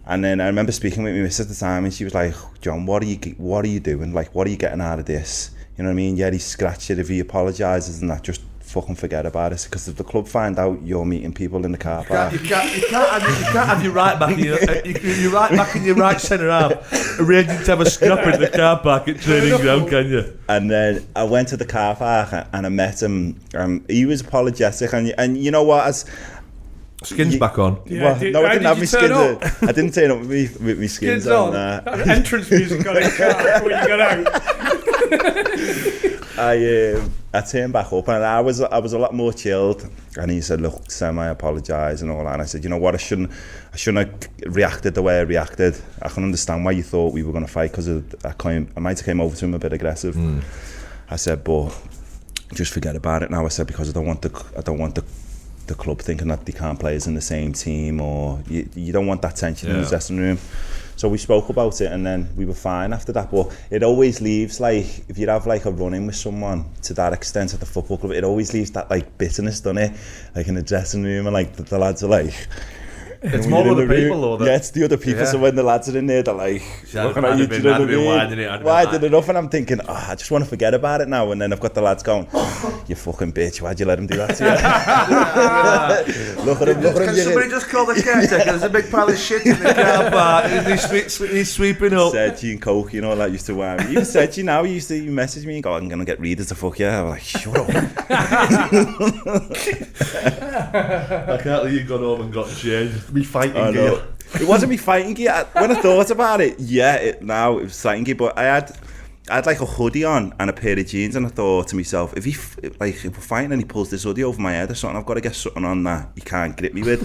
A: And then I remember speaking with my miss at the time, and she was like, John, what are you doing? Like, what are you getting out of this? You know what I mean? Yeah, he scratched it. If he apologises and that, just fucking forget about it. Because if the club find out you're meeting people in the car park,
C: you can't have your right back in your right centre half arranging to have a scrapper in the car park at training ground, can you?
A: And then I went to the car park and I met him. He was apologetic, and you know what?
C: Skins back on.
B: Yeah,
A: I didn't have my skins on. I didn't turn up with my skins on.
B: Entrance music on in car before you got out.
A: I turned back up and I was a lot more chilled. And he said, look, Sam, I apologise and all that. And I said, you know what, I shouldn't have reacted the way I reacted. I can understand why you thought we were going to fight, because I might have came over to him a bit aggressive. I said, but just forget about it now. I said, because I don't want the club thinking that they can't play us in the same team, or you don't want that tension in the dressing room. So we spoke about it, and then we were fine after that. But it always leaves, like, if you have like a run-in with someone to that extent at the football club, it always leaves that like bitterness, doesn't it? Like in the dressing room, and like the lads are like,
C: it's more other people, or
A: yeah, it's the other people. So when the lads are in there, they're like,
C: winding
A: it up, and I'm thinking, I just want to forget about it now. And then I've got the lads going, you fucking bitch, why'd you let him do that to you? Look at him.
C: Can somebody just call the caretaker? There's a big pile of shit in the car park, and he's sweeping up.
A: Sedgy and Coke, you know, that used to worry me. Even Sedgy now, he used to message me and go, I'm going to get readers to fuck you. I'm like, shut up.
C: I can't believe you got home and got changed.
E: Me fighting gear.
A: It wasn't me fighting gear. When I thought about it, it was fighting gear, but I had like a hoodie on and a pair of jeans, and I thought to myself, if we're fighting and he pulls this hoodie over my head or something, I've got to get something on that he can't grip me with.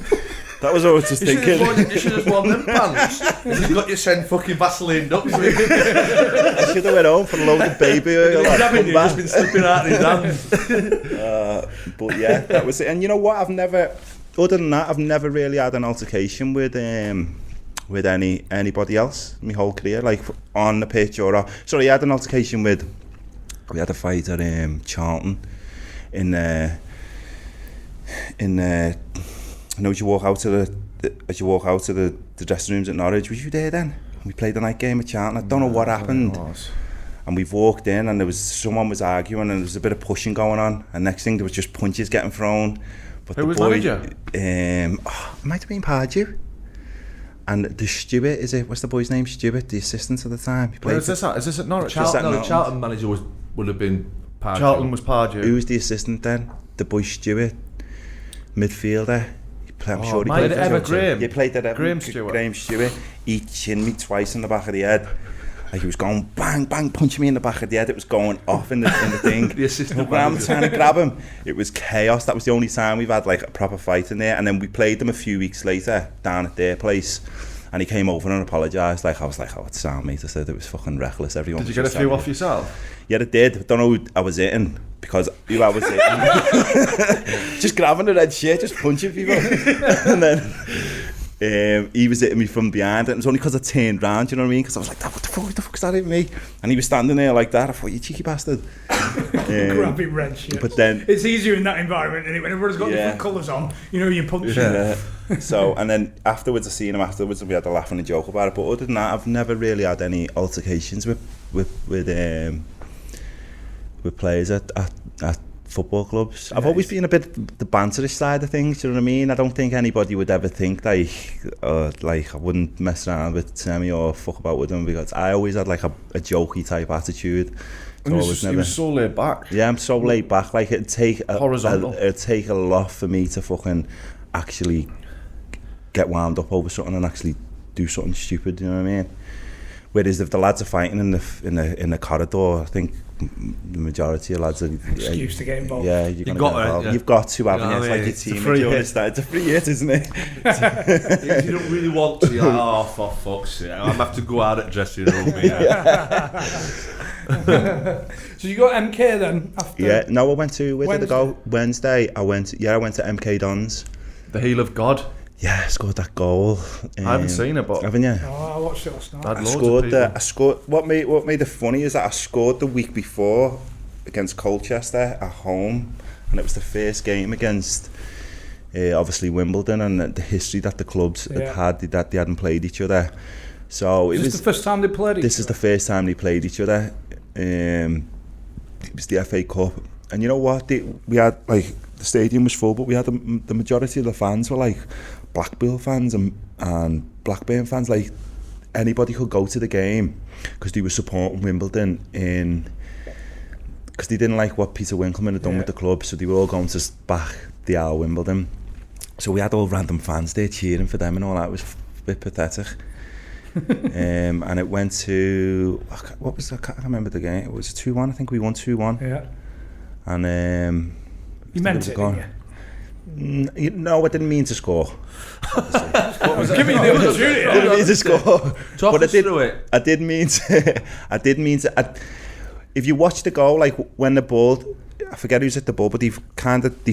A: That was what I was just thinking.
C: You should have worn them pants. You've got your send fucking Vaseline up.
A: I should have went home for a load of baby oil.
C: You've just been slipping out of his hands.
A: But yeah, that was it. And you know what? Other than that, I've never really had an altercation with anybody else my whole career, like on the pitch or I had an altercation we had a fight at Charlton in as you walk out to the dressing rooms at Norwich. Was you there then? We played the night game at Charlton. I don't know what happened. And we've walked in and someone was arguing and there was a bit of pushing going on, and next thing there was just punches getting thrown. But
E: who was manager?
A: It might have been Pardew. And the Stewart, what's the boy's name? Stewart, the assistant at the time.
E: Where is this at? Is this at Norwich?
C: The Charlton manager would have been Pardew.
E: Charlton was Pardew.
A: Who was the assistant then? The boy Stewart, midfielder. I'm sure he
E: played at Graham.
A: He played at
E: Graham Stewart.
A: Graham Stewart. He chinned me twice in the back of the head. Like he was going bang, bang, punching me in the back of the head. It was going off in the thing.
C: The assistant
A: I'm trying to grab him. It was chaos. That was the only time we've had like a proper fight in there. And then we played them a few weeks later down at their place. And he came over and apologised. Like I was like, it's sound, mate. I said it was fucking reckless. Everyone.
E: Did you get a few off yourself?
A: Yeah, I did. I don't know who I was hitting, because who I was hitting. Just grabbing the red shit, just punching people. And then he was hitting me from behind, and it was only because I turned round, you know what I mean? Because I was like, what the fuck's that hitting me? And he was standing there like that. I thought, you cheeky bastard.
B: Grabbing red shit.
A: But then
B: it's easier in that environment, and when everyone's got different colours on, you punch them.
A: So, and then afterwards, I seen him afterwards, and we had a laugh and a joke about it. But other than that, I've never really had any altercations with players at football clubs. I've always been a bit the banterish side of things, you know what I mean? I don't think anybody would ever think like I wouldn't mess around with Semi or fuck about with him, because I always had like a jokey type attitude.
E: You were so laid back.
A: Yeah, I'm so laid back. Like it'd take a lot for me to fucking actually get wound up over something and actually do something stupid, you know what I mean? Whereas if the lads are fighting in the corridor, I think the majority of lads are
B: excuse to get involved.
A: Yeah, you're gonna get involved. You've got to, haven't you? It's like your team. It's a free hit, isn't it?
C: If you don't really want to, you're like, oh, for fuck's sake, I'm gonna have to go out at dressing room.
B: So you got MK then after?
A: Yeah, no, I went to, where did I go? Wednesday, I went to MK Dons.
E: The heel of God.
A: Yeah, I scored that goal.
E: I haven't seen it, but
A: haven't you?
B: Oh, I watched it last night.
A: I scored. What made it funny is that I scored the week before against Colchester at home, and it was the first game against obviously Wimbledon, and the history that the clubs had that they hadn't played each other. So
B: Is this the first time they played each other?
A: This is the first time they played each other. It was the FA Cup, and you know what? We had, like, the stadium was full, but we had the majority of the fans were like Blackpool fans and Blackburn fans. Like, anybody could go to the game because they were supporting Wimbledon because they didn't like what Peter Winkleman had done with the club, so they were all going to back the our Wimbledon. So we had all random fans there cheering for them and all that. It was a bit pathetic. And it went to, what was, I can't remember the game. It was 2-1. I think we won 2-1.
B: Yeah.
A: And
B: you meant it, didn't you?
A: No, I didn't mean to score.
B: Give me the opportunity.
A: I didn't mean to score.
C: Talk us through it.
A: I did mean to. If you watch the goal, like when the ball, I forget who's hit the ball, but they've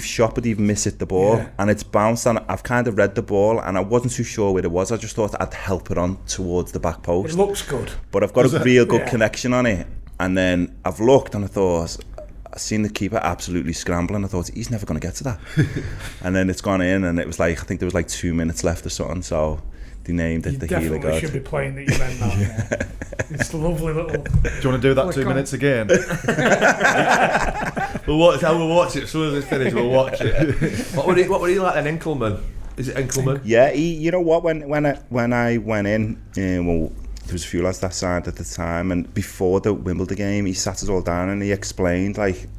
A: shot, but they've missed hit the ball, and it's bounced, and I've kind of read the ball, and I wasn't too sure where it was. I just thought I'd help it on towards the back post.
B: It looks good,
A: but I've got a real good connection on it. And then I've looked, and I seen the keeper absolutely scrambling. I thought, he's never going to get to that. And then it's gone in, and it was like, I think there was like 2 minutes left or something. So they named it the Heel of God.
B: You definitely should be playing the event now. Yeah. It's a lovely little.
E: Do you want to do that 2 minutes again?
C: We'll watch it. As soon as it's finished, we'll watch it. What were he like then, Enkelman? Is it Enkelman?
A: Yeah, you know what? When I went in, well, there was a few lads that signed at the time, and before the Wimbledon game, he sat us all down and he explained like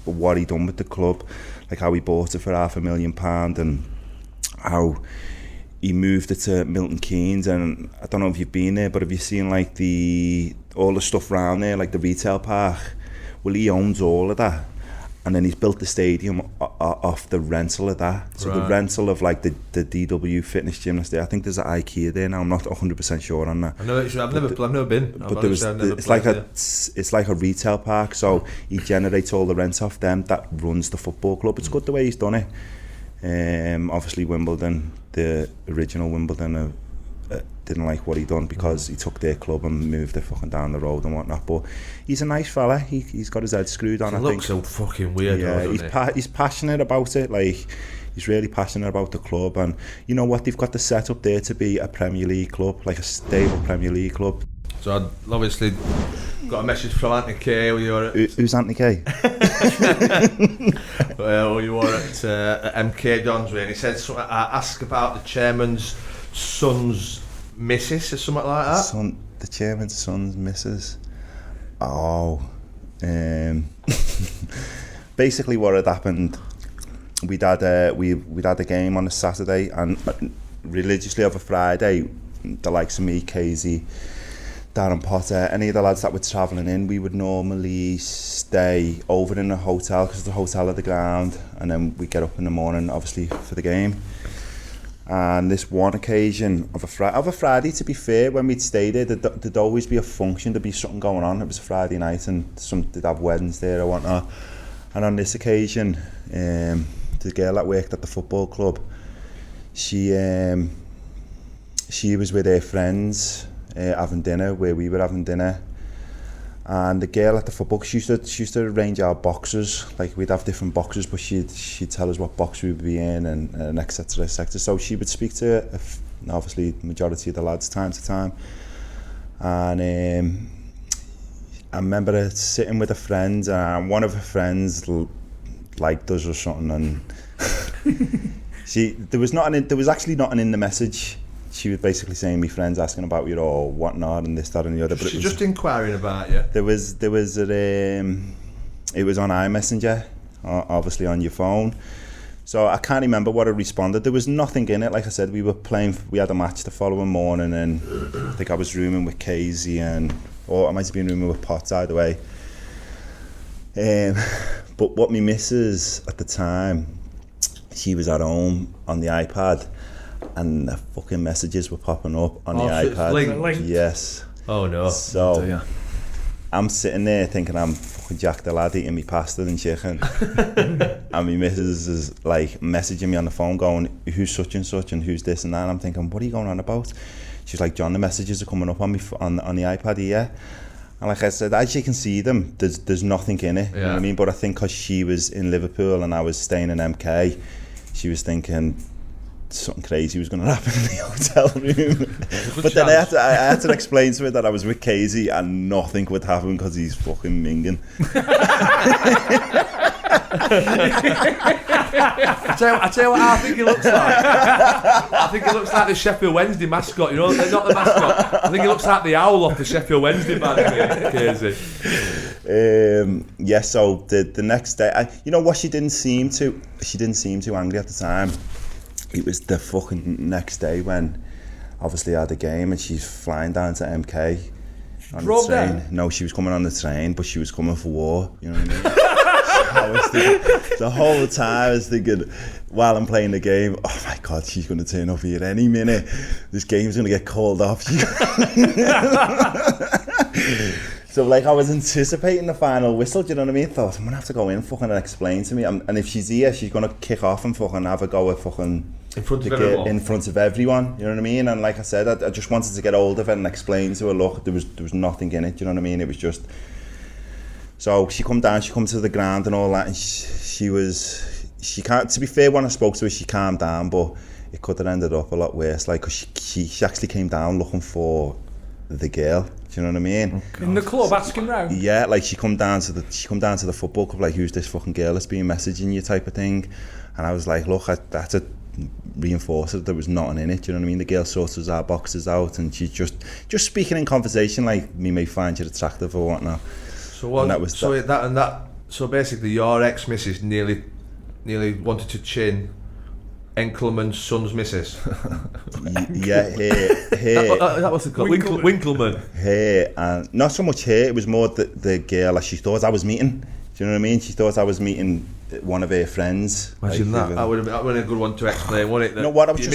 A: what he done with the club, like how he bought it for £500,000 and how he moved it to Milton Keynes. And I don't know if you've been there, but have you seen like all the stuff around there, like the retail park? Well, he owns all of that, and then he's built the stadium off the rental of that. So the rental of like the DW fitness gymnast there, I think there's an IKEA there now. I'm not 100% sure on that.
C: I know I've never been.
A: But it's like a retail park. So he generates all the rent off them. That runs the football club. It's good the way he's done it. Obviously Wimbledon, the original Wimbledon, didn't like what he done because he took their club and moved it fucking down the road and whatnot. But he's a nice fella. He's got his head screwed on.
C: He looks so fucking weird.
A: Yeah, he's passionate about it. Like, he's really passionate about the club, and you know what? They've got the setup there to be a Premier League club, like a stable Premier League club.
C: So I'd obviously got a message from Anthony Kay.
A: Who's Anthony Kay?
C: Well, you were at MK Dons, and he said something. I asked about the chairman's son's missus or something like that.
A: The chairman's son's missus. Oh, basically what had happened, we'd had a game on a Saturday, and religiously over Friday, the likes of me, Casey, Darren Potter, any of the lads that were travelling in, we would normally stay over in a hotel because the hotel at the ground, and then we get up in the morning, obviously, for the game. And this one occasion of a Friday, to be fair, when we'd stay there, there'd always be a function, there'd be something going on. It was a Friday night, and they'd have weddings there or whatnot. And on this occasion, the girl that worked at the football club, she was with her friends having dinner where we were having dinner. And the girl at the football, she used to arrange our boxes. Like, we'd have different boxes, but she'd tell us what box we'd be in, and et cetera, et cetera. So she would speak to obviously the majority of the lads time to time. And I remember her sitting with a friend, and one of her friends liked us or something, and there was actually nothing in the message. She was basically saying, "My friend's asking about you or whatnot, and this, that, and the other." But
C: she's just inquiring about you.
A: It was on iMessenger, obviously on your phone. So I can't remember what I responded. There was nothing in it. Like I said, we had a match the following morning, and I think I was rooming with Casey, or I might have been rooming with Potts, either way. But what my missus at the time, she was at home on the iPad, and the fucking messages were popping up on the iPad.
B: Linked.
A: Yes.
C: Oh no.
A: So I'm sitting there thinking I'm fucking Jack the Lad eating me pasta and chicken, and my missus is like messaging me on the phone going, who's such and such and who's this and that, and I'm thinking, what are you going on about? She's like, John, the messages are coming up on me on the iPad here. And like I said, as you can see them, there's nothing in it, you know what I mean? But I think because she was in Liverpool and I was staying in MK, she was thinking something crazy was going to happen in the hotel room. But then I had to explain to her that I was with Casey and nothing would happen because he's fucking minging.
C: I tell you what I think he looks like. I think he looks like the Sheffield Wednesday mascot. You know, not the mascot. I think he looks like the owl off the Sheffield Wednesday band. Casey.
A: So the next day, you know what? She didn't seem too angry at the time. It was the fucking next day when obviously I had a game and she's flying down to MK on the train. Down? No, she was coming on the train, but she was coming for war. You know what I mean? I was thinking, the whole time I was thinking, while I'm playing the game, oh my God, she's going to turn up here any minute. This game's going to get called off. So like I was anticipating the final whistle, do you know what I mean? Thought, I'm going to have to go in fucking and explain to me. And if she's here, she's going to kick off and fucking have a go at fucking...
C: In front of everyone,
A: you know what I mean? And like I said, I just wanted to get hold of it and explain to her, look, there was nothing in it, do you know what I mean? It was just... So she come to the ground and all that, and she can't, to be fair, when I spoke to her, she calmed down, but it could have ended up a lot worse, like, cause she actually came down looking for the girl, do you know what I mean?
B: Oh, in the club, asking round?
A: Yeah, like she come down to the football club, like, who's this fucking girl that's been messaging you type of thing, and I was like, look, I had to reinforce it, there was nothing in it, do you know what I mean? The girl sorted our boxes out, and she's just speaking in conversation, like, me may find you attractive or whatnot.
C: So what? So basically, your ex-missus nearly wanted to chin Enkelman's son's missus.
A: Yeah, her.
C: That was it called. Winkleman.
A: Her, and not so much her. It was more the girl that she thought I was meeting. Do you know what I mean? She thought I was meeting one of her friends.
C: Imagine like, that would have been a good one to explain, wouldn't it?
A: You know what? I was
C: your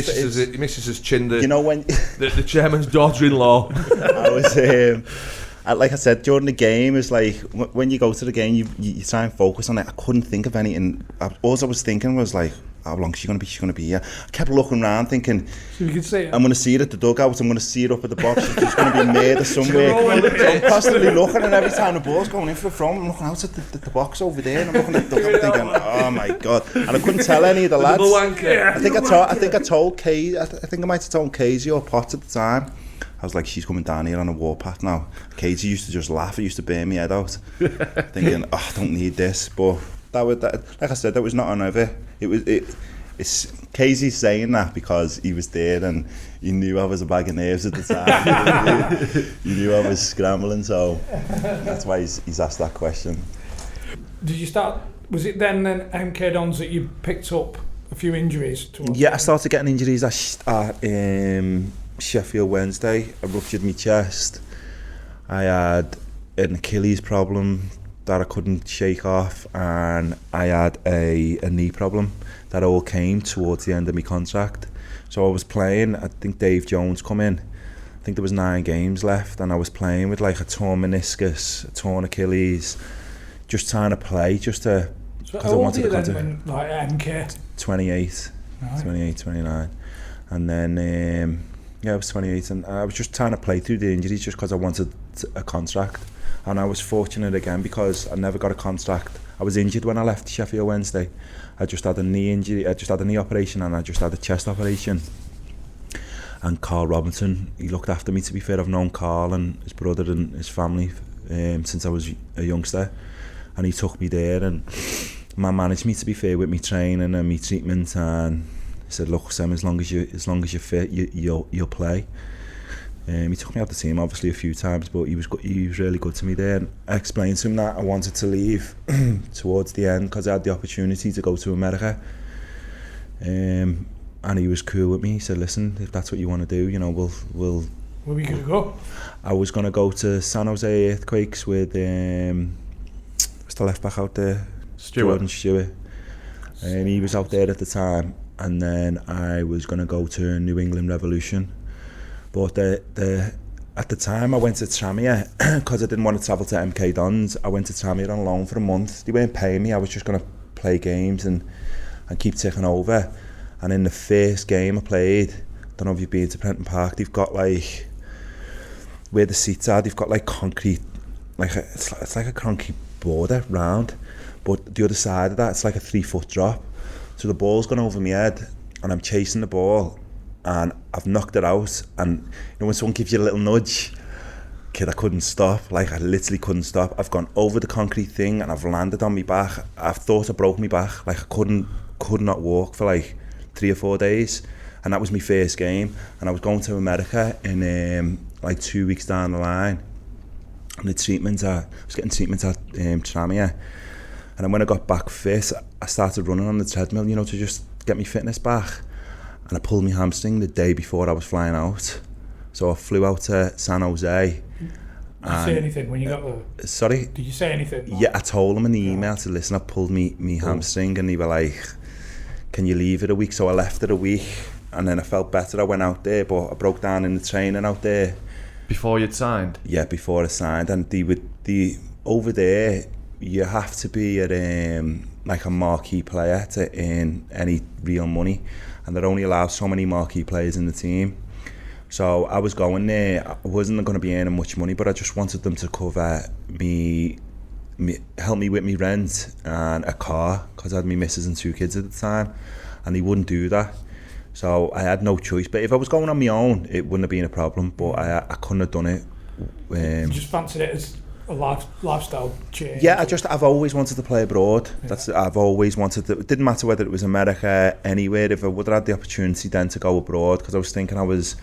C: missus has chinned the,
A: you know when
C: the chairman's daughter-in-law.
A: I was. Like I said, during the game, it's like when you go to the game, you try and focus on it. I couldn't think of anything. All I was thinking was like, how long is she going to be? She's going to be here. I kept looking around thinking,
B: so you could see it.
A: I'm going to see her at the dugout. I'm going to see her up at the box. She's going to be made or somewhere. So I'm constantly looking, and every time the ball's going in for the front, I'm looking out at the box over there, and I'm looking at the dugout thinking, oh my God. And I couldn't tell any of the lads. I think I told Casey. I think I might have told Casey or Potts at the time. I was like, she's coming down here on a warpath now. Casey used to just laugh. It used to burn me head out, thinking, oh, I don't need this. But like I said, that was not on over. It's Casey saying that because he was there and he knew I was a bag of nerves at the time. he knew I was scrambling, so that's why he's asked that question.
B: Did you start? Was it then MK Dons that you picked up a few injuries?
A: Yeah, I started getting injuries at Sheffield Wednesday. I ruptured my chest. I had an Achilles problem that I couldn't shake off, and I had a knee problem that all came towards the end of my contract. So I was playing, I think Dave Jones come in, I think there was 9 games left, and I was playing with like a torn meniscus, a torn Achilles, just trying to play, just to...
B: So how old were you then when, like, MK?
A: 28, right. 28, 29. And then... I was 28 and I was just trying to play through the injuries just because I wanted a contract, and I was fortunate again because I never got a contract. I was injured when I left Sheffield Wednesday. I just had a knee injury, I just had a knee operation, and I just had a chest operation. And Carl Robinson, he looked after me, to be fair. I've known Carl and his brother and his family since I was a youngster, and he took me there and managed me, to be fair, with me training and me treatment, and he said, look, Sam, as long as you're fit, you'll play. He took me out the team obviously a few times, but he was really good to me there. And I explained to him that I wanted to leave towards the end because I had the opportunity to go to America. And he was cool with me. He said, listen, if that's what you want to do, you know, we'll
B: Where were you going to go?
A: I was going to go to San Jose Earthquakes with I was the left back out there?
E: Stewart.
A: And he was out there at the time, and then I was going to go to New England Revolution, but at the time I went to Tranmere because I didn't want to travel to MK Dons. I went to Tranmere on loan for a month. They weren't paying me. I was just going to play games and keep ticking over. And in the first game I played, don't know if you've been to Prenton Park, they've got like, where the seats are, they've got like concrete, it's like a concrete border round, but the other side of that, it's like a 3-foot drop. So the ball's gone over my head and I'm chasing the ball and I've knocked it out, and you know when someone gives you a little nudge, kid, I couldn't stop. Like, I literally couldn't stop. I've gone over the concrete thing and I've landed on my back. I've thought I broke my back. Like, I could not walk for like 3 or 4 days, and that was my first game. And I was going to America in like 2 weeks down the line, and I was getting treatment at Tranmere. And then when I got back fit, I started running on the treadmill, you know, to just get my fitness back. And I pulled my hamstring the day before I was flying out. So I flew out to San Jose.
B: Did you say anything when you got there?
A: Sorry?
B: Did you say anything?
A: Yeah, I told them in the email to listen, I pulled me hamstring, and they were like, can you leave it a week? So I left it a week, and then I felt better. I went out there, but I broke down in the training out there.
E: Before you'd signed?
A: Yeah, before I signed. And over there, you have to be like a marquee player to earn any real money, and they're only allowed so many marquee players in the team. So I was going there, I wasn't going to be earning much money, but I just wanted them to cover help me with me rent and a car, because I had my missus and 2 kids at the time, and they wouldn't do that. So I had no choice. But if I was going on my own, it wouldn't have been a problem, but I couldn't have done it.
B: You just fancied it as a lifestyle change?
A: Yeah, I've always wanted to play abroad. Yeah. I've always wanted to. It didn't matter whether it was America, anywhere. If I would have had the opportunity then to go abroad, because I was thinking I was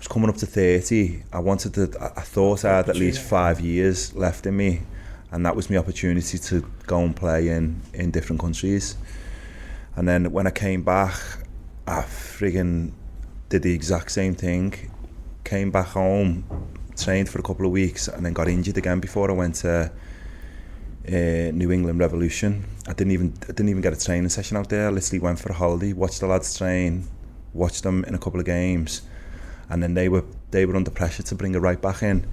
A: coming up to 30. I thought I had at least 5 years left in me, and that was my opportunity to go and play in different countries. And then when I came back, I friggin' did the exact same thing. Came back home, trained for a couple of weeks, and then got injured again before I went to New England Revolution. I didn't even get a training session out there. I literally went for a holiday, watched the lads train, watched them in a couple of games, and then they were under pressure to bring a right back in,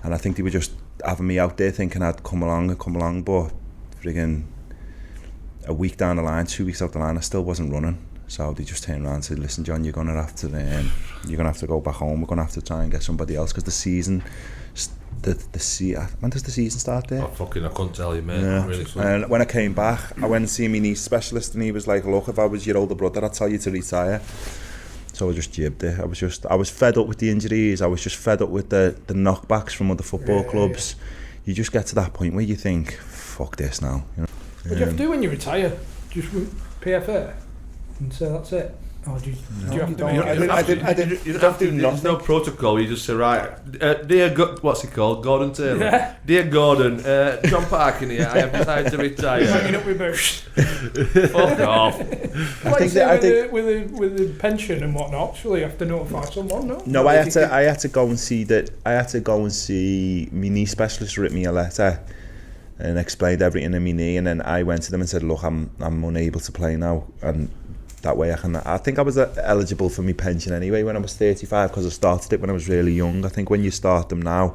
A: and I think they were just having me out there thinking I'd come along, but friggin' a week down the line, 2 weeks out the line, I still wasn't running. So they just turned around and said, listen, John, you're gonna have to go back home. We're gonna have to try and get somebody else, because the season, when does the season start there?
C: I couldn't tell you, mate.
A: Yeah.
C: Really.
A: And when I came back, I went and see my knee specialist, and he was like, look, if I was your older brother, I'd tell you to retire. So I just jibbed it. I was fed up with the injuries. I was just fed up with the knockbacks from other football clubs. Yeah. You just get to that point where you think, fuck this now. You know?
B: What do you have to do when you retire? Just PFA? And so that's it? Or do you have to do anything?
C: You don't have to. There's no protocol. You just say, right, dear, what's he called? Gordon Taylor. Yeah. Dear Gordon, John Parkin here. I have decided to retire.
B: Hanging up with boots.
C: Fuck off.
B: With the pension and whatnot, surely you have to notify someone, no?
A: No, I had to go and see my knee specialist wrote me a letter and explained everything in my knee, and then I went to them and said, look, I'm unable to play now, and that way I think I was eligible for my pension anyway when I was 35, because I started it when I was really young. I think when you start them now,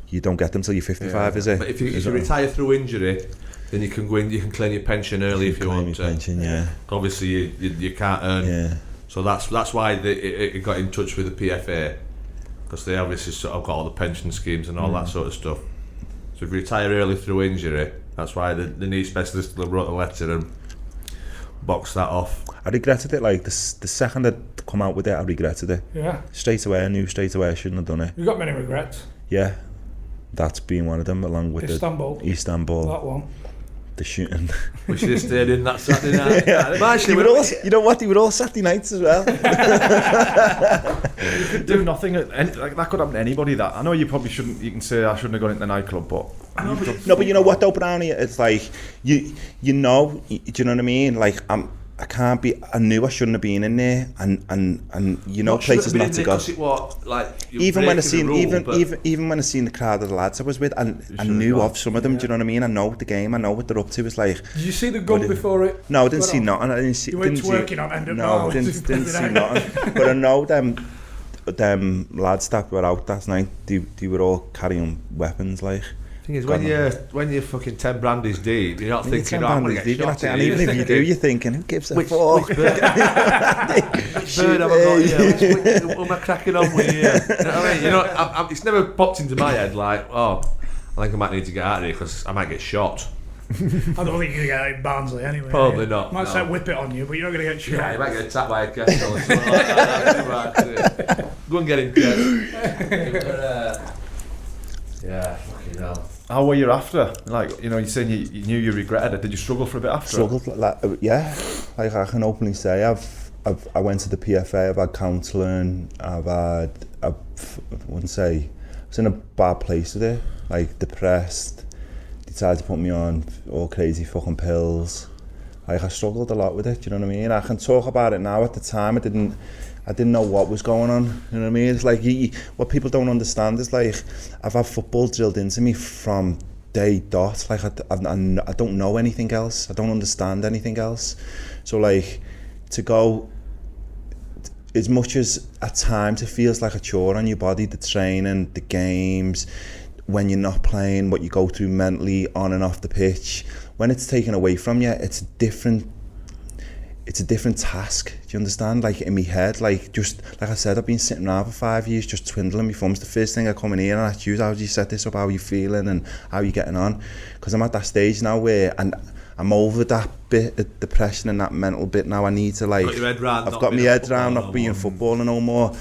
A: you don't get them till you're 55, is it?
C: But if you retire through injury, then you can go in, you can claim your pension early if you want to.
A: Pension, yeah.
C: Obviously you can't earn.
A: Yeah.
C: So that's why it got in touch with the PFA, because they obviously sort of got all the pension schemes and all that sort of stuff. So if you retire early through injury, that's why the knee specialist wrote a letter and boxed that off.
A: I regretted it. Like the second I'd come out with it, I regretted it.
B: Yeah.
A: Straight away, I knew straight away I shouldn't have done it.
B: You got many regrets?
A: Yeah, that's been one of them, along with
B: Istanbul.
A: That
B: one.
A: The shooting.
C: We should have stayed in that Saturday night.
A: Yeah. You know what? They were all Saturday nights as well.
E: You could do nothing. Like, that could happen to anybody. That I know you probably shouldn't. You can say I shouldn't have gone into the nightclub, but no.
A: But you know what, though, Brownie? It's like you know. Do you know what I mean? Like I I knew I shouldn't have been in there, and you know, places not to go. Even when I seen the crowd of the lads I was with, I knew of some of them. Do you know what I mean? I know the game. I know what they're up to. It's like.
B: Did you see the gun before it?
A: No, I didn't see nothing. I didn't see.
B: You weren't working on it.
A: No, I didn't see nothing. But I know them lads that were out that night. They were all carrying weapons, like.
C: Thing is, when you're fucking 10 brandies deep, you're not thinking, I'm going to get shot.
A: And even if you do, you're thinking, who gives a fuck?
C: Which bird have I got here? What am I cracking on with here? You know what I mean? You know, it's never popped into my head like, I think I might need to get out of here because I might get shot.
B: I don't think you're going to get out in Barnsley anyway.
C: Probably not.
B: Might say whip it on you, but you're not going to get shot.
C: Yeah, you might get attacked by a kettle or something like that. Go and get him, Kev. Yeah, fucking hell.
E: How were you after? Like, you know, you're saying you knew you regretted it. Did you struggle for a bit after?
A: Struggled, yeah. Like I can openly say, I went to the PFA. I've had counselling. I wouldn't say I was in a bad place with it. Like depressed. Decided to put me on all crazy fucking pills. Like I struggled a lot with it. Do you know what I mean? I can talk about it now. At the time, I didn't know what was going on. You know what I mean? It's like what people don't understand is like I've had football drilled into me from day dot. Like I don't know anything else. I don't understand anything else. So like to go, as much as at times it feels like a chore on your body, the training, the games, when you're not playing, what you go through mentally on and off the pitch. When it's taken away from you, it's a different task. Do you understand? Like in my head, like just like I said, I've been sitting around for 5 years just twiddling my thumbs. The first thing I come in here and ask you, how do you set this up? How are you feeling and how are you getting on? Because I'm at that stage now where I'm over that bit of depression and that mental bit now. I need to like I've got my head around not being footballer no more,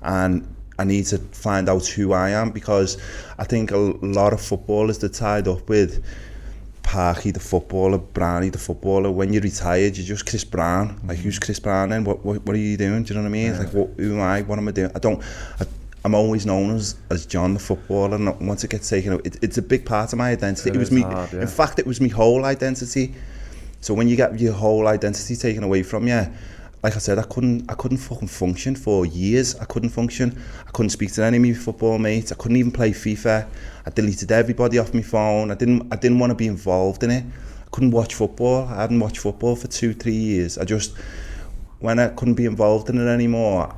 A: and I need to find out who I am, because I think a lot of footballers are tied up with Parky the footballer, Brownie the footballer. When you're retired, you're just Chris Brown. Like, who's Chris Brown then? What are you doing? Do you know what I mean? Yeah. It's like, who am I? What am I doing? I'm always known as Jon the footballer, and once it gets taken out, it's a big part of my identity. It was me. Hard, yeah. In fact, it was my whole identity. So when you get your whole identity taken away from you, like I said, I couldn't fucking function for years. I couldn't function. I couldn't speak to any of my football mates. I couldn't even play FIFA. I deleted everybody off my phone. I didn't want to be involved in it. I couldn't watch football. I hadn't watched football for 2-3 years. When I couldn't be involved in it anymore,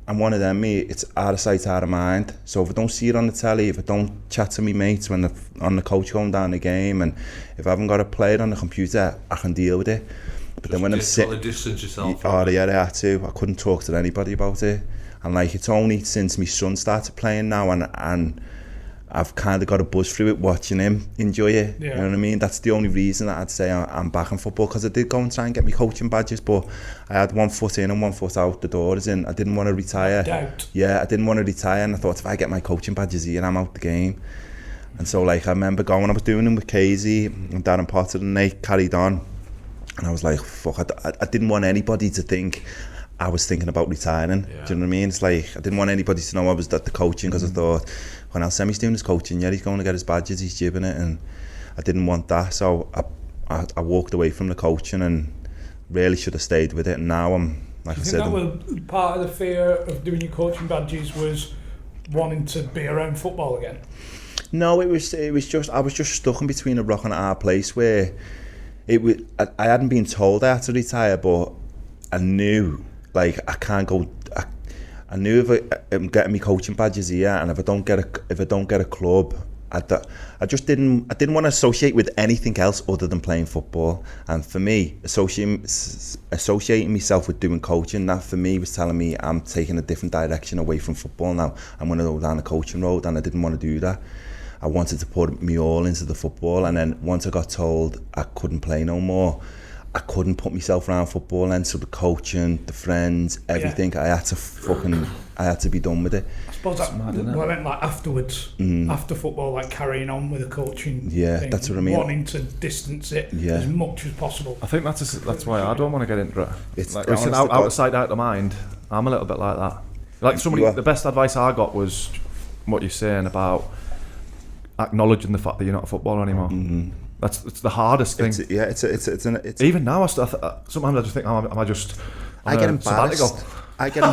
A: I'm one of them, mate. It's out of sight, out of mind. So if I don't see it on the telly, if I don't chat to my mates when they're on the coach going down the game, and if I haven't got to play it on the computer, I can deal with it. But then when I'm sitting,
C: distance yourself.
A: I had to. I couldn't talk to anybody about it. And like, it's only since my son started playing now, and I've kind of got a buzz through it, watching him enjoy it. Yeah. You know what I mean? That's the only reason that I'd say I'm back in football, because I did go and try and get my coaching badges, but I had one foot in and one foot out the door. As in, I didn't want to retire.
B: Doubt.
A: Yeah, I didn't want to retire, and I thought, if I get my coaching badges here, I'm out the game. And so like, I remember going, I was doing them with Casey and Darren Potter, and they carried on. And I was like, fuck, I didn't want anybody to think I was thinking about retiring. Yeah. Do you know what I mean? It's like, I didn't want anybody to know I was at the coaching, because I thought, when Semi's doing his coaching, yeah, he's going to get his badges, he's jibbing it, and I didn't want that. So I walked away from the coaching, and really should have stayed with it. And now I'm, like I said...
B: that was part of the fear of doing your coaching badges, was wanting to be around football again?
A: No, it was just, I was just stuck in between a rock and a hard place where... I hadn't been told I had to retire, but I knew, like, I can't go. I knew if I'm getting my coaching badges here, and if I don't get a club, I just didn't want to associate with anything else other than playing football. And for me, associating myself with doing coaching, that for me was telling me I'm taking a different direction away from football now. I'm going to go down the coaching road, and I didn't want to do that. I wanted to put me all into the football, and then once I got told I couldn't play no more, I couldn't put myself around football, and so the coaching, the friends, everything, yeah. I had to be done with it.
B: I suppose that's what I meant, like afterwards, after football, like carrying on with the coaching.
A: Yeah,
B: thing,
A: that's what I mean.
B: Wanting to distance it as much as possible.
E: I think that's why I don't want to get into it. It's like, out of sight, out of mind. I'm a little bit like that. Like the best advice I got was what you're saying about acknowledging the fact that you're not a footballer anymore. Mm-hmm. It's the hardest thing.
A: It's
E: even now. Sometimes I just think, am I just?
A: I get embarrassed.
E: Sabbatical?
A: I get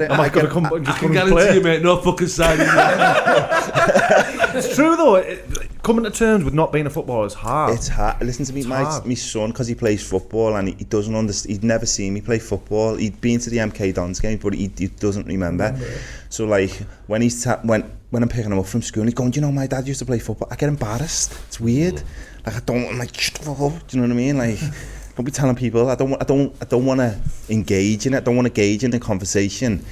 A: it.
E: I
C: can guarantee you, mate, no fucking signing.
E: It's true though. Coming to terms with not being a footballer is hard.
A: It's hard. Listen to me, my son, because he plays football and he doesn't understand. He'd never seen me play football. He'd been to the MK Dons game, but he doesn't remember. So like when when I'm picking him up from school, and he's going, "Do you know my dad used to play football?" I get embarrassed. It's weird. Like I'm like, shut the fuck up. Do you know what I mean? Like. Don't be telling people. I don't want to engage in it. I don't want to engage in the conversation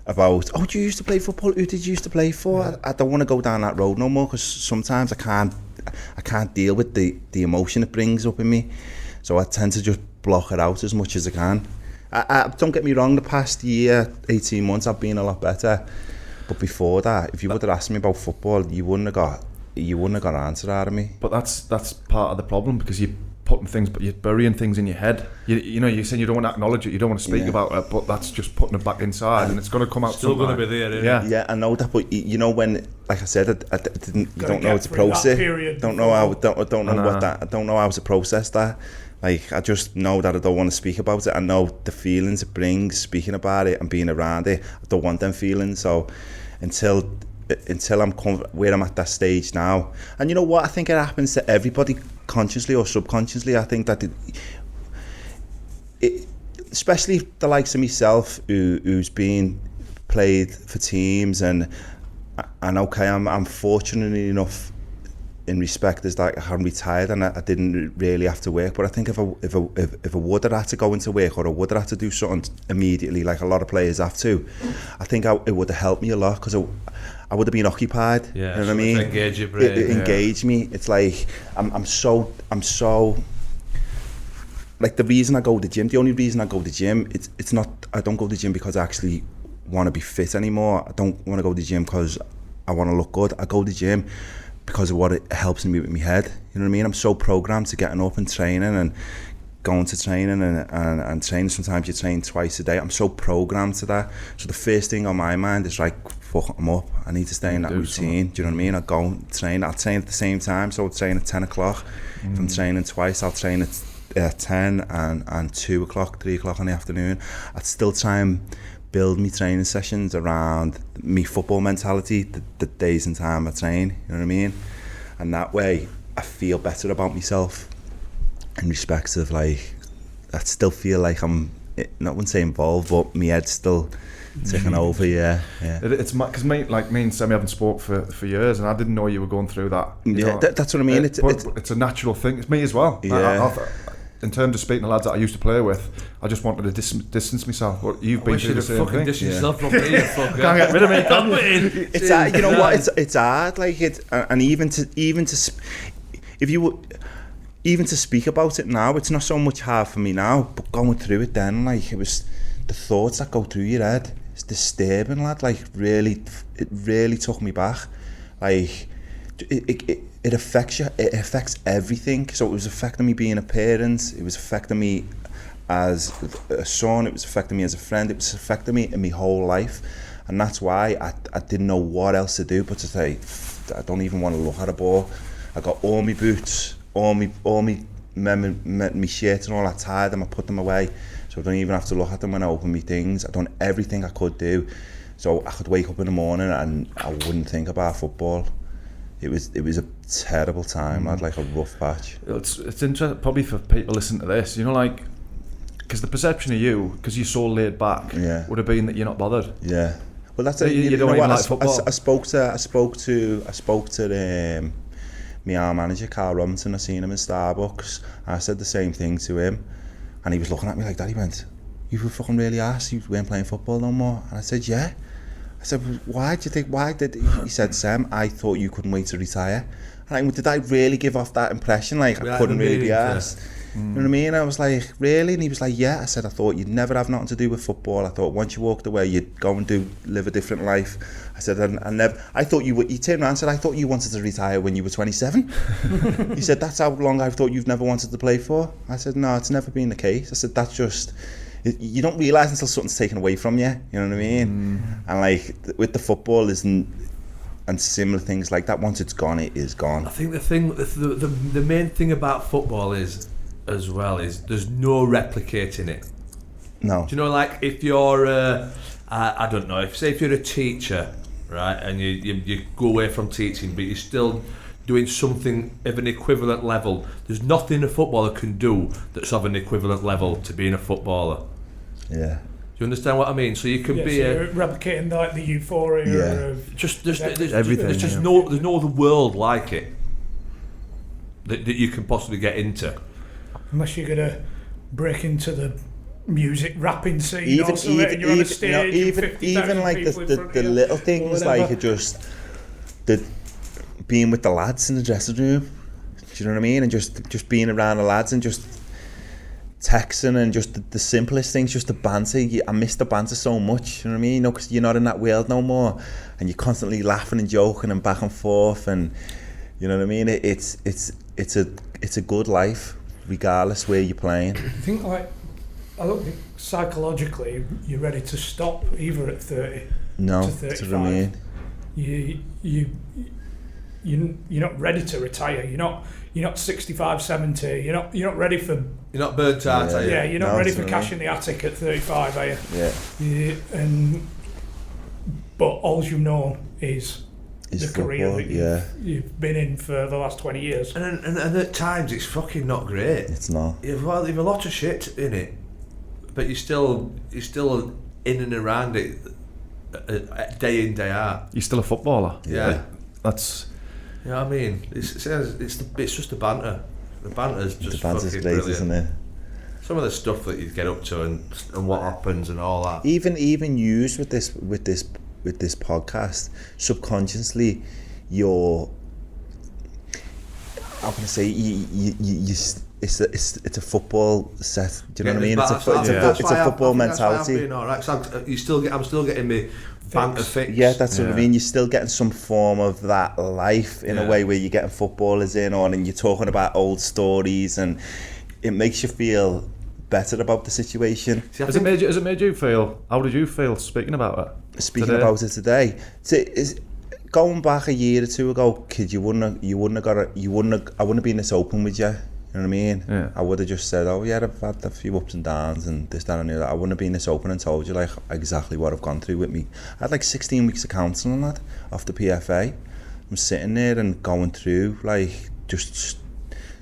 A: about, oh, do you used to play football? Who did you used to play for? Yeah. I don't want to go down that road no more, because sometimes I can't deal with the emotion it brings up in me. So I tend to just block it out as much as I can. I don't get me wrong. The past year, 18 months, I've been a lot better. But before that, if you would have asked me about football, you wouldn't have got an answer out of me.
E: But that's part of the problem, because you're burying things in your head. You're saying you don't want to acknowledge it, you don't want to speak about it, but that's just putting it back inside, and it's going to come out.
C: Still going to be there.
A: Yeah, I know that, but when, like I said, I didn't. You don't know how to process. Don't know how to process that. Like, I just know that I don't want to speak about it. I know the feelings it brings, speaking about it and being around it. I don't want them feelings. So until I'm where I'm at that stage now, and you know what, I think it happens to everybody, consciously or subconsciously. I think that especially the likes of myself, who's been played for teams, and okay, I'm fortunate enough in respect as that I'm retired and I didn't really have to work. But I think if I would have had to go into work, or I would have had to do something immediately, like a lot of players have to, I think it would have helped me a lot, because I would have been occupied.
C: Yeah,
A: you know what I mean?
C: Engage your brain.
A: Engage me. It's like I'm so like, the reason I go to the gym, the only reason I go to the gym, it's not, I don't go to the gym because I actually want to be fit anymore. I don't want to go to the gym because I want to look good. I go to the gym because of what it helps me with my head. You know what I mean? I'm so programmed to getting up and training and going to training and training. Sometimes you train twice a day. I'm so programmed to that. So the first thing on my mind is like, fuck, I'm up. I need to stay in that routine. Do you know what I mean? I go and train. I'll train at the same time. So I'll train at 10 o'clock. If I'm training twice, I'll train at 10 and 2 o'clock, 3 o'clock in the afternoon. I'd still try and build me training sessions around me football mentality, the days and time I train, you know what I mean? And that way I feel better about myself, in respect of, like, I still feel like I'm, not wouldn't say involved, but my head's still ticking over. It's
E: because me and Semi haven't spoke for years, and I didn't know you were going through that.
A: That's what I mean.
E: It's a natural thing. It's me as well.
A: Yeah.
E: In terms of speaking to lads that I used to play with, I just wanted to distance myself. But you've been through the same thing.
C: Distance yourself from me, fucker.
E: Can't get rid of me, can you?
A: It's hard, you know what? It's hard. Like and even to speak about it now, it's not so much hard for me now. But going through it then, like, it was the thoughts that go through your head. It's disturbing, lad. Like, it really took me back. Like, it affects you. It affects everything. So it was affecting me being a parent. It was affecting me as a son. It was affecting me as a friend. It was affecting me in my whole life. And that's why I didn't know what else to do but to say, I don't even want to look at a ball. I got all my boots, all my shirts and all that, tied them. I put them away, so I don't even have to look at them when I open my things. I've done everything I could do, so I could wake up in the morning and I wouldn't think about football. It was a terrible time. I had like a rough patch.
E: It's interesting probably for people listening to this, you know, like, because the perception of you, because you're so laid back, would have been that you're not bothered.
A: Yeah. Well, that's it.
E: You don't even like football.
A: I spoke to my arm manager, Carl Robinson. I seen him in Starbucks. I said the same thing to him, and he was looking at me like that. He went, "You were fucking really arsed. You weren't playing football no more." And I said, "Yeah." I said, "Why do you think? Why did?" He said, "Sam, I thought you couldn't wait to retire." And I went, "Did I really give off that impression? Like, I couldn't really be arsed?" You know what I mean? I was like, "Really?" And he was like, "Yeah." I said, "I thought you'd never have nothing to do with football. I thought once you walked away, you'd go and live a different life." I said, I thought you would. He turned around and said, "I thought you wanted to retire when you were 27. He said, "That's how long I've thought you've never wanted to play for." I said, "No, it's never been the case." I said, "That's just, you don't realise until something's taken away from you." You know what I mean? And like with the football, and similar things like that. Once it's gone, it is gone.
C: I think the main thing about football is there's no replicating it.
A: No.
C: Do you know, like if you're I don't know, if you're a teacher, right, and you go away from teaching, but you're still doing something of an equivalent level, there's nothing a footballer can do that's of an equivalent level to being a footballer.
A: Yeah.
C: Do you understand what I mean? So you can be
B: you're replicating like the euphoria of
C: there's
E: everything.
C: There's just no other world like it that you can possibly get into.
B: Unless you're gonna break into the music rapping scene or something, and you're on a stage.
A: Even like the little things, like just being with the lads in the dressing room. Do you know what I mean? And just being around the lads and just texting and just the simplest things, just the banter. I miss the banter so much. You know what I mean? Because you're not in that world no more, and you're constantly laughing and joking and back and forth, and you know what I mean. It's a good life, regardless where you're playing.
B: I think I don't think psychologically you're ready to stop either at 30
A: No,
B: to 35.
A: that's what I mean.
B: You're not ready to retire. You're not 65, 70. You're not ready for.
C: You're not burnt out, are you?
B: Yeah, you're not ready for cash in the attic at 35, are you?
A: Yeah.
B: But all you know is the
A: football,
B: career that you've been in for the last 20 years.
C: And at times it's fucking not great.
A: It's not.
C: You've a lot of shit in it, but you're still in and around it day in, day out.
E: You're still a footballer.
C: Yeah.
E: That's.
C: You know what I mean? It's just the banter. The banter's just
A: banter's
C: fucking
A: great,
C: brilliant.
A: isn't it?
C: Some of the stuff that you get up to and what happens and all that.
A: Even used with this podcast, subconsciously, you're. How can I say? It's a football set. Do you know what I mean? It's a football mentality.
C: Right. So I'm still getting me banter fix.
A: Yeah, that's what I mean. You're still getting some form of that life in a way where you're getting footballers in on, and you're talking about old stories, and it makes you feel better about the situation.
E: See, has it made you feel? How did you feel speaking about it?
A: Speaking about it today, going back a year or two ago, kid, I wouldn't have been this open with you. You know what I mean?
E: Yeah.
A: I would have just said, oh yeah, I've had a few ups and downs and this, that and the other. I wouldn't have been this open and told you like exactly what I've gone through with me. I had like 16 weeks of counselling, lad, off the PFA. I'm sitting there and going through like just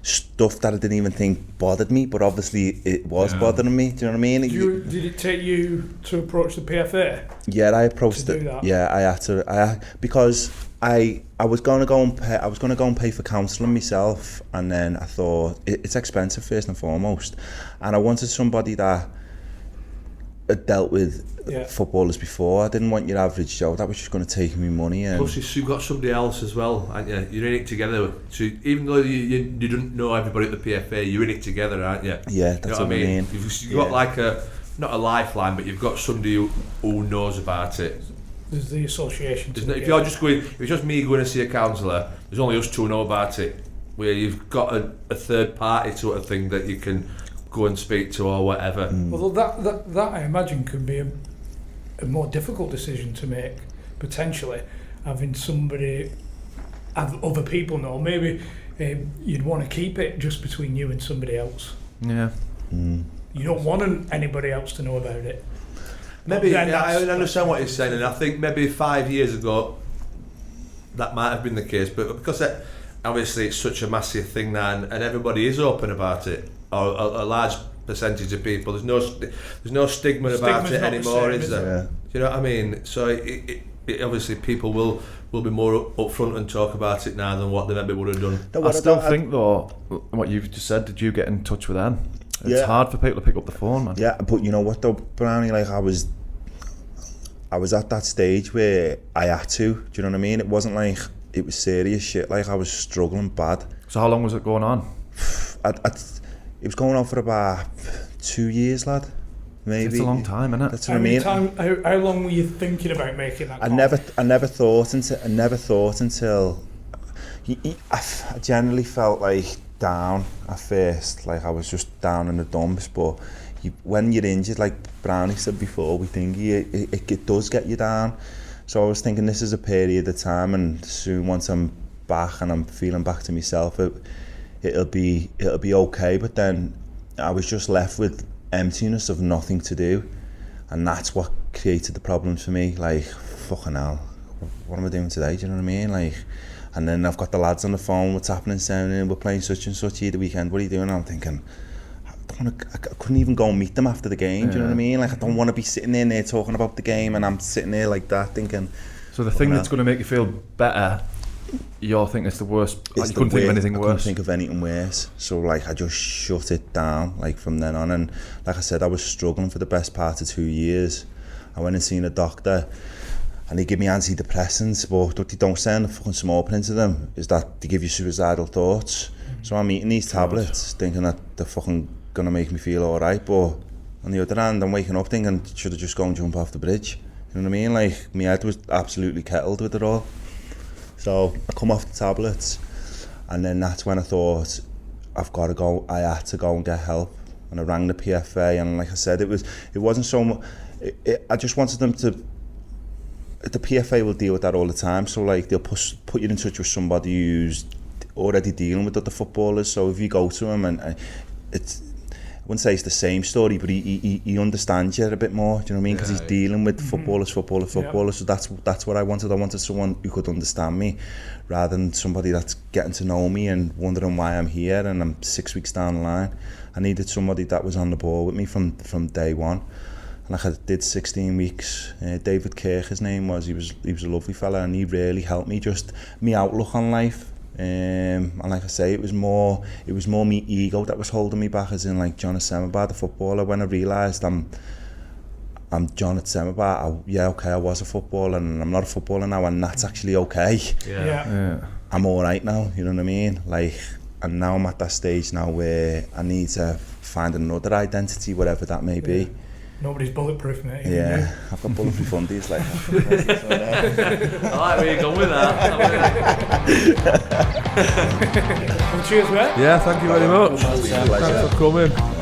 A: stuff that I didn't even think bothered me, but obviously it was bothering me. Do you know what I mean?
B: Did it take you to approach the PFA?
A: Yeah, I approached it. Yeah, I had to. Because I was going to go and pay for counselling myself, and then I thought it's expensive first and foremost, and I wanted somebody that had dealt with footballers before. I didn't want your average Joe that was just going to take me money. And
C: plus you've got somebody else as well, aren't you? You're in it together. So even though you don't know everybody at the PFA, you're in it together, aren't you?
A: Yeah, that's what I mean.
C: You've got like not a lifeline, but you've got somebody who knows about it.
B: There's the association.
C: If it's just me going to see a counsellor, there's only us two know about it. Where you've got a third party sort of thing that you can go and speak to or whatever.
B: Well, that I imagine can be a more difficult decision to make, potentially, having other people know. Maybe you'd want to keep it just between you and somebody else.
E: Yeah.
B: You don't want anybody else to know about it.
C: Maybe I understand what you're saying, and I think maybe 5 years ago that might have been the case, but because obviously it's such a massive thing now, and everybody is open about it, or a large percentage of people, there's no stigma about it anymore, is there?
A: Yeah.
C: Do you know what I mean? So it obviously people will be more upfront and talk about it now than what they maybe would have done.
E: I still think though, what you've just said, did you get in touch with them? It's hard for people to pick up the phone, man.
A: Yeah, but you know what though, Brownie, like I was at that stage where I had to, do you know what I mean? It wasn't like it was serious shit, like I was struggling bad.
E: So how long was it going on?
A: It was going on for about 2 years, lad. Maybe.
E: It's a long time, isn't it?
A: That's what I mean.
B: How long were you thinking about making that?
A: I never thought until I generally felt like down at first, like I was just down in the dumps. But when you're injured, like Brownie said before, it does get you down. So I was thinking this is a period of time, and soon once I'm back and I'm feeling back to myself, it'll be okay. But then I was just left with emptiness of nothing to do, and that's what created the problems for me. Like, fucking hell, what am I doing today? Do you know what I mean? Like, and then I've got the lads on the phone, what's happening, saying we're playing such and such here the weekend, what are you doing? And I'm thinking, I couldn't even go and meet them after the game. Do you know what I mean? Like, I don't want to be sitting in there talking about the game, and I'm sitting there like that thinking.
E: So the thing that's going to make you feel better, you're thinking it's the worst. Like, you couldn't think of anything worse.
A: I couldn't think of anything worse. So like, I just shut it down like from then on. And like I said, I was struggling for the best part of 2 years. I went and seen a doctor, and he gave me antidepressants, but what they don't say in the fucking small print of them is that they give you suicidal thoughts. So I'm eating these tablets thinking that they're fucking gonna make me feel alright, but on the other hand I'm waking up thinking, should I just go and jump off the bridge? You know what I mean? Like, my head was absolutely kettled with it all. So I come off the tablets, and then that's when I thought, I had to go and get help. And I rang the PFA, and like I said, it wasn't so much, I just wanted them to, the PFA will deal with that all the time, so like they'll put you in touch with somebody who's already dealing with other footballers. So if you go to him, and it's, I wouldn't say it's the same story, but he understands you a bit more. Do you know what I mean? Because he's dealing with footballers. Yeah. So that's what I wanted. I wanted someone who could understand me, rather than somebody that's getting to know me and wondering why I'm here and I'm 6 weeks down the line. I needed somebody that was on the ball with me from day one. And like I did 16 weeks. David Kirk, his name was. He was a lovely fella, and he really helped me, just me outlook on life. And like I say, it was more me ego that was holding me back, as in like Jon Otsemobor, the footballer. When I realised I'm Jon Otsemobor, I was a footballer, and I'm not a footballer now, and that's actually okay. Yeah. I'm all right now, you know what I mean? Like, and now I'm at that stage now where I need to find another identity, whatever that may be.
B: Nobody's bulletproof, mate.
A: Yeah, I've got bulletproof undies like that.
C: I like where you're going with that.
B: Well, cheers, mate.
C: Yeah, thank you very much. Thanks for coming.